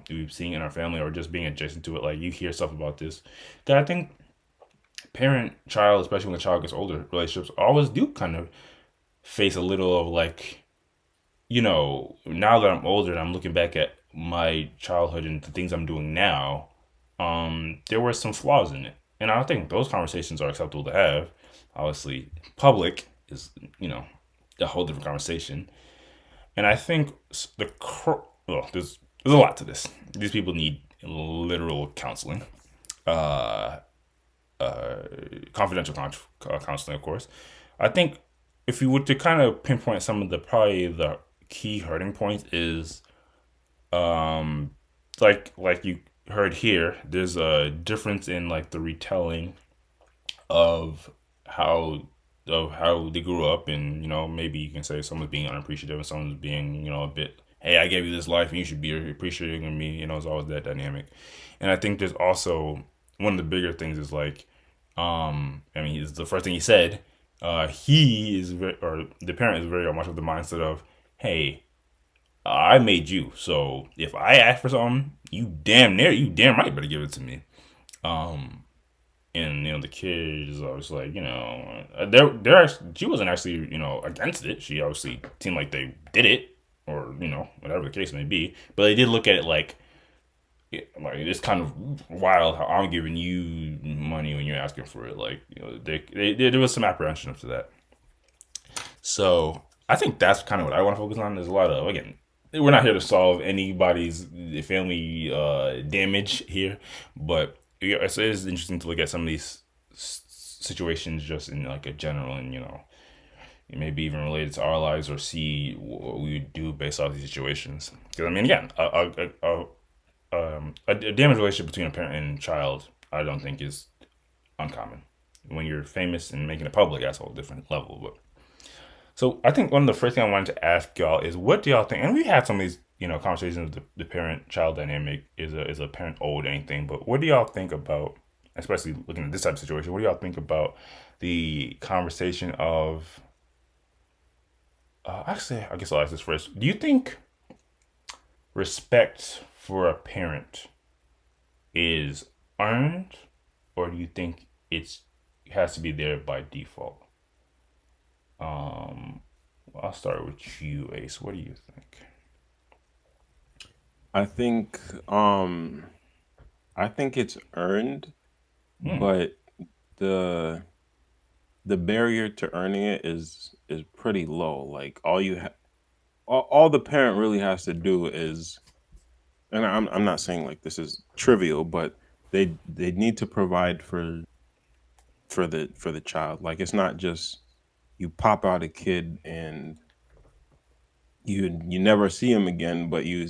A: we've seen in our family or just being adjacent to it. You hear stuff about this that I think parent-child, especially when the child gets older, relationships always do kind of face a little of now that I'm older and I'm looking back at my childhood and the things I'm doing now, there were some flaws in it. And I don't think those conversations are acceptable to have. Obviously, public is, a whole different conversation. And I think there's a lot to this. These people need literal counseling, confidential counseling, of course. I think if you were to kind of pinpoint some of the key hurting points is, like you heard here, there's a difference in the retelling of how they grew up, and maybe you can say someone's being unappreciative and someone's being a bit, hey, I gave you this life and you should be appreciating of me. It's always that dynamic. And I think there's also one of the bigger things is it's the first thing he said. He is the parent is very much of the mindset of, hey, I made you, so if I ask for something, you damn right better give it to me. And the kid is always she wasn't actually against it. She obviously seemed like they did it, or whatever the case may be. But they did look at it it's kind of wild how I'm giving you money when you're asking for it. There was some apprehension up to that. So I think that's kind of what I want to focus on. There's a lot of, again, we're not here to solve anybody's family damage here, but it is interesting to look at some of these situations just in a general, and maybe even related to our lives, or see what we would do based off these situations. Because again, a damaged relationship between a parent and child, I don't think is uncommon. When you're famous and making it public, that's a whole different level. But so I think one of the first things I wanted to ask y'all is, what do y'all think? And we had some of these, conversations with the parent-child dynamic. Is a parent owed anything? But what do y'all think about, especially looking at this type of situation? What do y'all think about the conversation of? Actually, I guess I'll ask this first. Do you think respect for a parent is earned, or do you think it has to be there by default? I'll start with you, Ace. What do you think?
B: I think it's earned, but the barrier to earning it is pretty low. Like all the parent really has to do is, and I'm not saying like this is trivial, but they need to provide for the child. Like, it's not just you pop out a kid and you never see him again, but you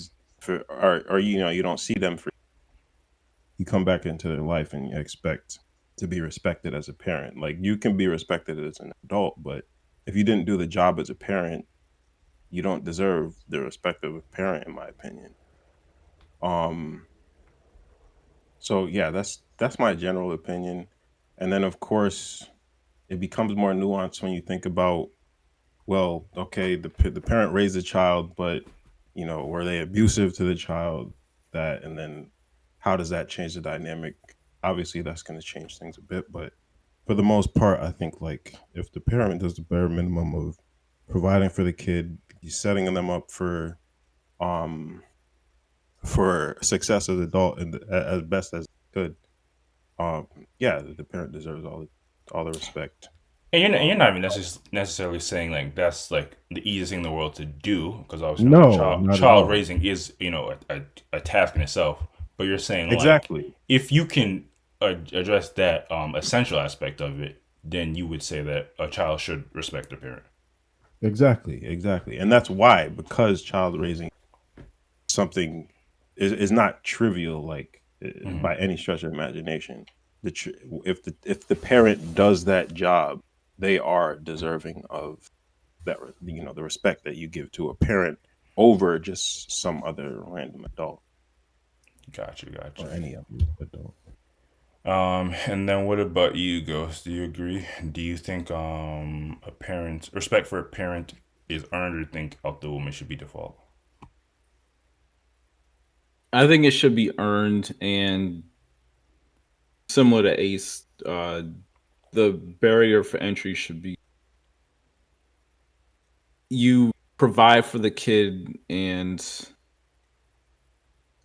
B: don't see them for, you come back into their life and you expect to be respected as a parent. Like, you can be respected as an adult, but if you didn't do the job as a parent, you don't deserve the respect of a parent, in my opinion. So yeah, that's my general opinion. And then of course it becomes more nuanced when you think about, well, okay, the parent raised a child, but were they abusive to the child? And then how does that change the dynamic? Obviously that's going to change things a bit, but for the most part, I think, like, if the parent does the bare minimum of providing for the kid, he's setting them up for success as an adult and as best as could. Yeah, the parent deserves all the respect.
A: And you're not even necessarily saying like that's like the easiest thing in the world to do, because obviously
C: No,
A: child
C: not at all.
A: raising is a task in itself. But you're saying, like,
B: Exactly.
A: if you can address that essential aspect of it, then you would say that a child should respect their parent.
B: Exactly. And that's why, because child raising something is not trivial, like, by any stretch of imagination. If the parent does that job, they are deserving of that, the respect that you give to a parent over just some other random adult.
A: Gotcha.
B: Or any other adult.
A: And then what about you, Ghost? Do you agree? Do you think a parent respect for a parent is earned, or do you think of the woman should be default?
D: I think it should be earned, and similar to Ace, the barrier for entry should be you provide for the kid, and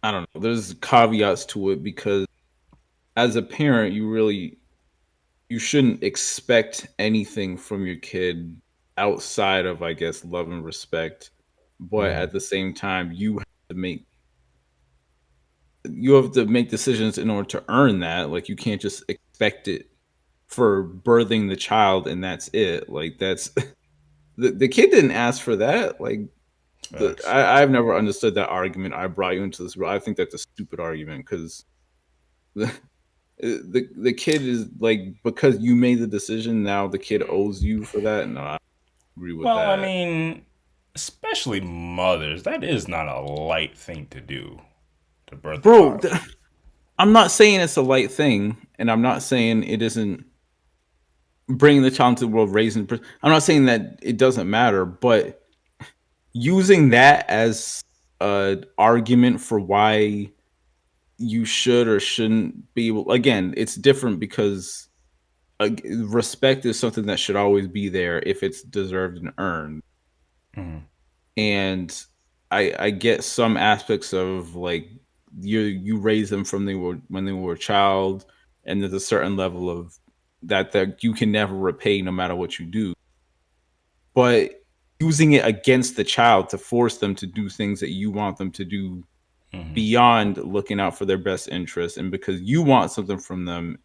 D: I don't know, there's caveats to it, because as a parent, you shouldn't expect anything from your kid outside of, I guess, love and respect. But at the same time, you have to make decisions in order to earn that. Like, you can't just expect it for birthing the child and that's it. Like, that's the kid didn't ask for that. Like, I've never understood that argument. I brought you into this world. I think that's a stupid argument, because the kid is like, because you made the decision, now the kid owes you for that. No, I agree with that.
A: Well, I mean, especially mothers, that is not a light thing to do, to birth.
D: Bro, I'm not saying it's a light thing, and I'm not saying it isn't bringing the child into the world, raising. I'm not saying that it doesn't matter, but using that as an argument for why you should or shouldn't be able, again, it's different, because respect is something that should always be there if it's deserved and earned. And I get some aspects of, like, you raise them from when they were a child, and there's a certain level of that you can never repay no matter what you do. But using it against the child to force them to do things that you want them to do beyond looking out for their best interest, and because you want something from them,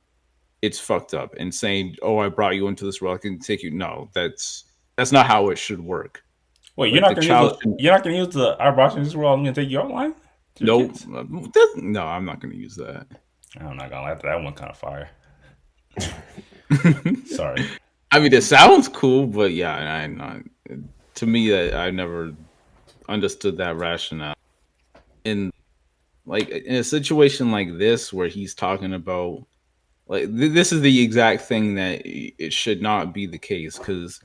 D: it's fucked up. And saying, "Oh, I brought you into this world, I can take you." No, that's not how it should work.
A: Wait, you're not gonna use the "I brought you into this world, I'm gonna take you online"?
D: Nope. No, I'm not gonna use that.
A: I'm not gonna lie, that one kind of fire. Sorry.
D: I mean, it sounds cool, but yeah, to me, I never understood that rationale. In like in a situation like this, where he's talking about like this is the exact thing that it should not be the case, because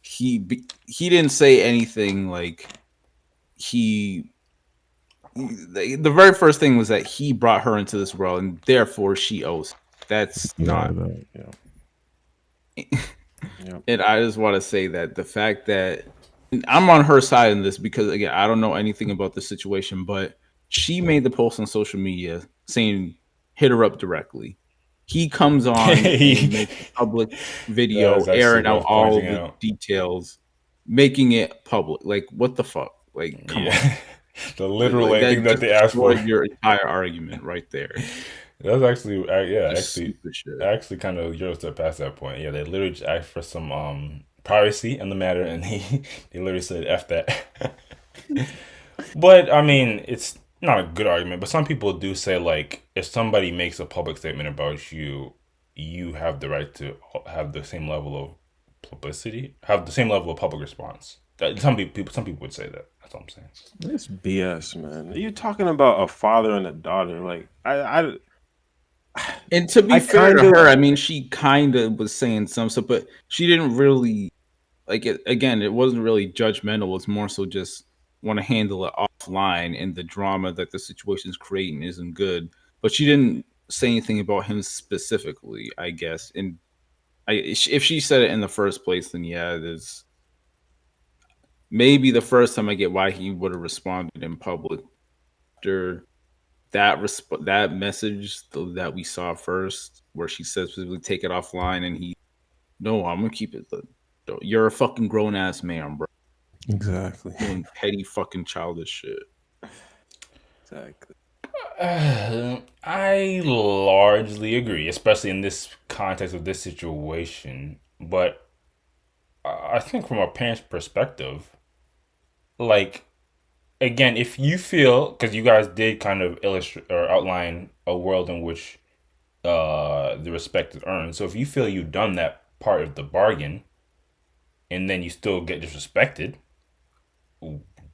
D: he didn't say anything like the very first thing was that he brought her into this world and therefore she owes. That's not. And I just want to say that the fact that I'm on her side in this, because again, I don't know anything about the situation, but she made the post on social media saying hit her up directly. He comes on and makes a public video airing out all the details, making it public. Like, what the fuck? Like, come on.
A: The literal thing that they asked for.
D: Your entire argument right there.
A: That's actually, actually kind of goes to past that point. Yeah, they literally just asked for some privacy in the matter, and they literally said F that. But I mean, it's not a good argument, but some people do say, like, if somebody makes a public statement about you, you have the right to have the same level of publicity, have the same level of public response. Some people would say that. That's all I'm saying.
B: It's BS, man. You're talking about a father and a daughter. Like,
D: and to be fair to her, I mean, she kind of was saying some stuff, but she didn't really like it. Again, it wasn't really judgmental. It's more so just want to handle it offline, and the drama that the situation's creating isn't good. But she didn't say anything about him specifically, I guess. And if she said it in the first place, then yeah, it is. Maybe the first time I get why he would have responded in public after that message that we saw first, where she says specifically take it offline, and no, I'm gonna keep it. You're a fucking grown ass man, bro.
B: Exactly.
D: Doing petty fucking childish shit.
B: Exactly.
A: I largely agree, especially in this context of this situation. But I think from a parent's perspective, like, again, if you feel, because you guys did kind of illustrate or outline a world in which the respect is earned. So if you feel you've done that part of the bargain, and then you still get disrespected,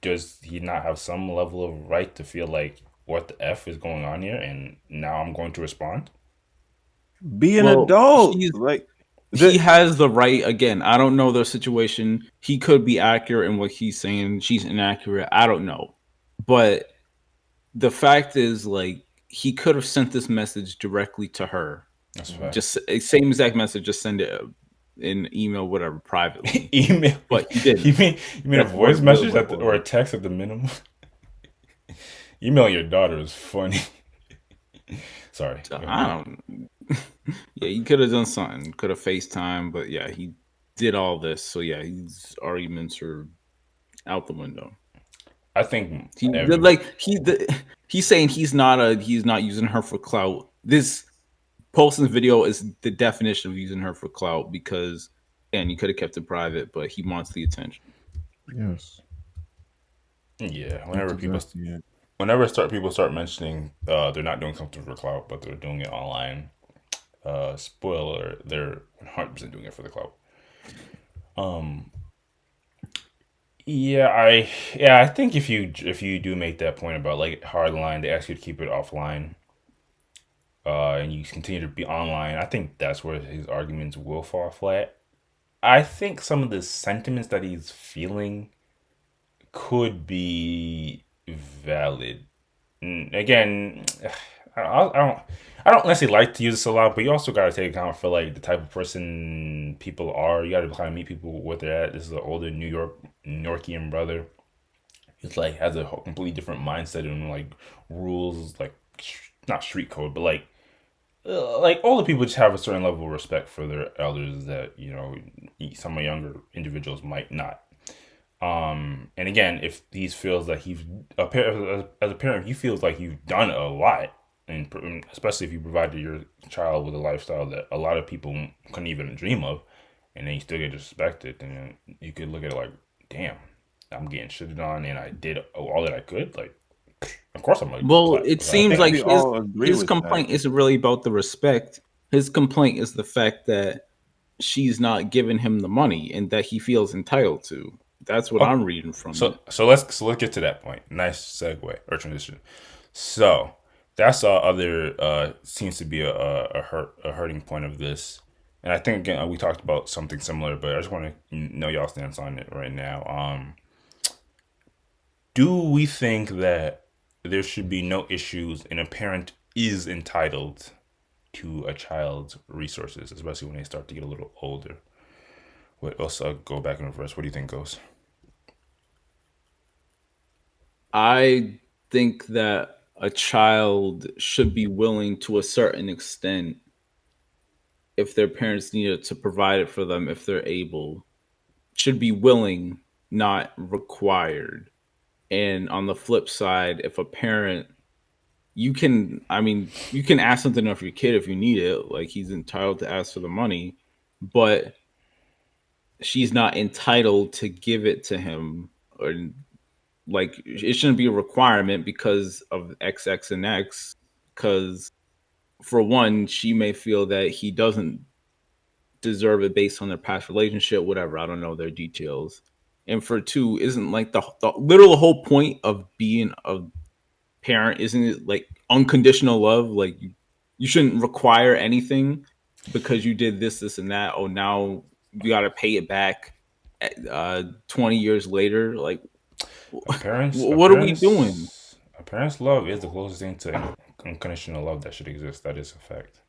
A: does he not have some level of right to feel like, what the F is going on here, and now I'm going to respond?
B: Be an adult.
D: Like, he has the right. Again, I don't know the situation. He could be accurate in what he's saying. She's inaccurate. I don't know. But the fact is, like, he could have sent this message directly to her.
A: That's right.
D: Just same exact message. Just send it in email, whatever, privately.
A: Email.
D: But he didn't.
A: You mean a voice message or a text at the minimum? Emailing your daughter is funny. Sorry.
D: I don't. Yeah, he could have done something. Could have FaceTime, but yeah, he did all this. So yeah, his arguments are out the window.
A: I think
D: he's saying he's not using her for clout. This posting video is the definition of using her for clout, because, and he could have kept it private, but he wants the attention.
C: Yes.
A: Yeah. Whenever people start mentioning they're not doing something for clout, but they're doing it online. Spoiler, they're 100% doing it for the clout. I think if you do make that point about, like, hardline, they ask you to keep it offline, and you continue to be online, I think that's where his arguments will fall flat. I think some of the sentiments that he's feeling could be valid. Again, I don't necessarily like to use this a lot, but you also got to take account for, like, the type of person people are. You got to kind of meet people where they're at. This is an older New Yorkian brother. He's, like, has a completely different mindset and, like, rules, like, not street code, but like older people just have a certain level of respect for their elders that, you know, some younger individuals might not. And again, if he feels that as a parent, he feels like you've done a lot, and especially if you provided your child with a lifestyle that a lot of people couldn't even dream of, and then you still get disrespected, then you could look at it like, damn, I'm getting shitted on, and I did all that I could. Like, of course I'm like,
D: well, it seems like his complaint isn't really about the respect. His complaint is the fact that she's not giving him the money and that he feels entitled to. That's what I'm reading from it.
A: So let's get to that point. Nice segue or transition. So that's our other seems to be a hurting point of this, and I think again we talked about something similar, but I just want to know y'all stance on it right now. Do we think that there should be no issues and a parent is entitled to a child's resources, especially when they start to get a little older? Let's go back in reverse. What do you think, Ghost?
D: I think that a child should be willing to a certain extent if their parents needed to provide it for them, if they're able, should be willing, not required. And on the flip side, if a parent, you can ask something of your kid if you need it, like he's entitled to ask for the money, but she's not entitled to give it to him, or like it shouldn't be a requirement because of X, X, and X. Because for one, she may feel that he doesn't deserve it based on their past relationship, whatever. I don't know their details. And for two, isn't like the literal whole point of being a parent, isn't it like unconditional love? Like you shouldn't require anything because you did this, this, and that. Oh, now you got to pay it back 20 years later. Like, what are we doing?
A: A parent's love is the closest thing to unconditional love that should exist. That is a fact.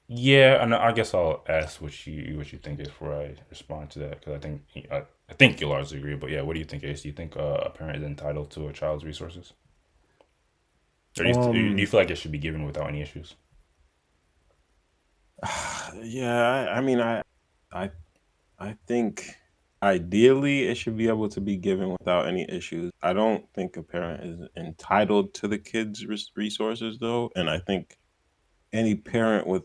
A: Yeah, and I guess I'll ask what you think before I respond to that, because I think you'll largely agree. But yeah, what do you think, Ace? Do you think a parent is entitled to a child's resources, or do you feel like it should be given without any issues?
B: Yeah, I mean, I think ideally it should be able to be given without any issues. I don't think a parent is entitled to the kid's resources though, and I think any parent with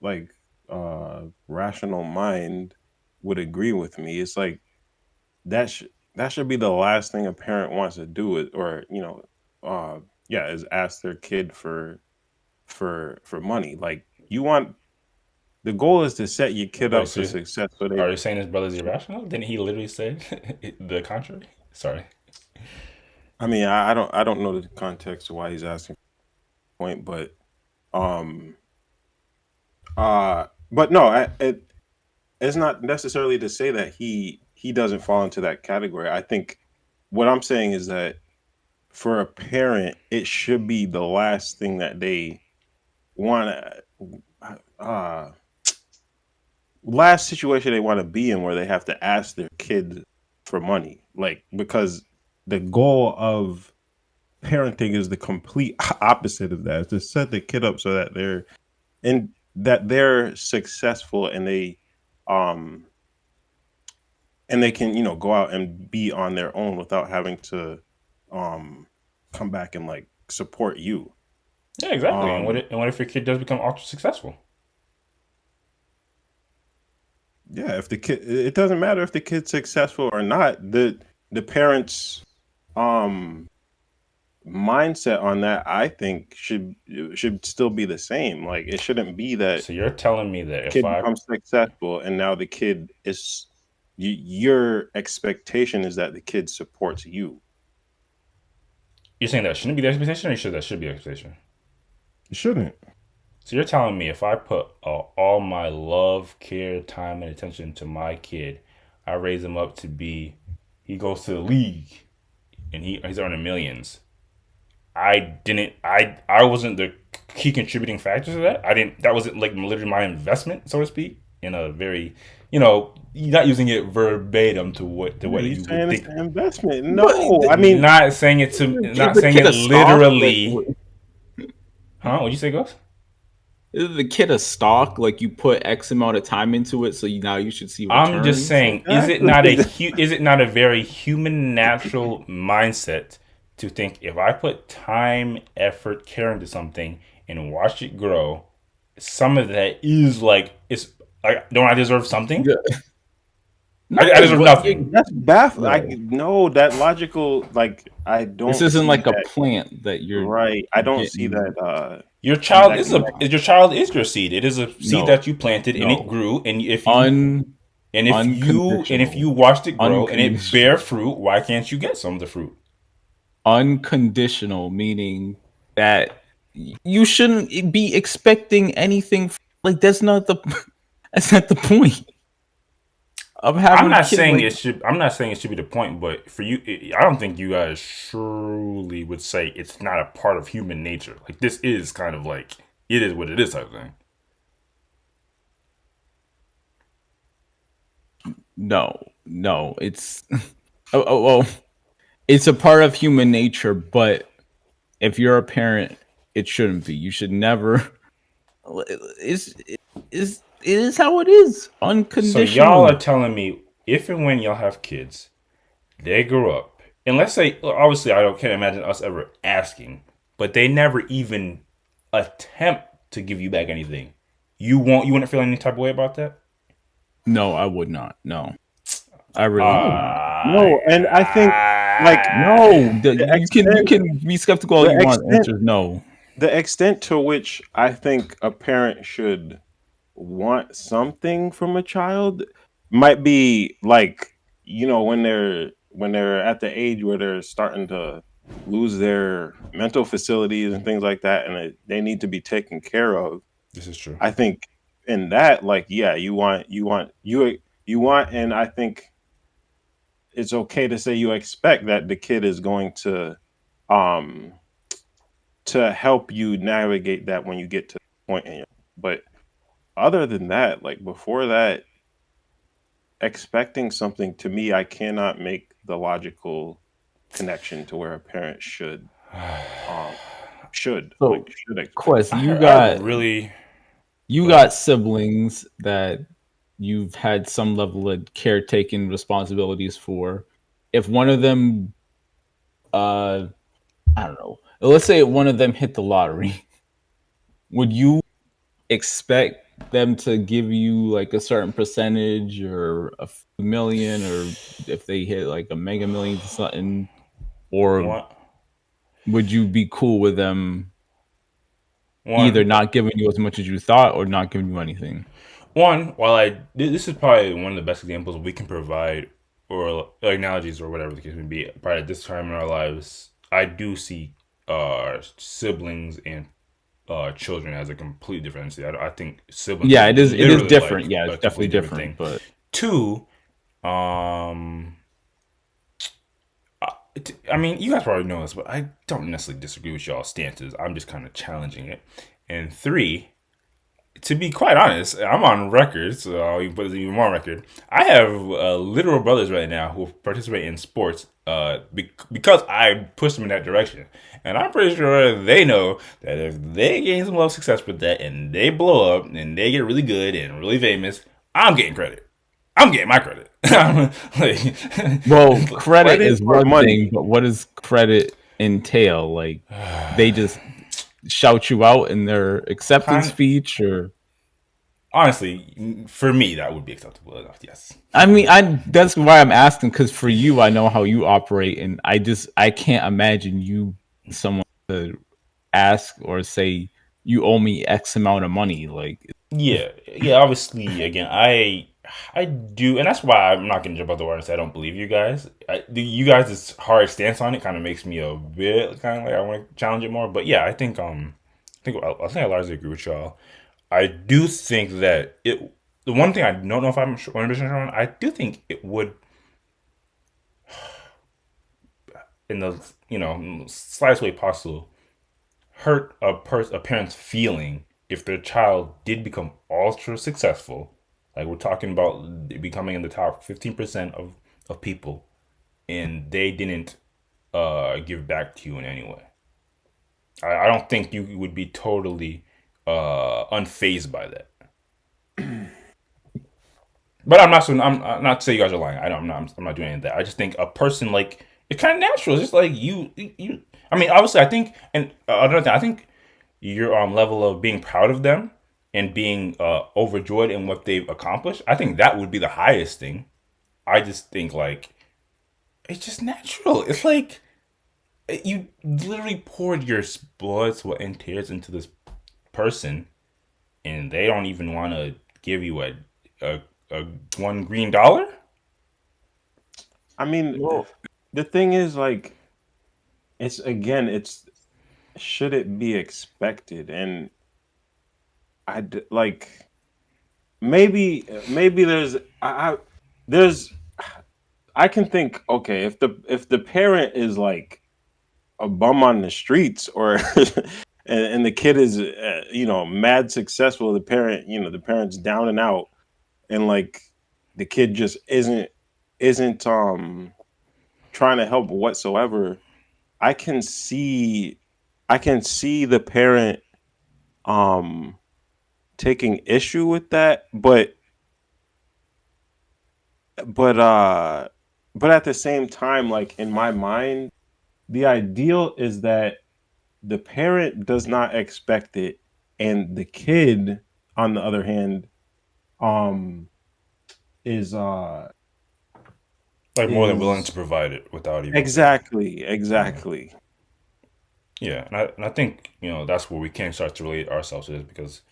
B: like rational mind would agree with me. It's like that should be the last thing a parent wants to do, or is ask their kid for money. Like the goal is to set your kid up for success. So
A: are you saying his brother's irrational? Didn't he literally say the contrary? Sorry.
B: I mean, I don't know the context of why he's asking for the point, but but no, it's not necessarily to say that he doesn't fall into that category. I think what I'm saying is that for a parent, it should be the last thing that they want to, last situation they want to be in where they have to ask their kid for money. Like, because the goal of parenting is the complete opposite of that. It's to set the kid up so that they're successful and they can go out and be on their own without having to come back and like support you.
A: Yeah, exactly. And what if your kid does become ultra successful?
B: Yeah, if the kid, it doesn't matter if the kid's successful or not. The parents' mindset on that, I think, should still be the same. Like, it shouldn't be that.
A: So you're telling me that if
B: kid becomes successful and now the kid is, your expectation is that the kid supports you.
A: You're saying that shouldn't be the expectation, or that should be the expectation?
C: It shouldn't.
A: So you're telling me if I put all my love, care, time, and attention to my kid, I raise him up to be, he goes to the league, and he's earning millions. I wasn't the key contributing factor to that. That wasn't like literally my investment, so to speak, in a very, you're not using it verbatim to what you would think.
B: It's an investment. No, I mean,
A: not saying it literally. Huh? What'd you say, Ghost?
D: Is the kid a stock? Like, you put X amount of time into it, so now you should see returns?
A: I'm just saying, is it not a very human natural mindset to think if I put time, effort, care into something and watch it grow, some of that is like, don't I deserve something?
D: Yeah.
A: I deserve nothing.
B: That's baffling. No, that logical. Like, I don't.
D: This isn't
B: see
D: like a
B: that.
D: plant that you're
B: Right. I don't see
D: getting.
B: that.
A: Your child
B: that
A: is
B: connection.
A: your child is your seed. It is a seed
D: No,
A: that you planted and it
D: no.
A: grew. And if you
D: Unconditional.
A: watched it grow and it
D: Unconditional.
A: bear fruit, why can't you get some of the fruit?
D: Unconditional, meaning that you shouldn't be expecting anything. Like that's not the point of having.
A: I'm not
D: a kid,
A: saying
D: like,
A: it should. I'm not saying it should be the point, but for you, I don't think you guys surely would say it's not a part of human nature. Like this is kind of like it is what it is type of thing.
D: No, it's well, it's a part of human nature, but if you're a parent, it shouldn't be. You should never. It is how it is.
A: So
D: Unconditional.
A: y'all are telling me if and when y'all have kids, they grow up, and let's say, obviously, can't imagine us ever asking, but they never even attempt to give you back anything. You wouldn't feel any type of way about that?
D: No, I would not. No, I really would not.
B: No, and I think like
D: You can be skeptical all you want. The answer is no.
B: The extent to which I think a parent should want something from a child might be like, when they're at the age where they're starting to lose their mental facilities and things like that, and they need to be taken care of.
A: This is true.
B: I think in that, like, yeah, you want, and I think it's okay to say you expect that the kid is going to help you navigate that when you get to the point in your, but other than that, like before that, expecting something, to me, I cannot make the logical connection to where a parent should
D: So,
B: expect.
D: Quest, you got siblings that you've had some level of caretaking responsibilities for. If one of them, I don't know, let's say one of them hit the lottery, would you expect them to give you like a certain percentage or a few million, or if they hit like a mega million or something, or would you be cool with them either not giving you as much as you thought or not giving you anything?
A: This is probably one of the best examples we can provide, or analogies, or whatever the case may be. Probably at this time in our lives, I do see siblings and children as a completely different entity. I think siblings.
D: Yeah, it is different. Like, it's definitely different. But
A: two, I mean, you guys probably know this, but I don't necessarily disagree with y'all's stances. I'm just kind of challenging it. And three, to be quite honest, I'm on record, so I'll even put it even more on record. I have literal brothers right now who participate in sports because I push them in that direction. And I'm pretty sure they know that if they gain some level of success with that and they blow up and they get really good and really famous, I'm getting credit. I'm getting my credit.
D: Well, credit is one thing, but what does credit entail? Like, they just shout you out in their acceptance speech, or
A: honestly, for me, that would be acceptable enough. Yes.
D: I mean, that's why I'm asking, because for you, I know how you operate, and I can't imagine you someone to ask or say you owe me X amount of money. Like,
A: yeah. Obviously, again, I do, and that's why I'm not going to jump out the water and say I don't believe you guys. You guys' hard stance on it kind of makes me a bit kind of like I want to challenge it more. But yeah, I think I largely agree with y'all. I do think that the one thing I don't know if I'm 100% sure on, I do think it would, in the slightest way possible, hurt a parent's feeling if their child did become ultra successful. Like, we're talking about becoming in the top 15% of people, and they didn't give back to you in any way. I don't think you would be totally unfazed by that. But I'm not saying you guys are lying. I'm not doing any of that. I just think a person, like, it's kind of natural. It's just like you. I mean, obviously, I think, and another thing, I think your level of being proud of them and being overjoyed in what they've accomplished, I think that would be the highest thing. I just think like it's just natural. It's like you literally poured your blood, sweat, and tears into this person, and they don't even want to give you a $1 green.
B: I mean,
D: Well,
B: the thing is, like, it's should it be expected? And like maybe there's I can think, okay, if the parent is like a bum on the streets, or and the kid is mad successful, the parent's down and out, and like the kid just isn't trying to help whatsoever. I can see the parent um taking issue with that, but uh but at the same time, like, in my mind, the ideal is that the parent does not expect it, and the kid, on the other hand, um is
A: Like more than willing to
B: is
A: provide it without even saying.
B: exactly.
A: Yeah, and I think that's where we can start to relate ourselves to this because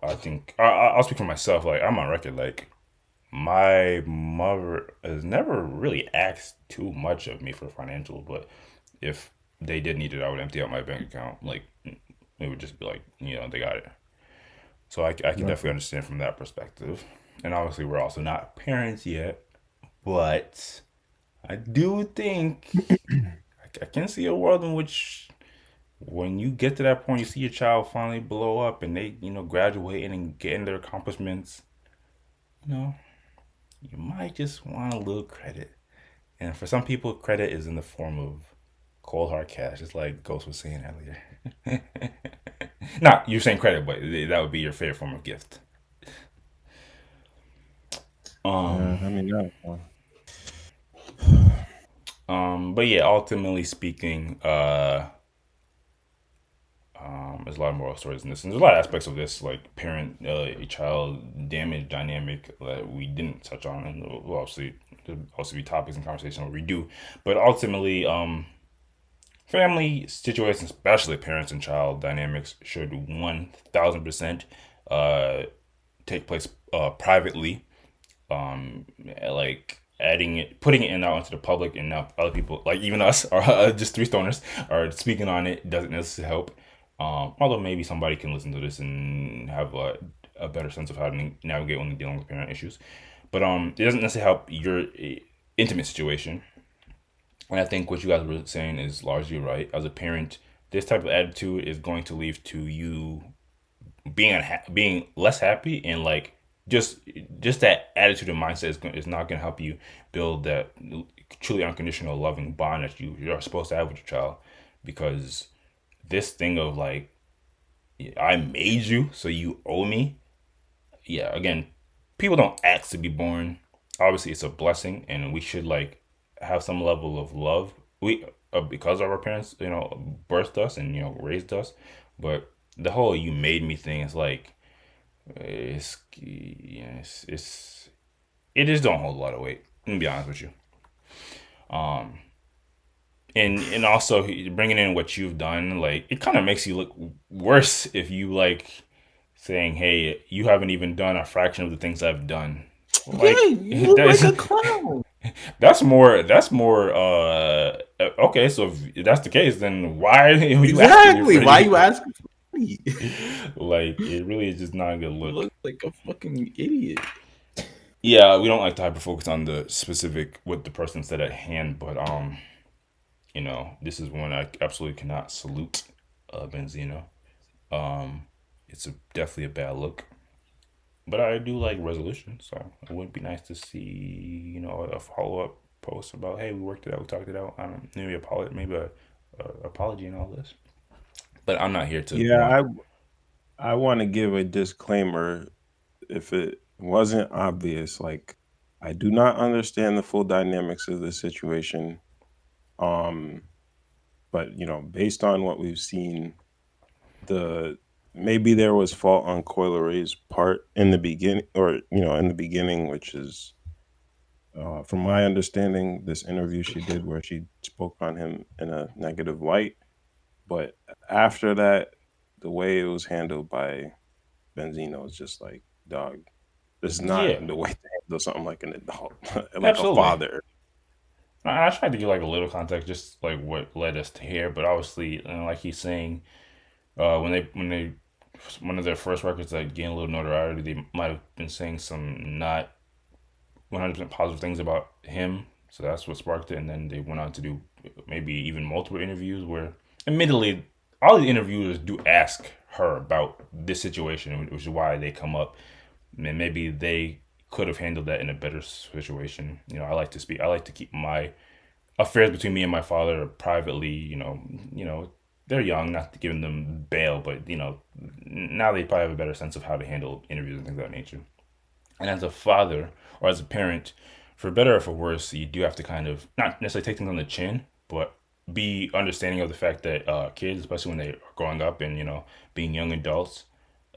A: I think I'll speak for myself. Like I'm on record. Like my mother has never really asked too much of me for financial, but if they did need it, I would empty out my bank account. Like it would just be like they got it. So I can
C: Right.
A: definitely understand from that perspective. And obviously we're also not parents yet, but I do think I can see a world in which when you get to that point, you see your child finally blow up and they, graduating and getting their accomplishments, you know, you might just want a little credit. And for some people, credit is in the form of cold hard cash, just like Ghost was saying earlier. Not you're saying credit, but that would be your favorite form of gift. Um,
B: I mean,
A: but yeah, ultimately speaking, there's a lot of moral stories in this, and there's a lot of aspects of this, like parent, child damage dynamic that we didn't touch on, and will obviously there'll also be topics and conversation where we do. But ultimately, family situations, especially parents and child dynamics, should 1,000% uh, take place privately. Like putting it in out into the public, and now other people, like even us, or just three stoners, are speaking on it doesn't necessarily help. Although maybe somebody can listen to this and have a better sense of how to navigate when dealing with parent issues. But it doesn't necessarily help your intimate situation. And I think what you guys were saying is largely right. As a parent, this type of attitude is going to lead to you being less happy, and like just that attitude and mindset is not going to help you build that truly unconditional loving bond that you're supposed to have with your child, because this thing of like I made you so you owe me. Yeah, again, people don't ask to be born. Obviously it's a blessing, and we should like have some level of love we because our parents birthed us and raised us. But the whole "you made me" thing is like it just don't hold a lot of weight. I'm gonna be honest with you. Um, and also bringing in what you've done, like it kind of makes you look worse if you like saying, "Hey, you haven't even done a fraction of the things I've done." Like
D: yeah, you look
A: that's
D: like a clown.
A: that's more. Okay, so if that's the case, then why are you asking me
D: Exactly.
A: for
D: Why
A: it?
D: you asking for money?
A: Like it really is just not a good
D: You
A: look.
D: look like a fucking idiot.
A: Yeah, we don't like to hyper focus on the specific what the person said at hand, but this is one I absolutely cannot salute, Benzino. Um, it's definitely a bad look, but I do like resolution, so it would be nice to see a follow up post about, hey, we worked it out, we talked it out. Maybe a apology and all this. But I'm not here to
B: yeah, I want to give a disclaimer if it wasn't obvious. Like, I do not understand the full dynamics of the situation. Um, but based on what we've seen, the maybe there was fault on Coi Leray's part in the beginning, or in the beginning, which is From my understanding, this interview she did where she spoke on him in a negative light, but after that, the way it was handled by Benzino is just like, dog, this is not
A: Yeah,
B: the way to handle something like an adult, like a
A: absolutely.
B: father.
A: I tried to give like a little context, just like what led us to here, but obviously, like he's saying, when they one of their first records that gained a little notoriety, they might have been saying some not 100% positive things about him. So that's what sparked it. And then they went on to do maybe even multiple interviews where, admittedly, all the interviewers do ask her about this situation, which is why they come up. And maybe they could have handled that in a better situation. I like to speak. I like to keep my affairs between me and my father privately. They're young, not giving them bail, but now they probably have a better sense of how to handle interviews and things of that nature. And as a father or as a parent, for better or for worse, you do have to kind of not necessarily take things on the chin, but be understanding of the fact that kids, especially when they are growing up and being young adults,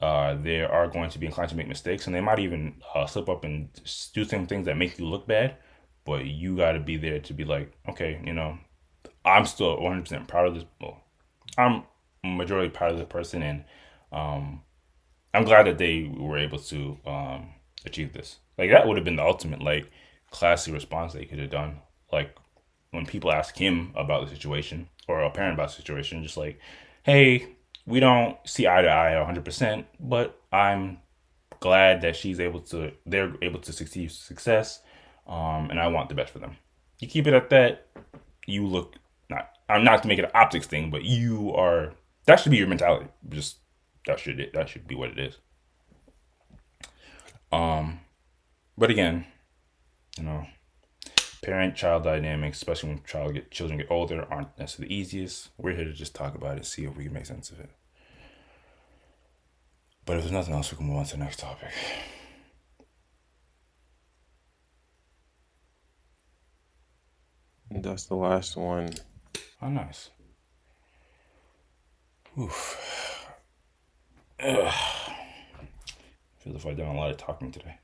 A: they are going to be inclined to make mistakes, and they might even slip up and do some things that make you look bad. But you got to be there to be like, okay, I'm still 100% proud of this. Well, I'm majority proud of the person, and um, I'm glad that they were able to achieve this. Like that would have been the ultimate like classy response they could have done. Like when people ask him about the situation or a parent about the situation, just like, hey, we don't see eye to eye 100%, but I'm glad that they're able to succeed success, and I want the best for them. You keep it at that, you look I'm not to make it an optics thing, but that should be your mentality. Just that should be what it is. Um, but again, you know, parent-child dynamics, especially when children get older, aren't necessarily the easiest. We're here to just talk about it and see if we can make sense of it. But if there's nothing else, we can move on to the next topic.
B: And that's the last one.
A: Oh, nice. Oof. Ugh. Feels like I've done a lot of talking today.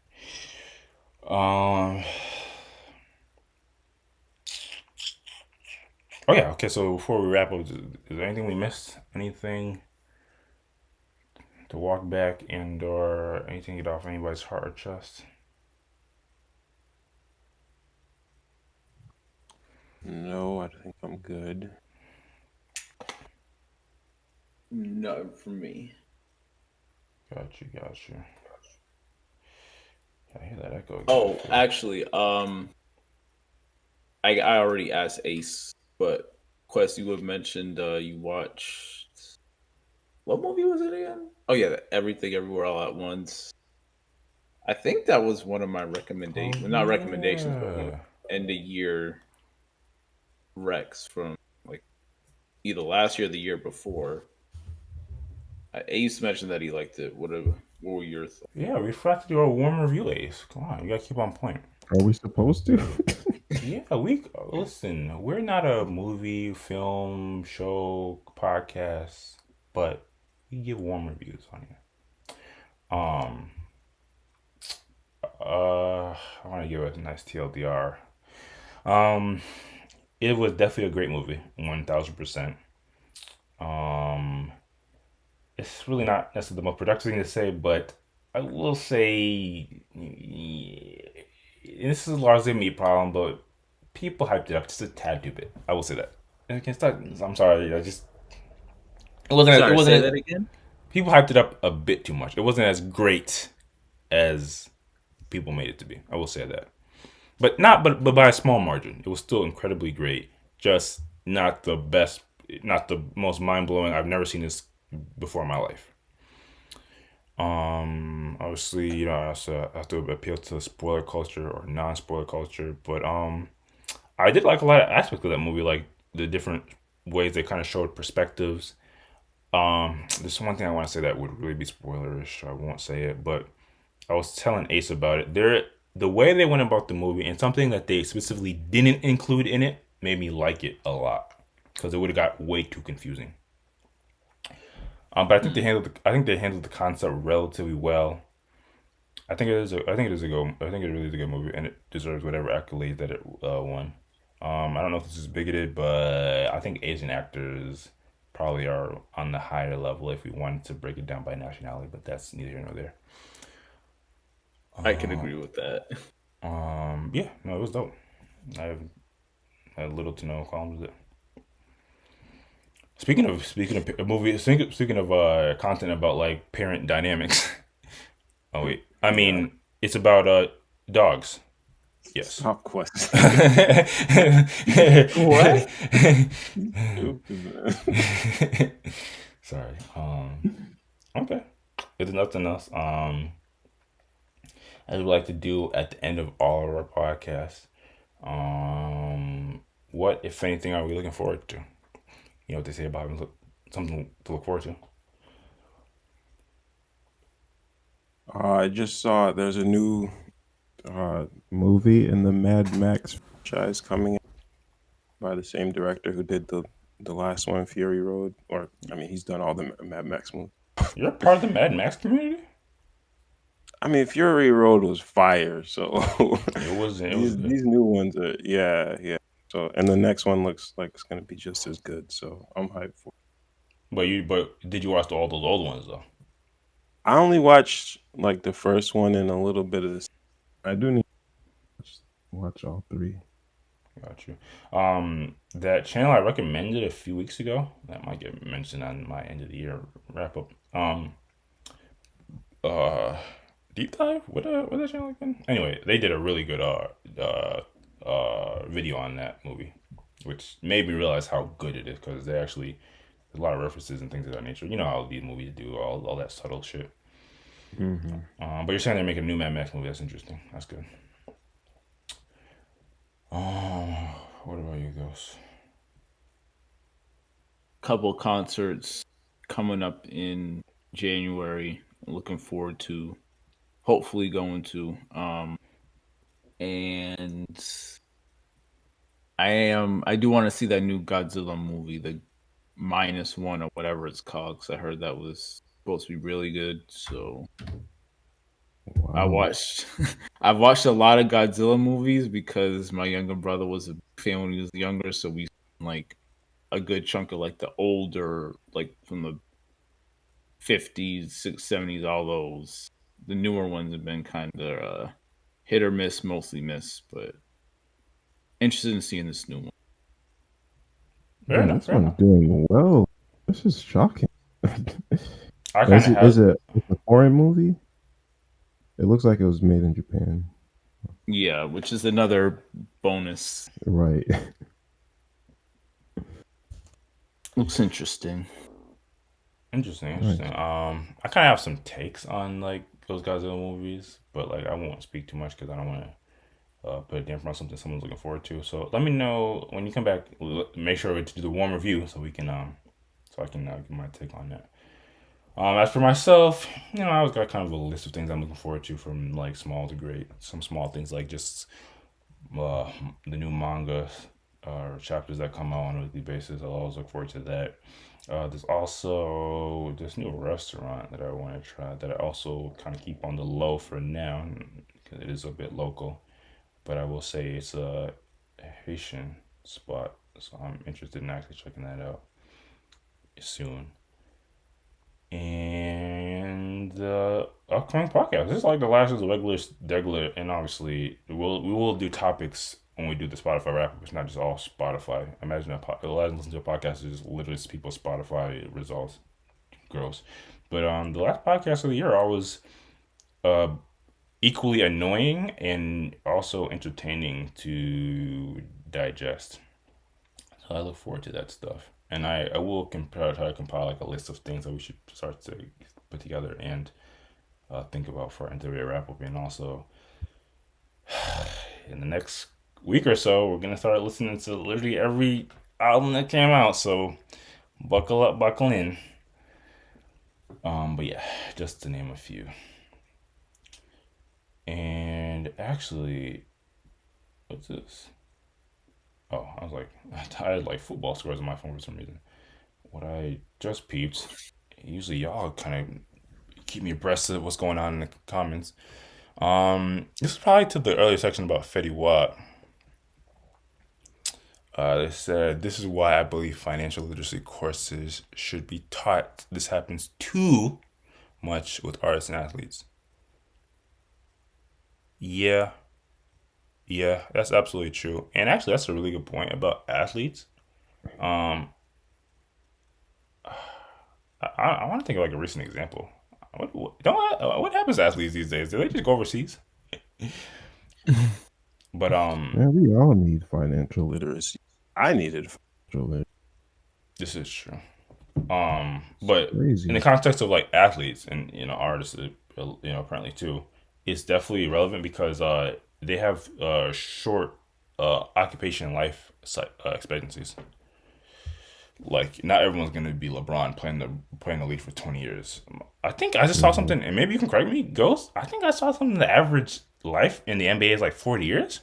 A: Oh yeah. Okay. So before we wrap up, is there anything we missed? Anything to walk back or anything to get off anybody's heart or chest?
B: No, I think I'm good.
D: No, for me.
A: Got you. I hear that echo again.
D: Oh, actually, I already asked Ace, but Quest, you have mentioned you watched what movie was it again? Oh yeah, Everything Everywhere All at Once. I think that was one of my recommendations.
A: Oh,
D: Not recommendations, but one of
A: yeah.
D: end of year recs from like either last year or the year before. Ace mentioned that he liked it. What were your thoughts?
A: Yeah, we forgot to do a warm review, Ace. Come on, you gotta keep on point.
C: Are we supposed to?
A: Yeah, listen. We're not a movie, film, show, podcast, but we give warm reviews on here. Um, I want to give it a nice TLDR. Um, it was definitely a great movie, 1,000%. Um, it's really not necessarily the most productive thing to say, but I will say this is largely a me problem, but people hyped it up just a tad too bit. I will say that. And I can start. I'm sorry. It wasn't.
D: Sorry,
A: It
D: say
A: wasn't.
D: that again.
A: People hyped it up a bit too much. It wasn't as great as people made it to be. I will say that. But not. But by a small margin, it was still incredibly great. Just not the best. Not the most mind blowing. I've never seen this before in my life. Obviously, I also have to appeal to spoiler culture or non-spoiler culture, but I did like a lot of aspects of that movie, like the different ways they kind of showed perspectives. There's one thing I want to say that would really be spoilerish. I won't say it, but I was telling Ace about it. The way they went about the movie and something that they specifically didn't include in it made me like it a lot because it would have got way too confusing. But I think they handled the concept relatively well. I think it is. I think it is a go. I think it really is a good movie, and it deserves whatever accolades that it won. I don't know if this is bigoted, but I think Asian actors probably are on the higher level if we wanted to break it down by nationality. But that's neither here nor there.
D: I can agree with that.
A: Yeah, no, it was dope. I have had little to no qualms with it. Speaking of movies, speaking of content about like parent dynamics. Oh wait, I mean it's about dogs. Yes.
B: Stop question.
D: What?
A: Sorry. Okay. If there's nothing else, as we like to do at the end of all of our podcasts, what if anything are we looking forward to? You know what they say about something to look forward to.
B: I just saw there's a new
C: Movie in the Mad Max.
B: franchise coming out by the same director who did the last one, Fury Road. Or I mean, he's done all the Mad Max movies.
A: You're a part of the Mad Max community.
B: I mean, Fury Road was fire, so
A: It was. It
B: these
A: was good.
B: these new ones are yeah. So and the next one looks like it's gonna be just as good. So I'm hyped for it.
A: But did you watch all those old ones though?
B: I only watched like the first one and a little bit of this.
C: I do need to watch all three.
A: Got you. That channel I recommended a few weeks ago that might get mentioned on my end of the year wrap up. Deep dive. What that channel again? Anyway, they did a really good video on that movie, which made me realize how good it is because they actually there's a lot of references and things of that nature. You know how these movies do all that subtle shit. But you're saying they're making a new Mad Max movie. That's interesting. That's good. What about you, Ghost?
D: Couple concerts coming up in January. Looking forward to, hopefully going to. And I do want to see that new Godzilla movie, the -1 or whatever it's called, because I heard that was supposed to be really good. So I
C: Wow.
D: watched I've watched a lot of Godzilla movies because my younger brother was a fan when he was younger, so we like a good chunk of like the older, like from the 50s, 60s, 70s, all those. The newer ones have been kind of hit or miss, mostly miss, but interested in seeing this new one.
A: Fair
C: Man,
A: enough.
C: this
A: Fair
C: one's
A: enough.
C: doing well. This is shocking.
A: I kind of
C: Is
A: have.
C: it a foreign movie? It looks like it was made in Japan.
D: Yeah, which is another bonus.
C: Right.
D: Looks interesting.
A: Interesting. I kind of have some takes on like those Godzilla movies, but like I won't speak too much because I don't want to put it down for something someone's looking forward to. So let me know when you come back. Make sure to do the warm review so we can so I can give my take on that. As for myself, I always got kind of a list of things I'm looking forward to from like small to great. Some small things like just the new manga or chapters that come out on a weekly basis. I'll always look forward to that. There's also this new restaurant that I want to try that I also kind of keep on the low for now because it is a bit local. But I will say it's a Haitian spot, so I'm interested in actually checking that out soon. And the upcoming podcast. This is like the last of the regular, and obviously we will do topics when we do the Spotify wrap up. It's not just all Spotify. Imagine a lot of listen to a podcast is just literally just people's Spotify results. Gross. But the last podcast of the year, I was equally annoying and also entertaining to digest. So I look forward to that stuff. And I will try to compile like a list of things that we should start to put together and think about for our interview wrap up. And also, in the next week or so, we're gonna start listening to literally every album that came out. So buckle up, buckle in. But yeah, just to name a few. And actually, what's this? Oh, I was like, I had like football scores on my phone for some reason. What I just peeped, usually y'all kind of keep me abreast of what's going on in the comments. This is probably to the earlier section about Fetty Wap. They said, this is why I believe financial literacy courses should be taught. This happens too much with artists and athletes. Yeah, that's absolutely true. And actually, that's a really good point about athletes. Um, I want to think of like a recent example. What happens to athletes these days? Do they just go overseas? But
C: Man, we all need financial
B: Literacy. I needed.
C: literacy.
A: this is true. But
C: Crazy.
A: in the context of like athletes and artists, apparently too, it's definitely relevant because they have short occupation life expectancies. Like not everyone's gonna be LeBron playing the league for 20 years. I think I just saw something, and maybe you can correct me, Ghost. I think I saw something. The average life in the NBA is like 40 years.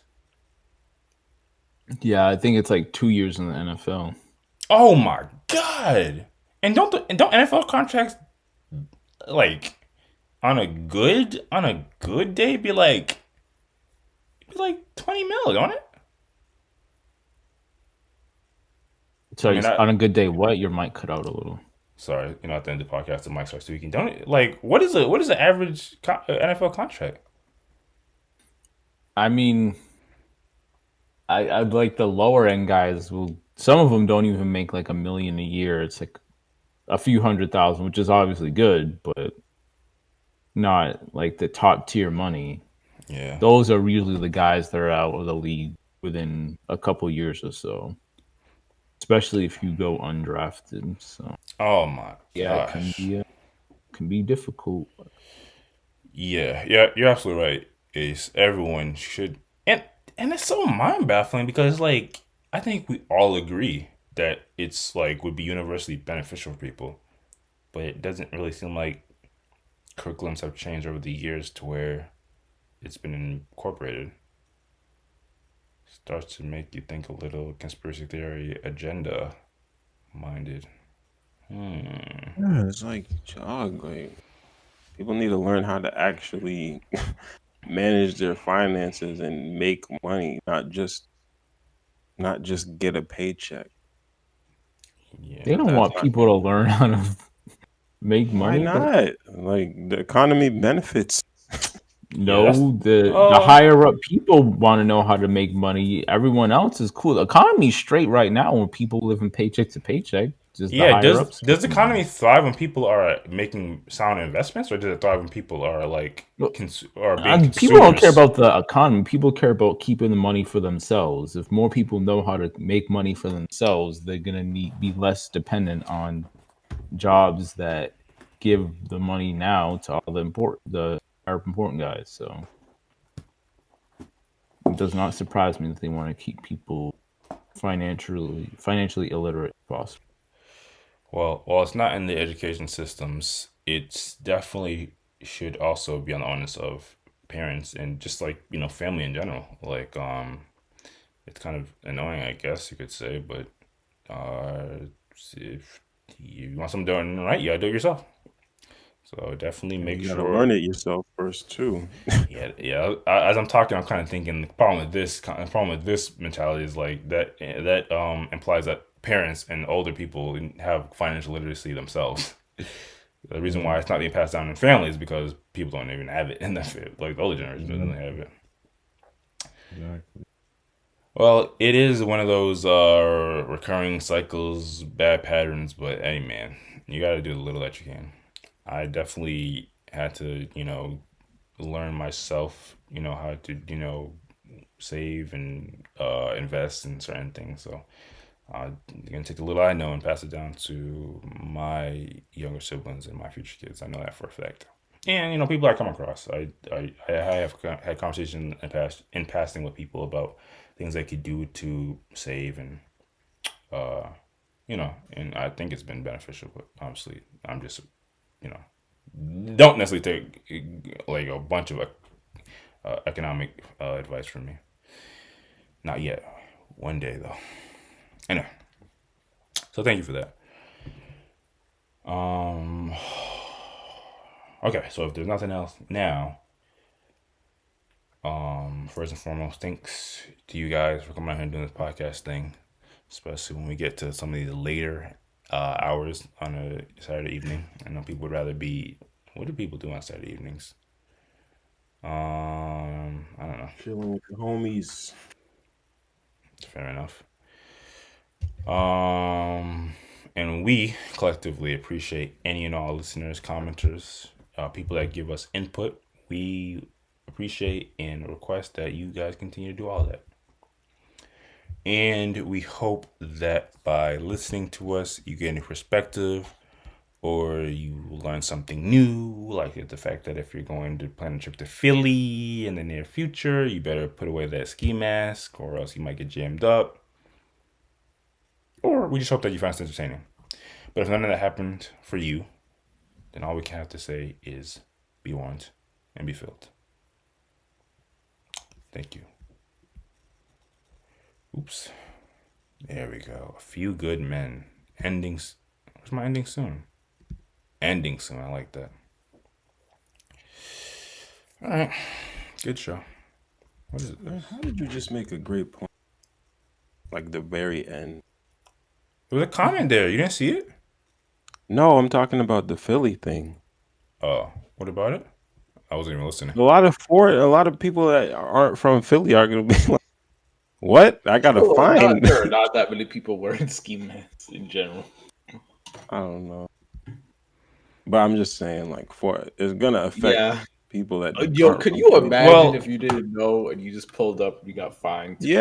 D: Yeah, I think it's like 2 years in the NFL.
A: Oh my god! And don't NFL contracts like on a good day be like 20 mil, don't it?
D: So
A: I mean,
D: on a good day, what? Your mic cut out a little.
A: Sorry, at the end of the podcast, the mic starts speaking. Don't it, like what is the average NFL contract?
D: I mean, I'd like the lower end guys will. Some of them don't even make like $1 million a year. It's like a few $100,000, which is obviously good, but not like the top tier money.
A: Yeah.
D: Those are usually the guys that are out of the league within a couple years or so, especially if you go undrafted. So
A: Oh my
D: yeah,
A: gosh.
D: it can be difficult.
A: Yeah, you're absolutely right, Ace. Everyone should, and it's so mind baffling because like I think we all agree that it's like would be universally beneficial for people, but it doesn't really seem like curriculums have changed over the years to where it's been incorporated. Starts to make you think a little conspiracy theory agenda minded.
B: Yeah, it's like jog. Like people need to learn how to actually manage their finances and make money, not just get a paycheck.
A: Yeah.
D: They don't
B: That's
D: want
B: not-
D: people to learn how to make
B: Why
D: money.
B: not? Like the economy benefits.
D: No,
A: Yeah,
D: the higher up people want to know how to make money. Everyone else is cool. The economy's straight right now when people living paycheck to paycheck. Just the
A: Yeah,
D: higher ups.
A: does the economy thrive when people are making sound investments, or does it thrive when people are like
D: Well,
A: being
D: people don't care
A: consumers?
D: about the economy. People care about keeping the money for themselves. If more people know how to make money for themselves, they're gonna be less dependent on jobs that give the money now to all the important guys. So it does not surprise me that they want to keep people financially illiterate if possible.
A: Well, it's not in the education systems. It's definitely should also be on the onus of parents and just like family in general. Like it's kind of annoying, I guess you could say, but if you want something done right, you gotta do it yourself. So definitely make
B: You gotta
A: sure.
B: learn it yourself first too.
A: Yeah. As I'm talking, I'm kind of thinking the problem with this mentality is like that implies that parents and older people have financial literacy themselves. The reason why it's not being passed down in families is because people don't even have it in the like the older generation doesn't have it.
C: Exactly.
A: Well, it is one of those recurring cycles, bad patterns, but hey, man, you got to do the little that you can. I definitely had to, learn myself, how to, save and invest in certain things. So I'm going to take the little I know and pass it down to my younger siblings and my future kids. I know that for a fact. And, people I come across, I have had conversations in passing with people about things they could do to save and, and I think it's been beneficial, but obviously I'm just, don't necessarily take like a bunch of economic advice from me. Not yet. One day though. Anyway, so thank you for that. Okay, so if there's nothing else now, first and foremost, thanks to you guys for coming out here and doing this podcast thing, especially when we get to some of these later hours on a Saturday evening. I know people would rather be. What do people do on Saturday evenings? I don't know.
B: Chilling with the homies.
A: Fair enough. And we collectively appreciate any and all listeners, commenters, people that give us input. We appreciate and request that you guys continue to do all that. And we hope that by listening to us, you get a new perspective, or you learn something new, like the fact that if you're going to plan a trip to Philly in the near future, you better put away that ski mask, or else you might get jammed up. Or we just hope that you find it entertaining. But if none of that happened for you, then all we can have to say is be warned and be filled. Thank you. Oops. There we go. A Few Good Men. Endings. Where's my ending soon? Ending soon. I like that. All right. Good show. What is it?
B: How did you just make a great point? Like the very end.
A: There was a comment there. You didn't see it?
B: No, I'm talking about the Philly thing.
A: Oh, what about it? I wasn't even listening.
B: A lot of people that aren't from Philly are gonna be like, "What? I gotta find."
D: There are not that many people wearing ski masks in general.
B: I don't know, but I'm just saying, like, it's gonna affect people that.
D: Yo,
B: aren't
D: could
B: from
D: you
B: Philly.
D: imagine if you didn't know and you just pulled up and you got fined?
B: Yeah.